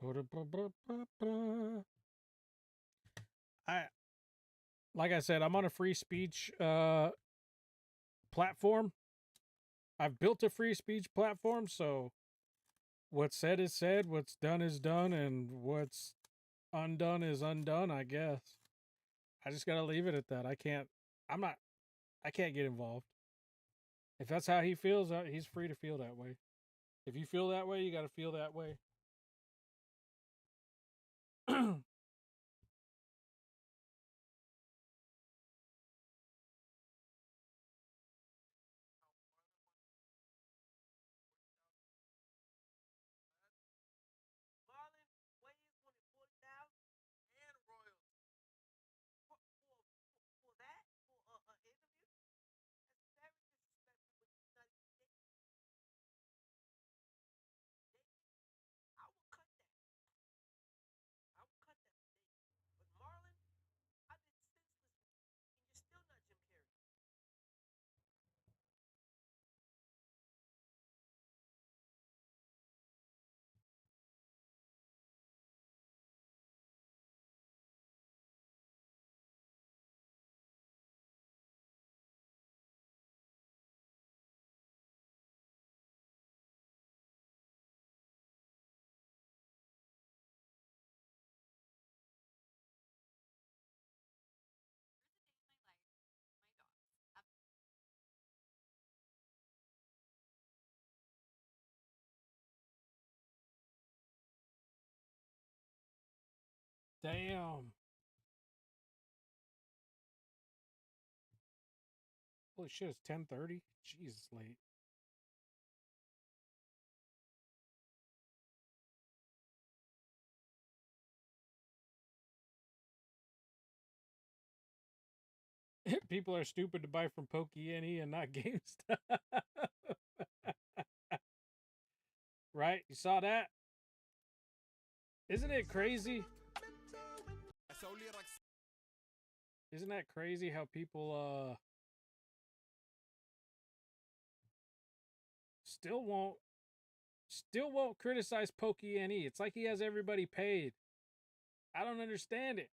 I like I said, I'm on a free speech platform. I've built a free speech platform, so what's said is said, what's done is done, and what's undone is undone, I guess. I just gotta leave it at that. I can't get involved. If that's how he feels, he's free to feel that way. If you feel that way, you gotta feel that way. Damn. Holy shit, it's 10:30? Jesus, late. People are stupid to buy from Pokey and not GameStop. Right? You saw that? Isn't it crazy? Isn't that crazy how people still won't criticize Pokey? It's like he has everybody paid. I don't understand it.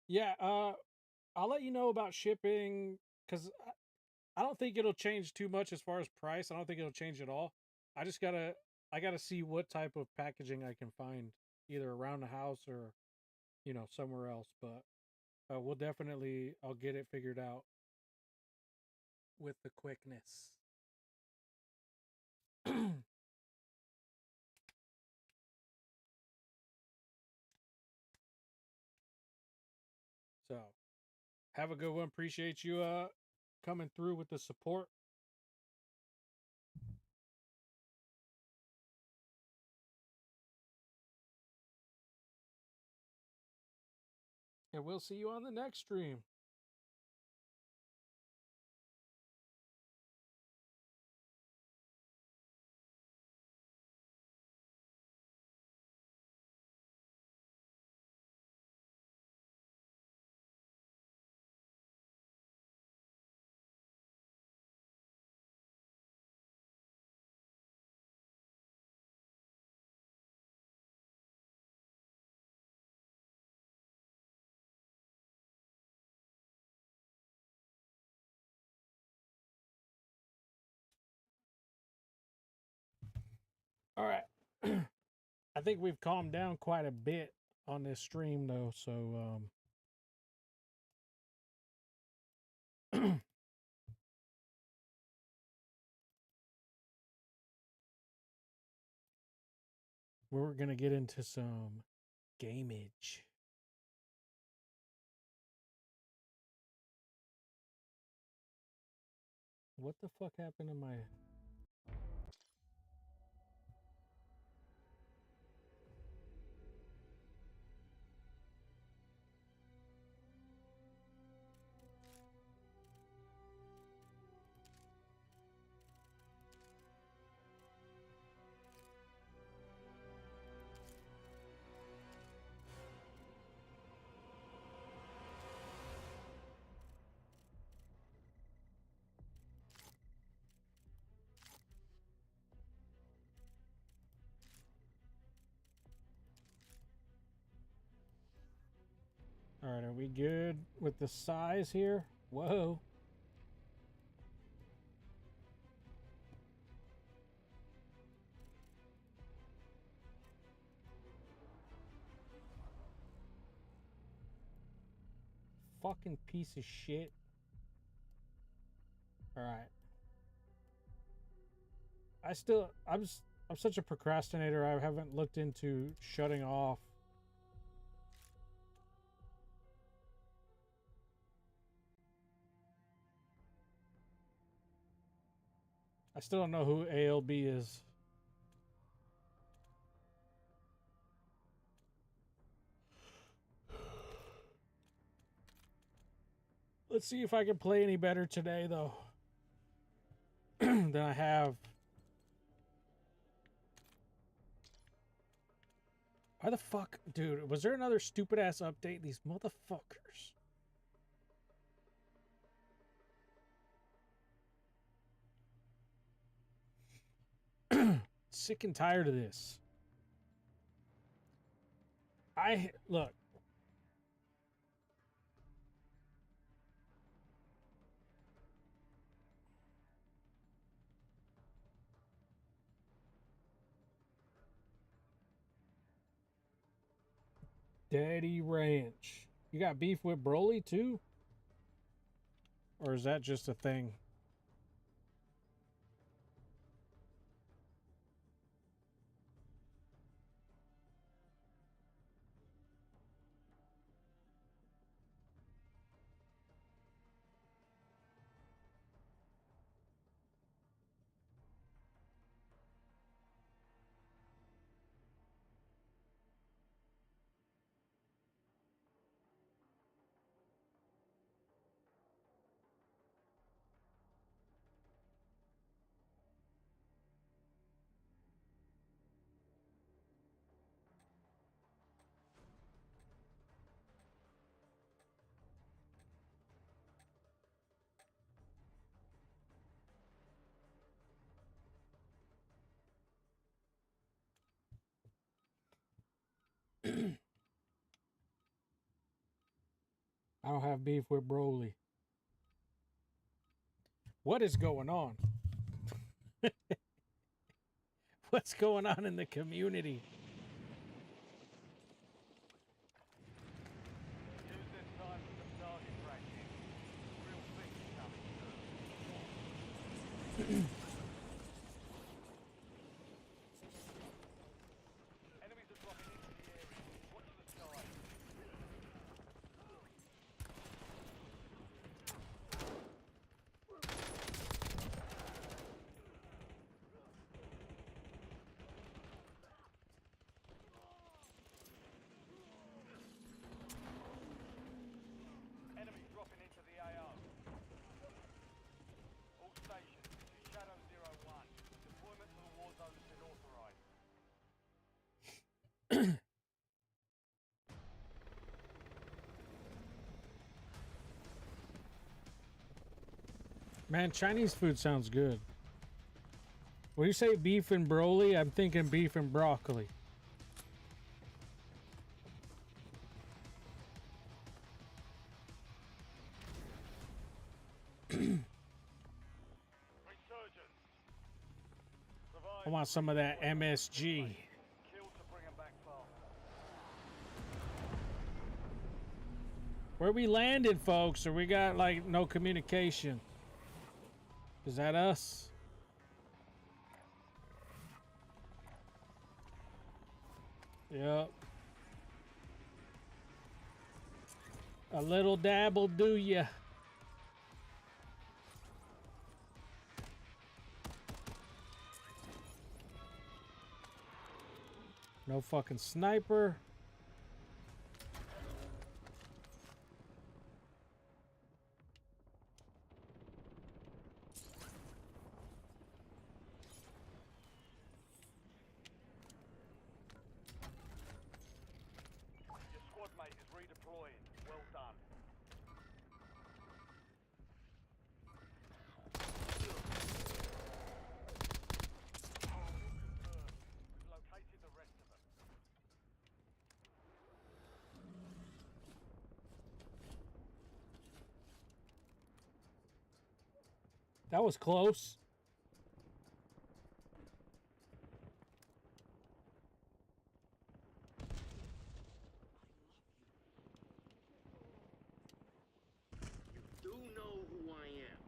Yeah, I'll let you know about shipping because I don't think it'll change too much as far as price. I don't think it'll change at all. I gotta see what type of packaging I can find either around the house or somewhere else. But I'll get it figured out with the quickness. So Have a good one. Appreciate you coming through with the support. And we'll see you on the next stream. All right. I think we've calmed down quite a bit on this stream, though. So, we're going to get into some gamage. What the fuck happened to my... All right, are we good with the size here? Whoa. Fucking piece of shit. All right. I'm such a procrastinator. I haven't looked into shutting off. I still don't know who ALB is. Let's see if I can play any better today, though, than I have. Why the fuck? Dude, was there another stupid-ass update? These motherfuckers. Sick and tired of this. Look. Daddy Ranch. You got beef with Broly too? Or is that just a thing? I don't have beef with Broly. What is going on? What's going on in the community? Man, Chinese food sounds good. When you say beef and broly, I'm thinking beef and broccoli. I want some of that MSG. Where we landed, folks, or we got like no communication? Is that us? Yep. A little dab will do ya. No fucking sniper. Your squad mate is redeploying. Well done. We've located the rest of them. That was close. Do know who I am.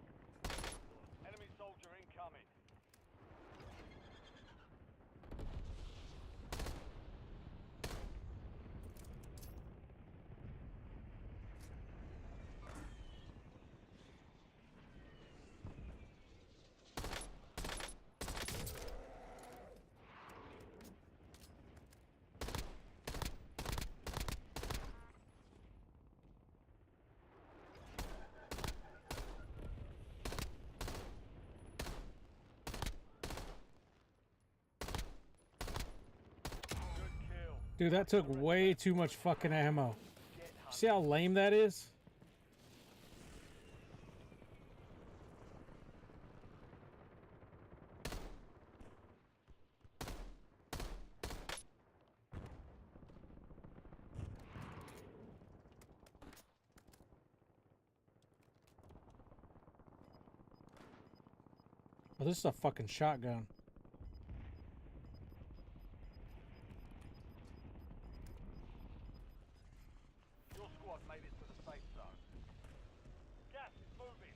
Enemy soldier incoming. Dude, that took way too much fucking ammo. See how lame that is? Oh, this is a fucking shotgun. Your squad made it to the safe zone. Gas is moving.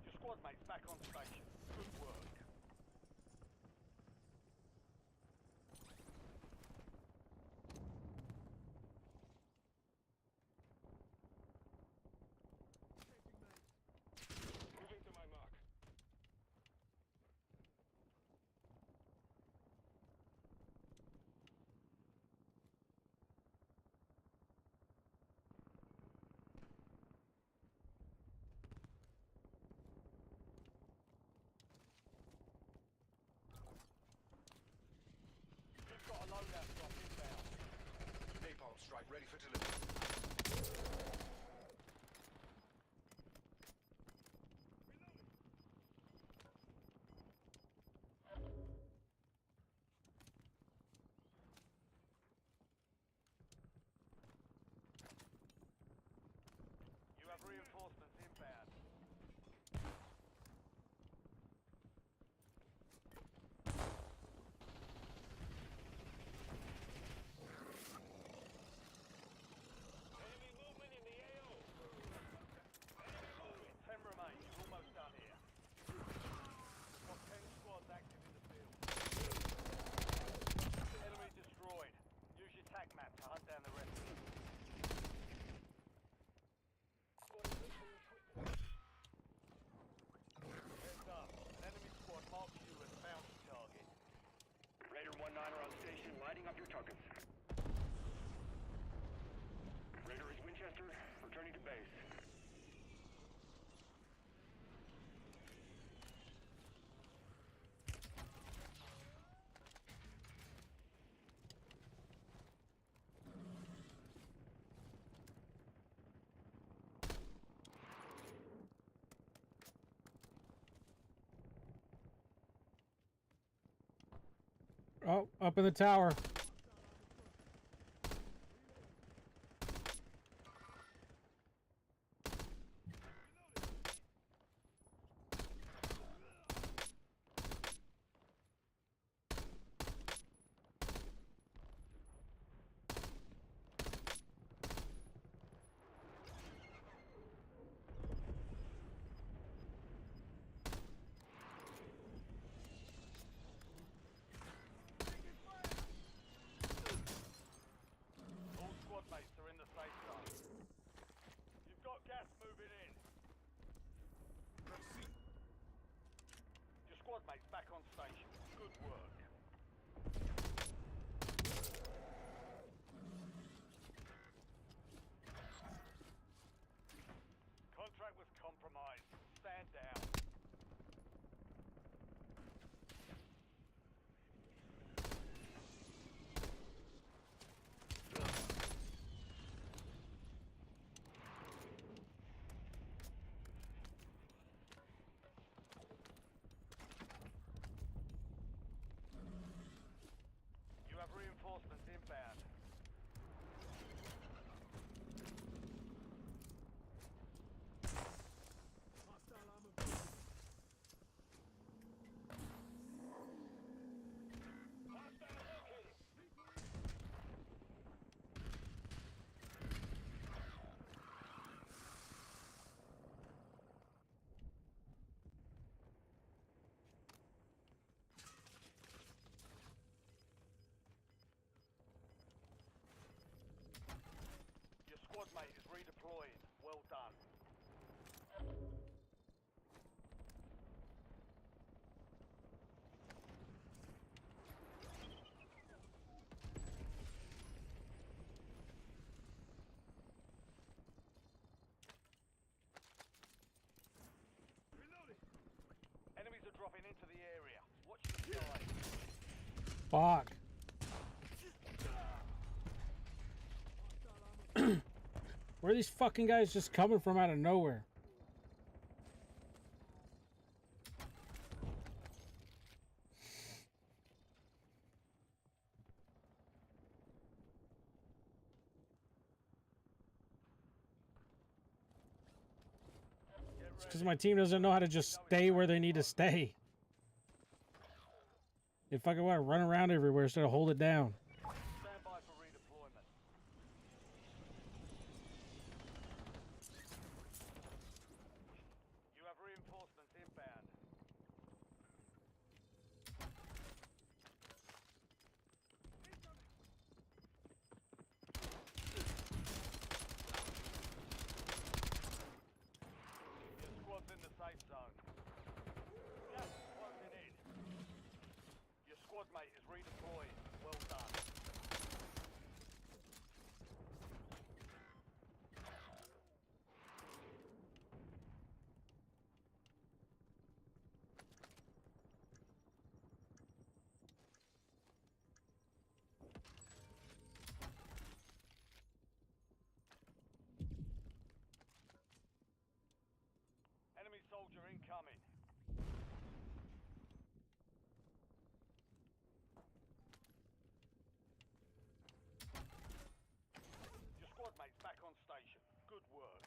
Your squad mate's back on station. Good work. Moving to my mark. You've got a loadout drop inbound. Napalm strike ready for delivery. You have reinforcements inbound. Enemy movement in the your targets. Raider is Winchester, returning to base. Oh, up in the tower. All squad mates are in the safe zone. You've got gas moving in. Your squad mates back on station. Good work. Contract was compromised. Stand down. You have reinforcements inbound. Your squad mate is redeploying. Well done. Enemies are dropping into the area. Watch the sky. Fuck. Where are these fucking guys just coming from out of nowhere? It's because my team doesn't know how to just stay where they need to stay. They fucking want to run around everywhere instead of hold it down. Stand by for redeployment. You have reinforcements inbound. Your squad's in the safe zone. Gas is closing in. Your squad mate is redeploying. Well done. Enemy soldier incoming. Your squad mate's back on station. Good work.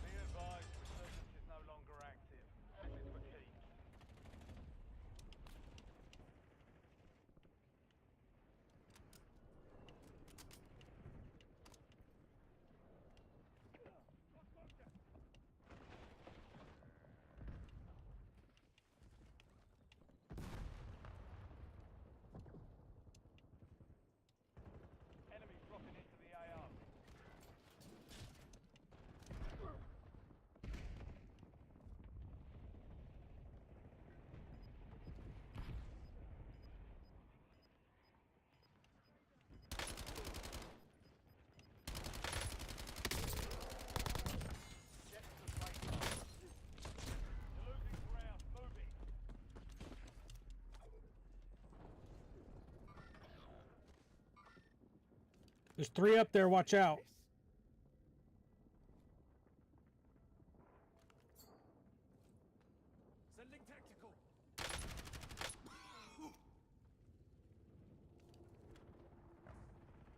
Be advised, resurgence is no There's 3 up there, watch out. Sending tactical.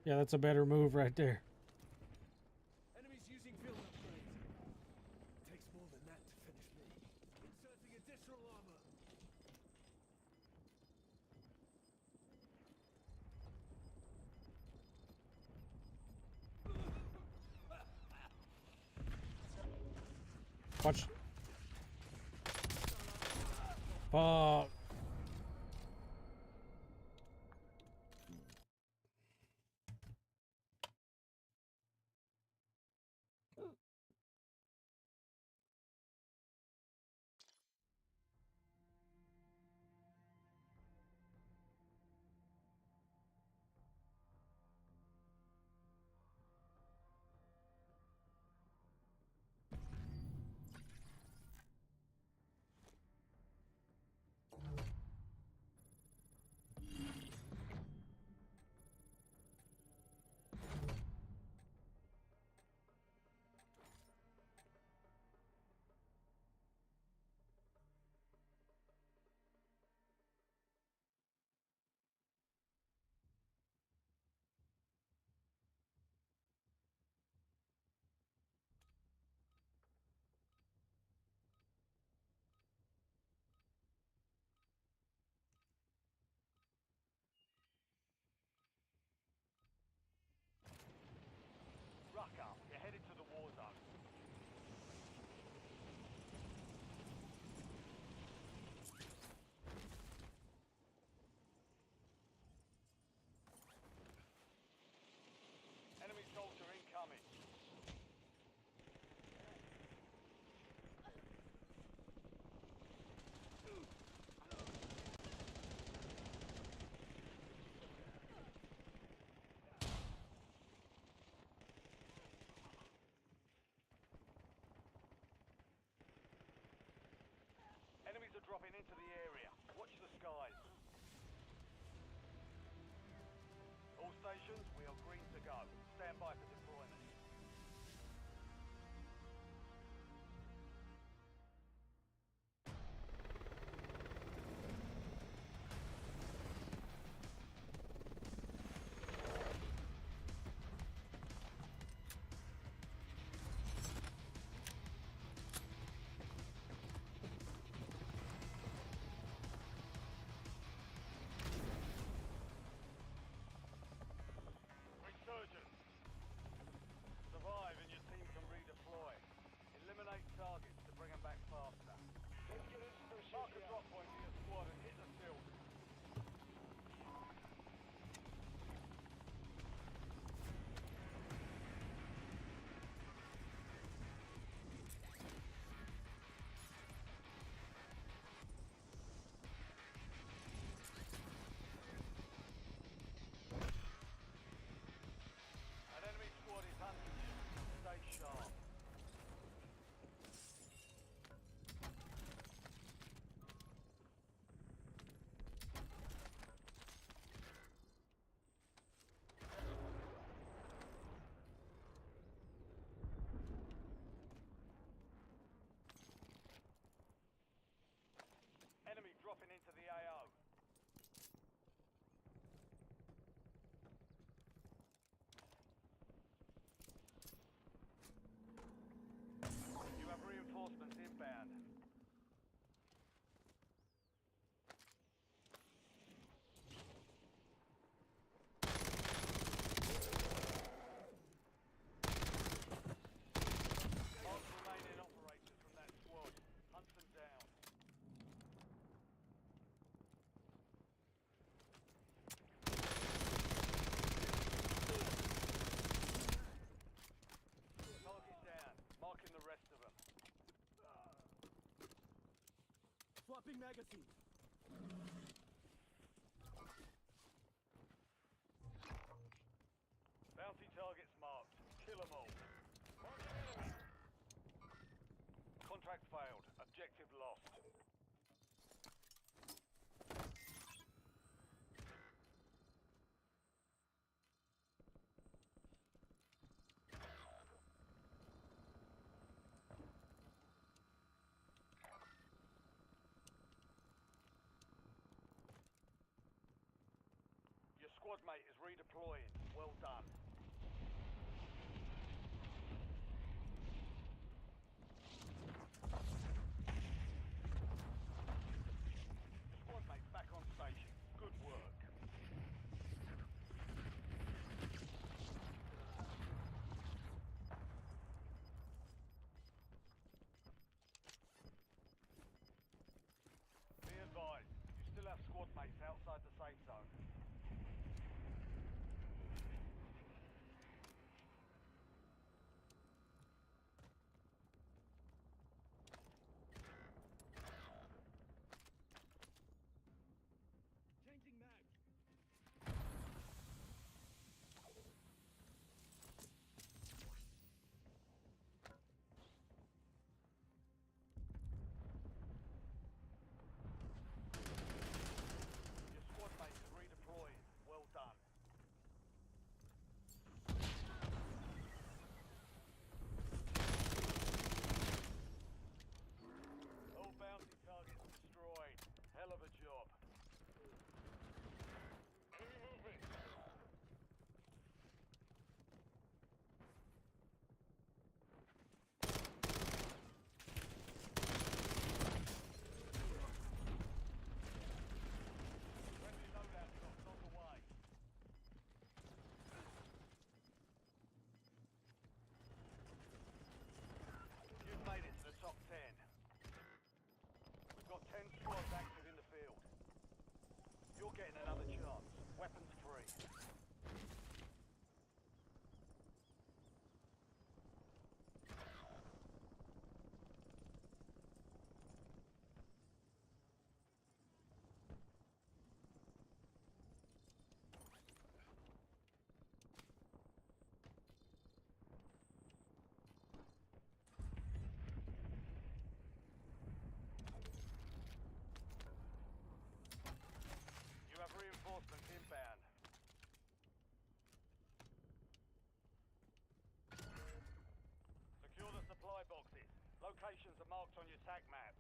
Yeah, that's a better move right there. Enemies using field upgrades. Takes more than that to finish me. Inserting additional armor. Watch. Fuck. Rucker, you're headed to the war zone. Enemy soldier incoming. Enemies are dropping into the area. Watch the skies. All stations, we are green to go. Stand by for deployment. Resurgence. Survive and your team can redeploy. Eliminate targets to bring them back faster. Mark a drop point for your squad and hit the field. An enemy squad is hunting you. Stay sharp. Enemy dropping into the AO. You have reinforcements inbound. Mark remaining operators from that squad. Hunt them down. Target down. Marking the rest of them. Swapping magazine. Bounty targets marked. Kill them all. Mark the enemy. Contract failed. Objective lost. squad mate is redeploying. Well done. Squad mate's back on station. Good work. Be advised, you still have squad mates outside the safe zone. Changing mag. Your squad mate is redeploying. Well done. All bounty targets destroyed. Hell of a job. Moving. Friendly loadout shots on the way. You've made it to the top 10. We've got 10 squads active in the field. You're getting another chance. Weapons free. You have reinforcements inbound. Secure the supply boxes. Locations are marked on your TAC map.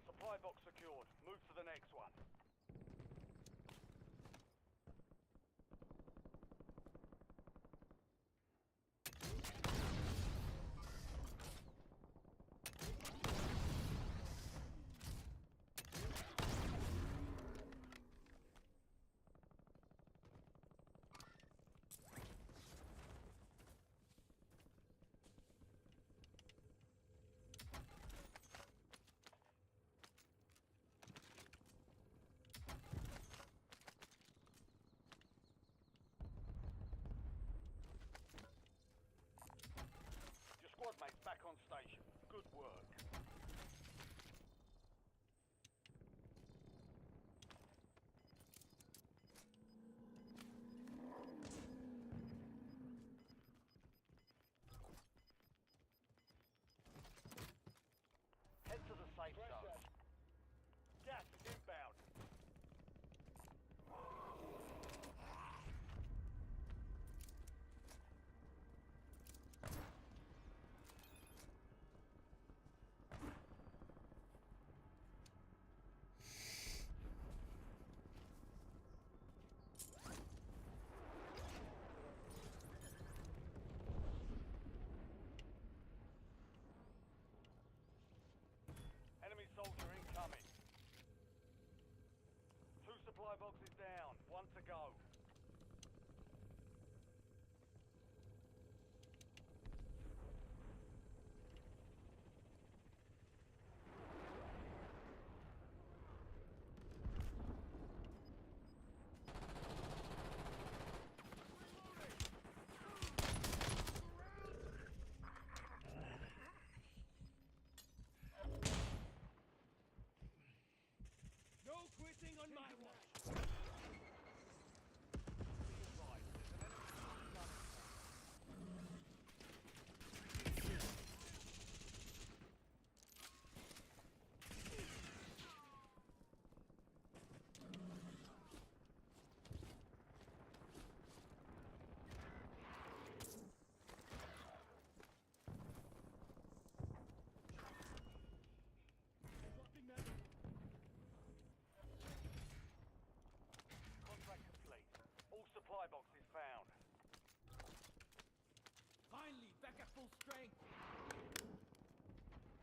Supply box secured. Move to the next one.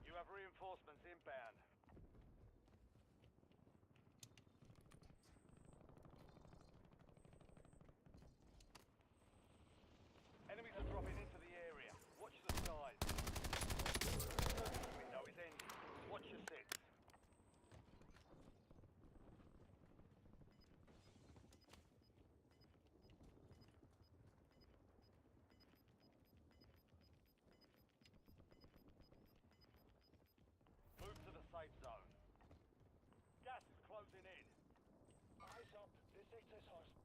You have reinforcements inbound. Enemies are dropping into the area. Watch the skies. Window is ending. Watch your six. Move to the safe zone. Gas is closing in. Eyes up. This sector's hostile.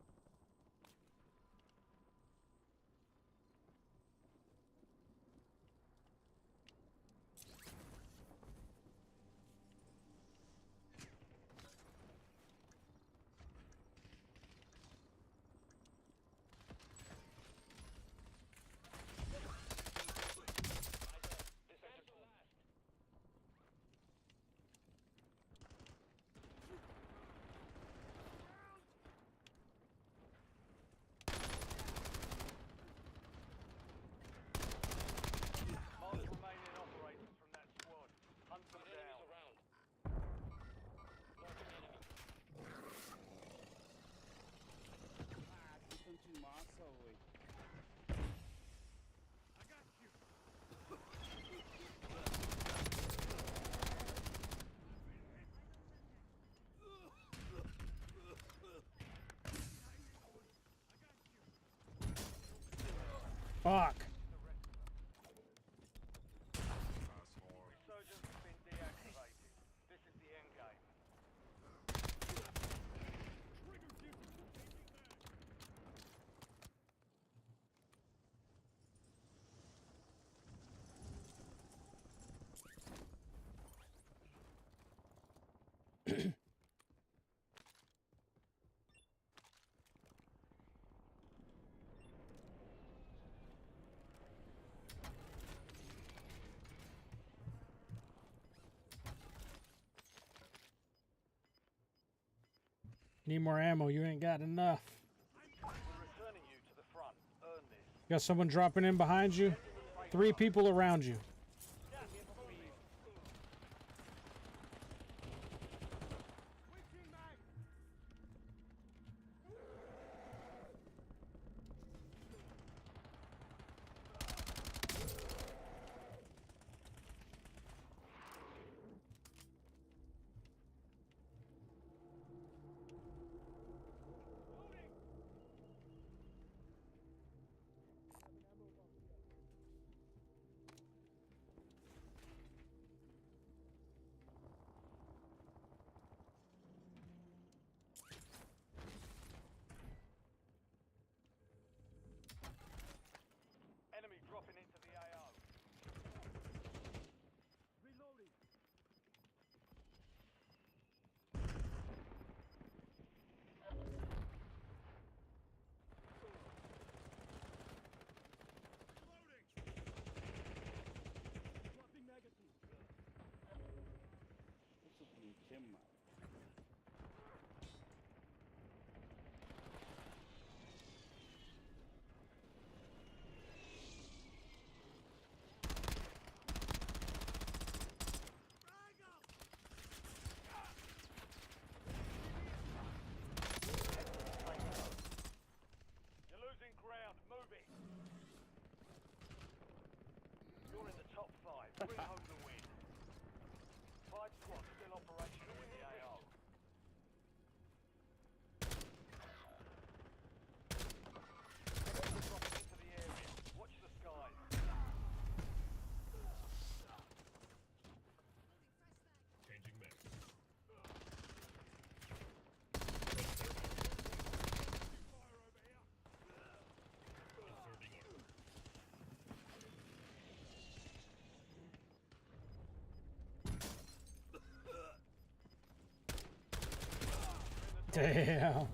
Mark remaining operators from that squad. Hunt them down. Fuck. Resurgence has been deactivated. This is the end game. Need more ammo. You ain't got enough. We're returning you to the front. Earn this. Got someone dropping in behind you. 3 people around you. Enemy dropping into the AO. Reloading. Dropping magazine. You're losing ground. Move it. You're in the top 5. Bring home the win. 5 squads still operational in the AO. Enemies are dropping into the area. Watch the skies. Changing mix. Fire over here. Inserting order. Damn.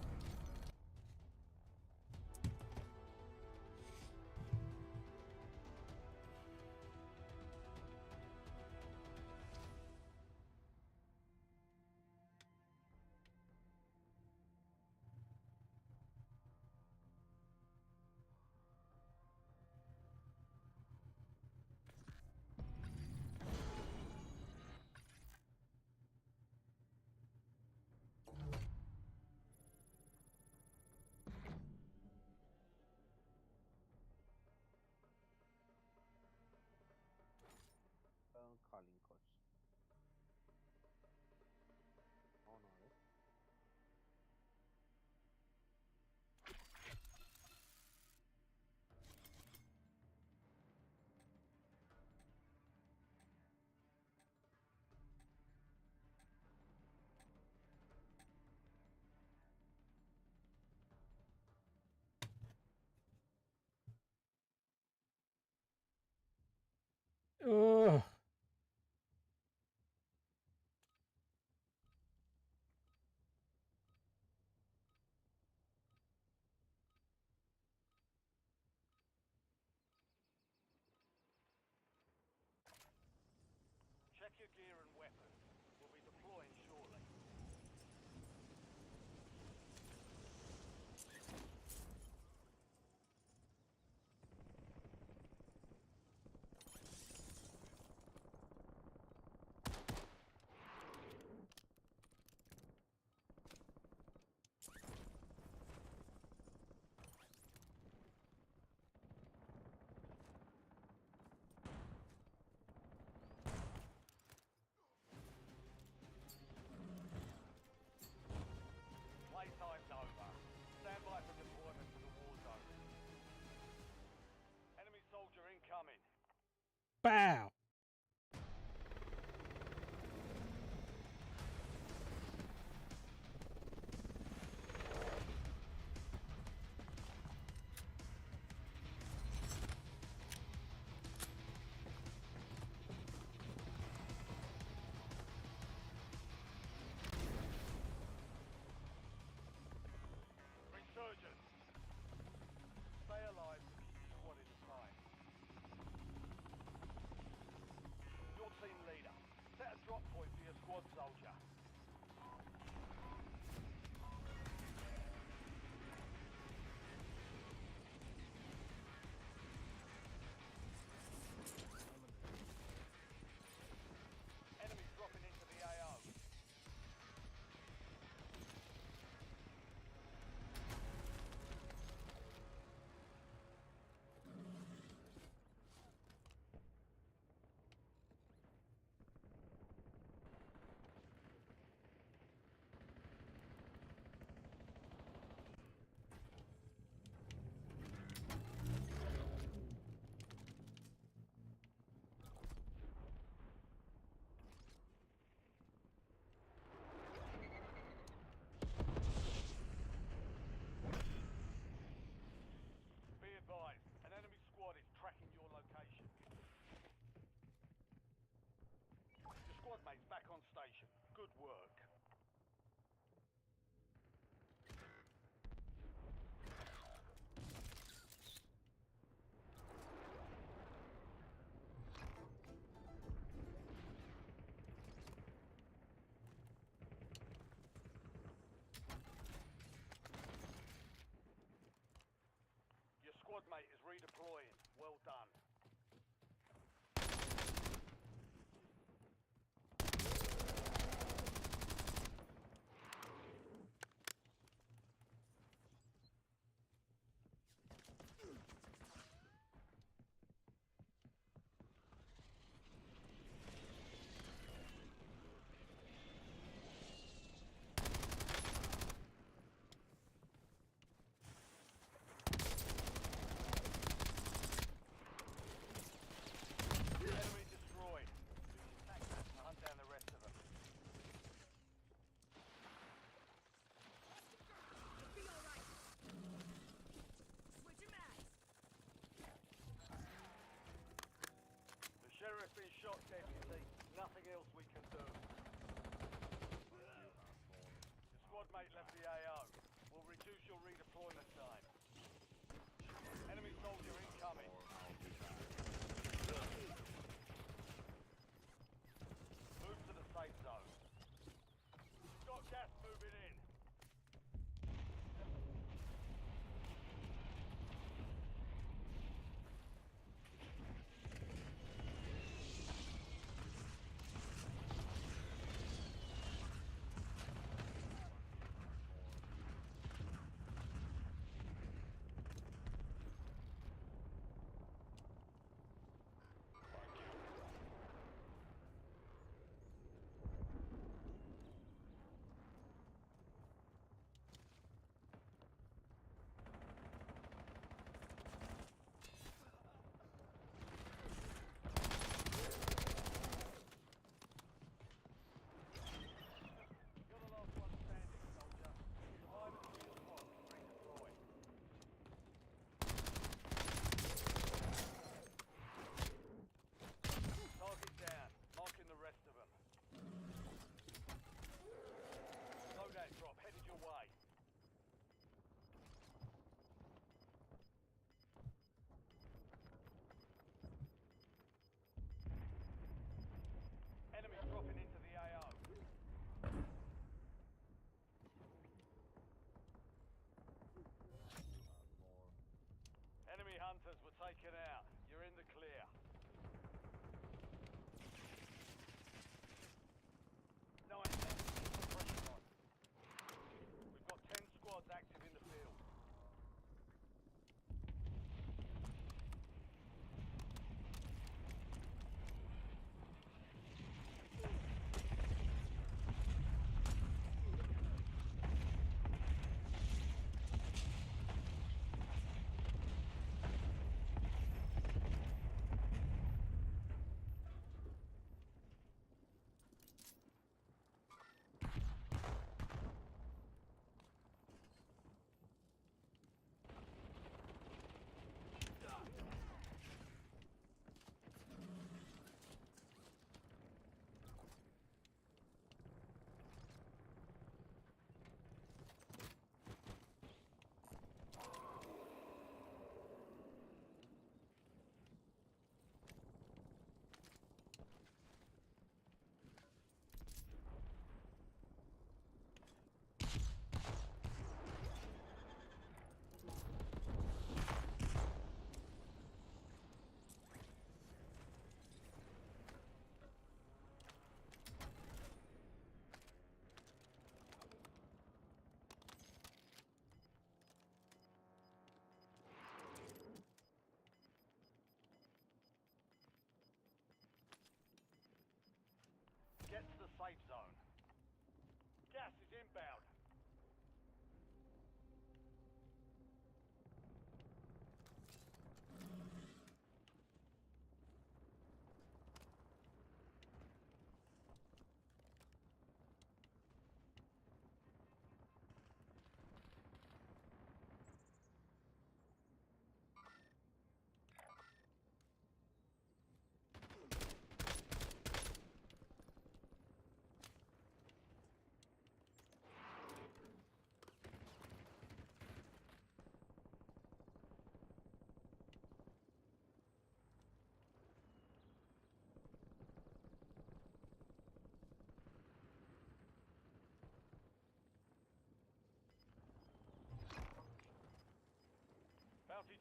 your gear and weapons. We'll be deploying shortly. Playtime's over. Stand by for deployment to the war zone. Enemy soldier incoming. Bow. Resurgence. Stay alive to keep your squad in the fight. Your team leader. Set a drop point for your squad soldier. Enemies dropping into the AO. Be advised, an enemy squad is tracking your location. Your squad mate's back on station. Good work. Your squad mate is redeploying. Well done. Enemy destroyed. Use your tactics to hunt down the rest of them. Be alright. Switching mags. The sheriff been shot, deputy. Nothing else we can do. Your squad mate left the AO. We'll reduce your redeployment time. Enemy soldier incoming. Move to the safe zone. Got gas moving in.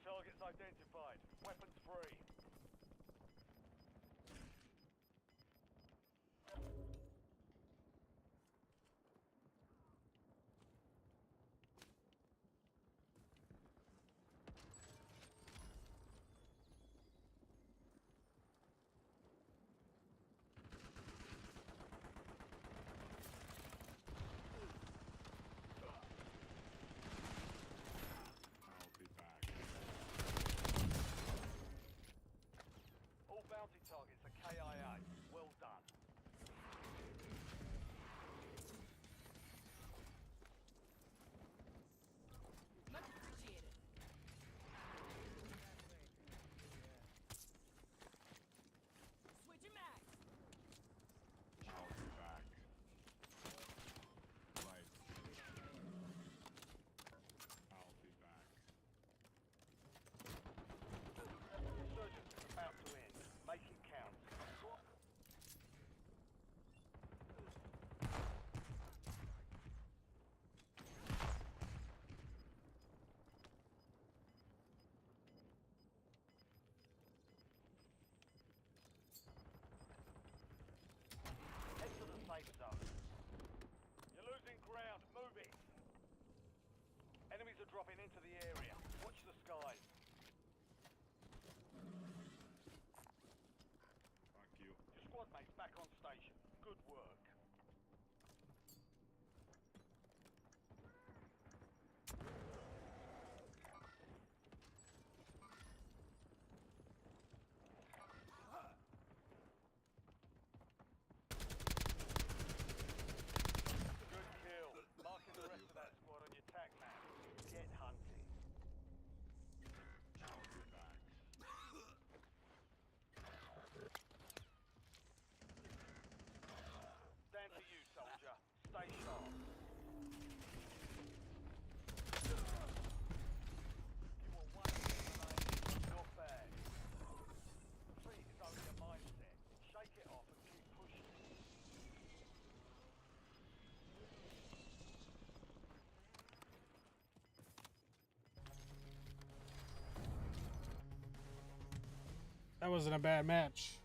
targets identified. Weapons free. I'll be back. All bounty targets are KIA. Well done. Much appreciated. Switching mags. I'll be back. Right. I'll be back. Resurgence is about to end. Make it count. Head to the safe zone. You're losing ground. Move it. Enemies are dropping into the area. Watch the skies. Fuck you. Your squad mate's back on station. Good work. Good kill. Marking the rest of that squad on your tac map. Get hunting. I'll be back. Stand to you, soldier. Stay sharp. You want one elimination, not bad. Defeat is only a mindset. Shake it off and keep pushing. That wasn't a bad match.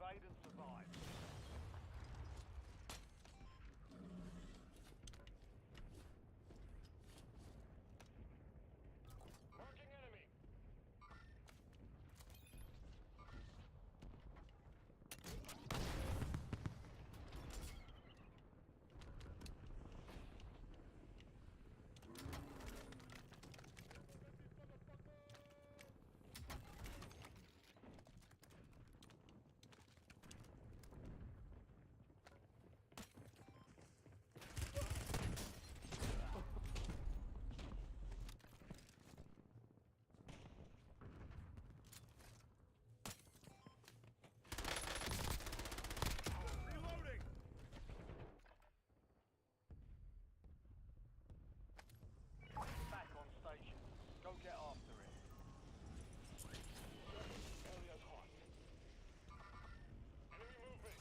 Evade and survive. Marking enemy. Reloading. Back on station. Go get after it. Area's hot. Enemy movement.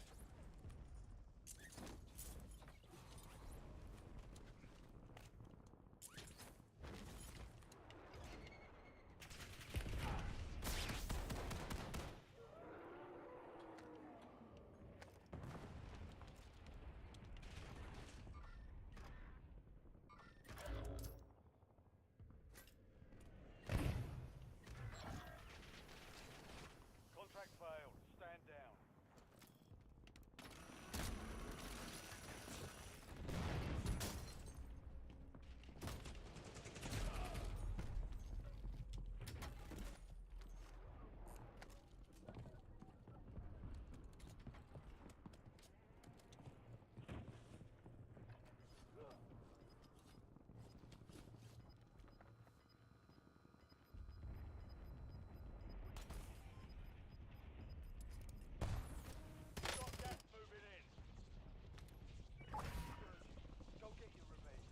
Contract failed. Stand down. Got gas moving in. Go get your revenge.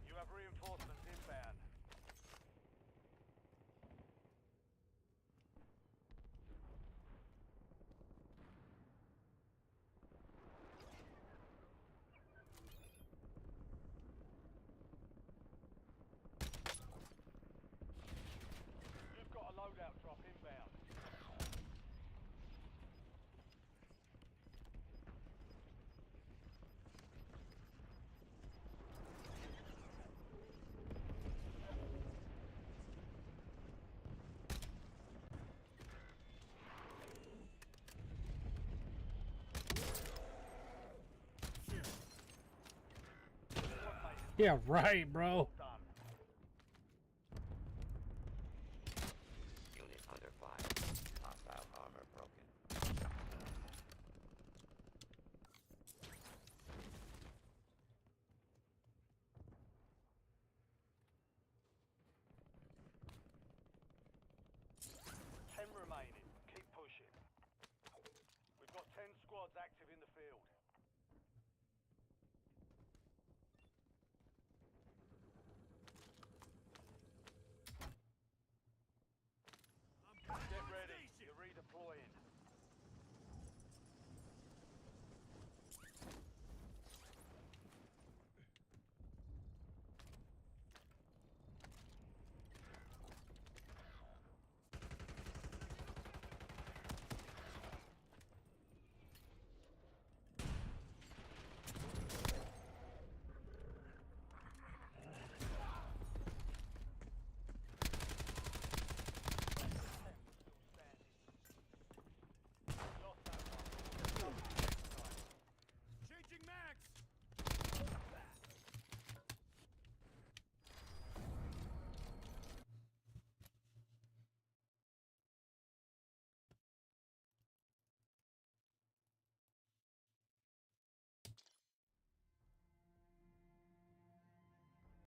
You have reinforcements inbound. You've got a loadout drop inbound. Yeah, right, bro.